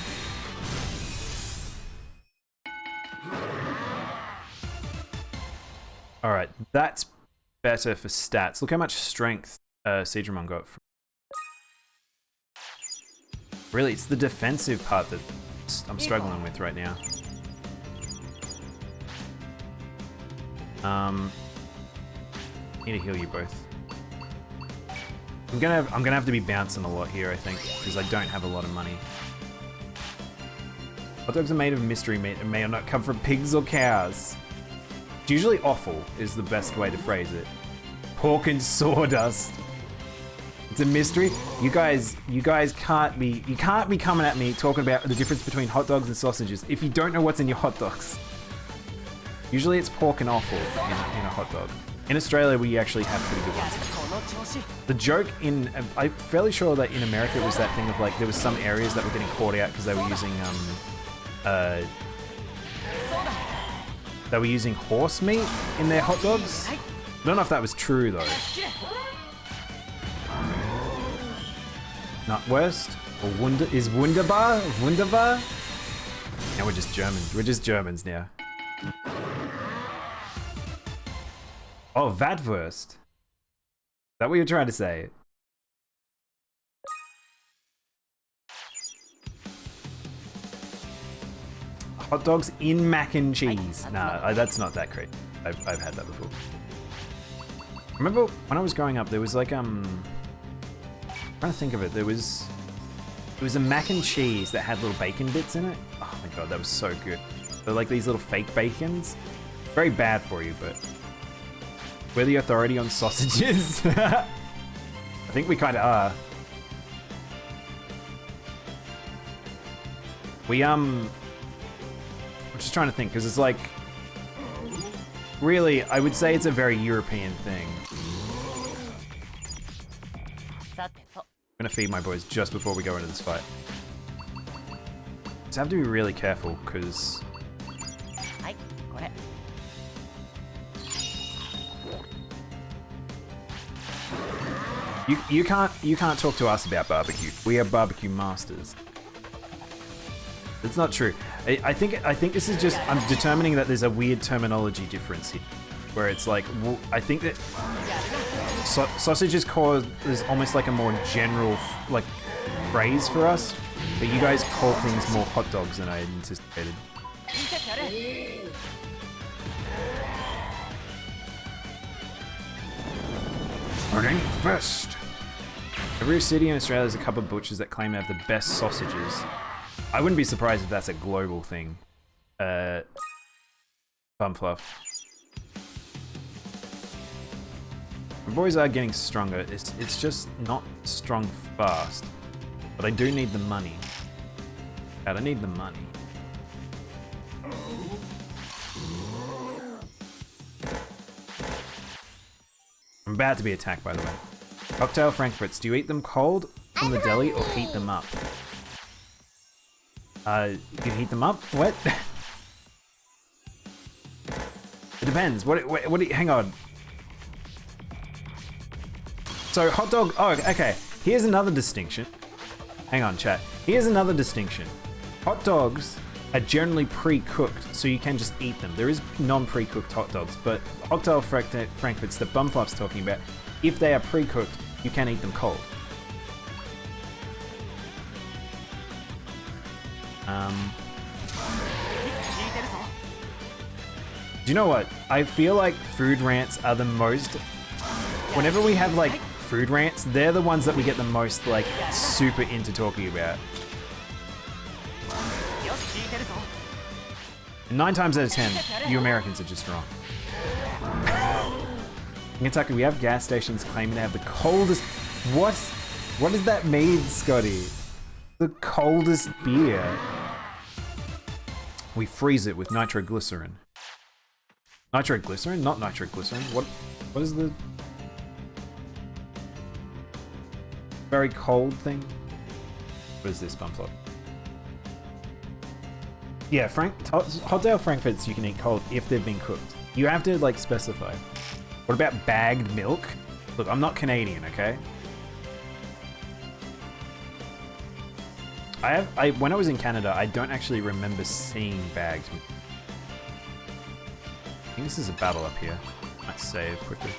Alright, that's better for stats. Look how much strength Seadramon got. Really, it's the defensive part that I'm struggling with right now. Need to heal you both. I'm gonna have to be bouncing a lot here, I think, because I don't have a lot of money. Hot dogs are made of mystery meat and may or not come from pigs or cows. It's usually offal is the best way to phrase it. Pork and sawdust. It's a mystery. You guys can't be coming at me talking about the difference between hot dogs and sausages if you don't know what's in your hot dogs. Usually it's pork and offal in a hot dog. In Australia, we actually have pretty good ones. The joke I'm fairly sure that in America it was that thing of like, there was some areas that were getting caught out because they were using horse meat in their hot dogs. I don't know if that was true though. Not worst? Or is wunderbar? Wunderbar? Now we're just Germans. We're just Germans now. Oh, Vatwurst. Is that what you're trying to say? Hot dogs in mac and cheese. Nah, that's not that great. I've had that before. Remember when I was growing up, there was like I'm trying to think of it. It was a mac and cheese that had little bacon bits in it. Oh my god, that was so good. They're like these little fake bacons. Very bad for you, but we're the authority on sausages. I think we kind of are. I'm just trying to think, because it's like, really, I would say it's a very European thing. I'm gonna feed my boys just before we go into this fight. Just have to be really careful, because you can't talk to us about barbecue. We are barbecue masters. It's not true. I think this is just, I'm determining that there's a weird terminology difference here, where it's like, I think that sausage is almost like a more general like phrase for us, but you guys call things more hot dogs than I had anticipated. Running first. Every city in Australia has a couple of butchers that claim to have the best sausages. I wouldn't be surprised if that's a global thing. Bum fluff. My boys are getting stronger. It's just not strong fast. But I do need the money. I need the money. I'm about to be attacked, by the way. Cocktail frankfurts. Do you eat them cold from the deli or heat them up? You can heat them up? What? It depends. What do you, hang on. So hot dog, oh, okay. Here's another distinction. Hang on, chat. Here's another distinction. Hot dogs are generally pre-cooked, so you can just eat them. There is non-pre-cooked hot dogs, but cocktail frankfurts that Bumfluff's talking about, if they are pre-cooked, you can eat them cold. Do you know what? I feel like food rants are the most... Whenever we have like food rants, they're the ones that we get the most like super into talking about. 9 times out of 10, you Americans are just wrong. In Kentucky, we have gas stations claiming to have the coldest... What does that mean, Scotty? The coldest beer. We freeze it with nitroglycerin. Nitroglycerin? Not nitroglycerin. What is the... very cold thing? What is this, Bumflop? Yeah, hot dog frankfurts you can eat cold if they've been cooked. You have to like specify. What about bagged milk? Look, I'm not Canadian, okay? When I was in Canada, I don't actually remember seeing bagged. I think this is a battle up here. Let's save quickly.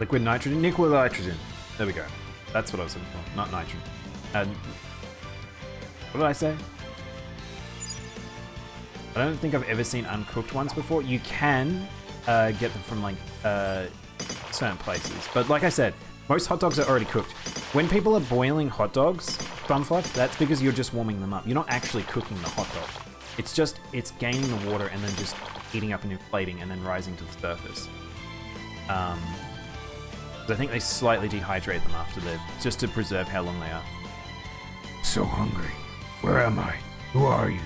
Liquid nitrogen, liquid nitrogen. There we go. That's what I was looking for, not nitrogen. What did I say? I don't think I've ever seen uncooked ones before. You can get them from like certain places, but like I said, most hot dogs are already cooked. When people are boiling hot dogs, Bumfluff, that's because you're just warming them up. You're not actually cooking the hot dog. It's gaining the water and then just heating up and inflating and then rising to the surface. I think they slightly dehydrate them after just to preserve how long they are. So hungry. Where am I? Who are you?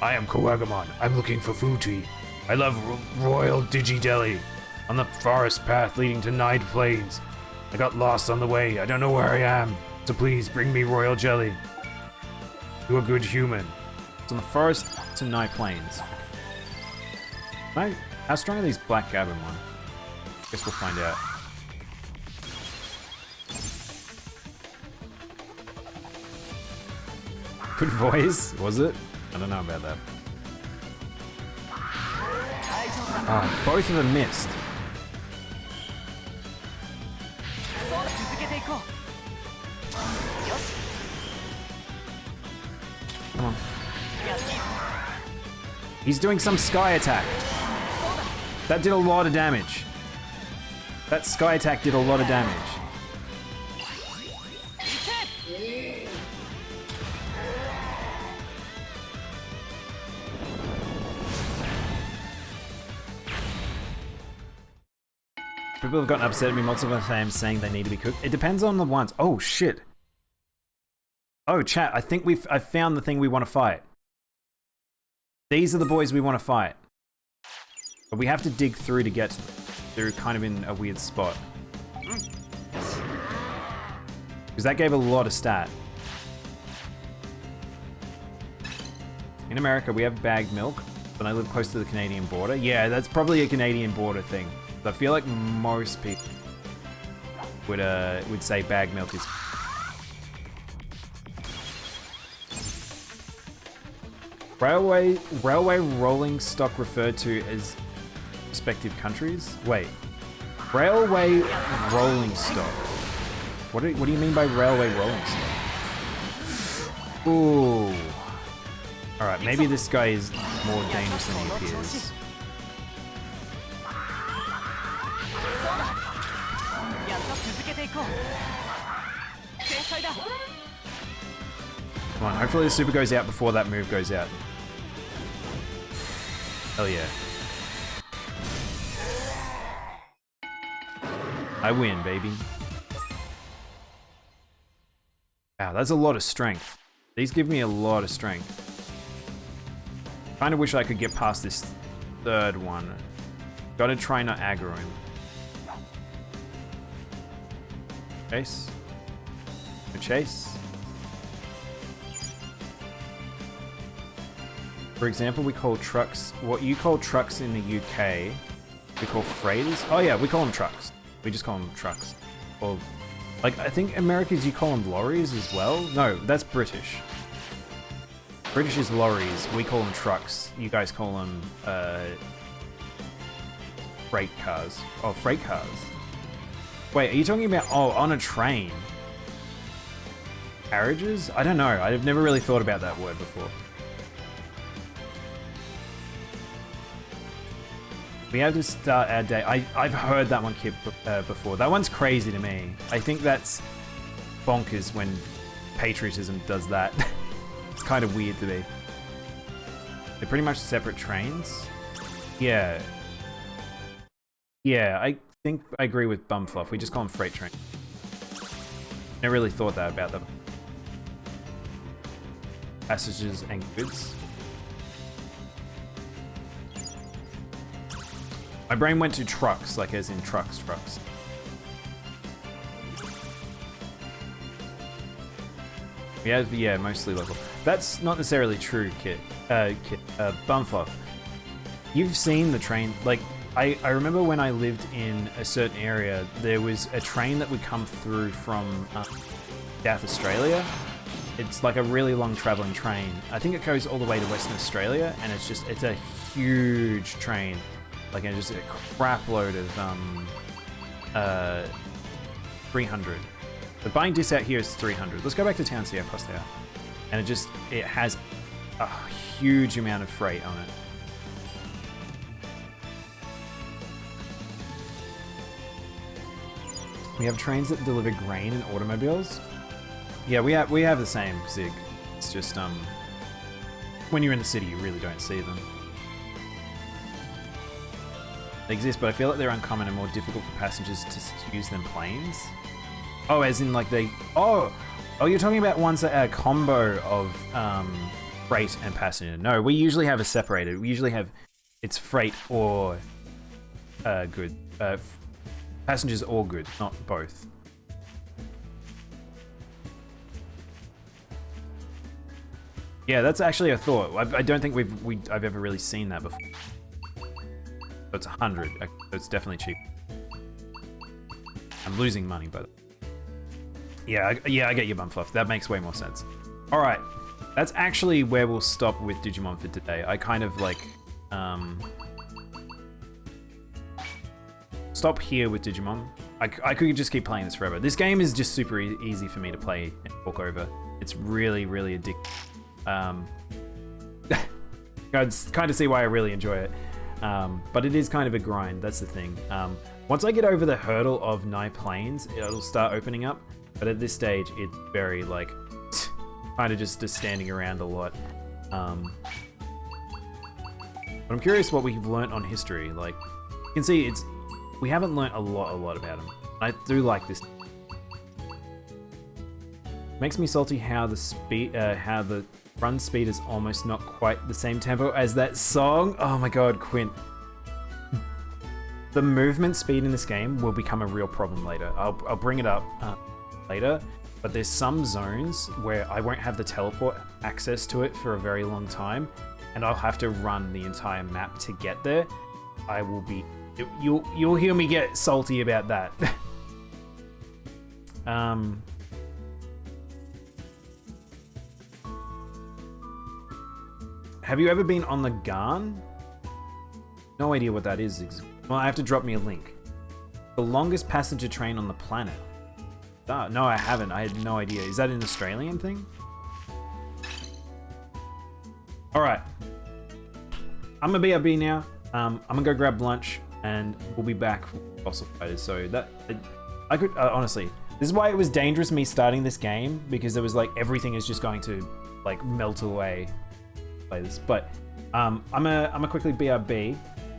I am Kawagamon. I'm looking for food to eat. I love Royal Digi-Deli on the forest path leading to Nide Plains. I got lost on the way. I don't know where I am. So please bring me Royal Jelly. You a good human. It's on the forest to Nide Plains. How strong are these Black Gabumon? Guess we'll find out. Good voice, was it? I don't know about that. Oh, both of them missed. Come on. He's doing some sky attack. That did a lot of damage. That sky attack did a lot of damage. People have gotten upset at me multiple times saying they need to be cooked. It depends on the ones. Oh, shit. Oh, chat, I think I found the thing we want to fight. These are the boys we want to fight. But we have to dig through to get to them. They're kind of in a weird spot. Because that gave a lot of stat. In America, we have bagged milk, but I live close to the Canadian border. Yeah, that's probably a Canadian border thing. I feel like most people would say bagged milk is. Railway rolling stock referred to as respective countries. Wait, railway rolling stock. What do you mean by railway rolling stock? Ooh. All right, maybe this guy is more dangerous than he appears. Come on, hopefully the super goes out before that move goes out. Hell yeah. I win, baby. Wow, that's a lot of strength. These give me a lot of strength. Kinda wish I could get past this third one. Gotta try not aggro him. Chase. No chase. For example, we call trucks, what you call trucks in the UK, we call freighters. Oh yeah, we call them trucks. We just call them trucks. Or, like, I think Americans, you call them lorries as well. No, that's British. British is lorries, we call them trucks. You guys call them, freight cars. Oh, freight cars. Wait, are you talking about, oh, on a train? Carriages? I don't know, I've never really thought about that word before. We have to start our day. I've heard that one Kip before. That one's crazy to me. I think that's bonkers when patriotism does that. It's kind of weird to me. They're pretty much separate trains. Yeah. Yeah, I think I agree with Bumfluff. We just call them freight trains. Never really thought that about them. Passengers and goods. My brain went to trucks, like as in trucks. We have, yeah, mostly local. That's not necessarily true, Bumfluff. You've seen the train, like, I remember when I lived in a certain area, there was a train that would come through from South Australia. It's like a really long traveling train. I think it goes all the way to Western Australia, and it's a huge train. Like just a crap load of 300. The buying disc out here is 300. Let's go back to town, see how cost they are. And it has a huge amount of freight on it. We have trains that deliver grain and automobiles. Yeah, we have the same, Zig. It's just when you're in the city, you really don't see them. They exist, but I feel like they're uncommon and more difficult for passengers to use than planes. Oh, as in like they... Oh, you're talking about ones that are a combo of freight and passenger. No, we usually have a separated. We usually have... It's freight or good. Passengers or goods, not both. Yeah, that's actually a thought. I don't think I've ever really seen that before. So it's 100. So it's definitely cheap. I'm losing money, but yeah, I get your bum fluff. That makes way more sense. All right, that's actually where we'll stop with Digimon for today. I kind of like stop here with Digimon. I could just keep playing this forever. This game is just super easy for me to play and walk over. It's really, really addictive. I kind of see why I really enjoy it. But it is kind of a grind, that's the thing. Once I get over the hurdle of Nye Plains, it'll start opening up. But at this stage, it's very like, kind of just standing around a lot. But I'm curious what we've learnt on history. Like, you can see we haven't learnt a lot about him. I do like this. Makes me salty how the run speed is almost not quite the same tempo as that song. Oh my god, Quint. The movement speed in this game will become a real problem later. I'll bring it up later, but there's some zones where I won't have the teleport access to it for a very long time, and I'll have to run the entire map to get there. I will be... You'll hear me get salty about that. Have you ever been on the Garn? No idea what that is. Well, I have to drop me a link. The longest passenger train on the planet. Oh, no, I haven't. I had no idea. Is that an Australian thing? Alright. I'm gonna BRB now. I'm gonna go grab lunch, and we'll be back for Fossil Fighters. So I could, honestly, this is why it was dangerous me starting this game, because it was like everything is just going to like melt away. This, but I'm gonna quickly BRB,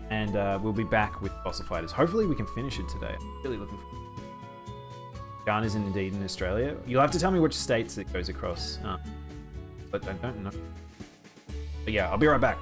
and we'll be back with Fossil Fighters. Hopefully we can finish it today. I'm really looking forward. Garn is indeed in Australia. You'll have to tell me which states it goes across, but I don't know. But yeah, I'll be right back.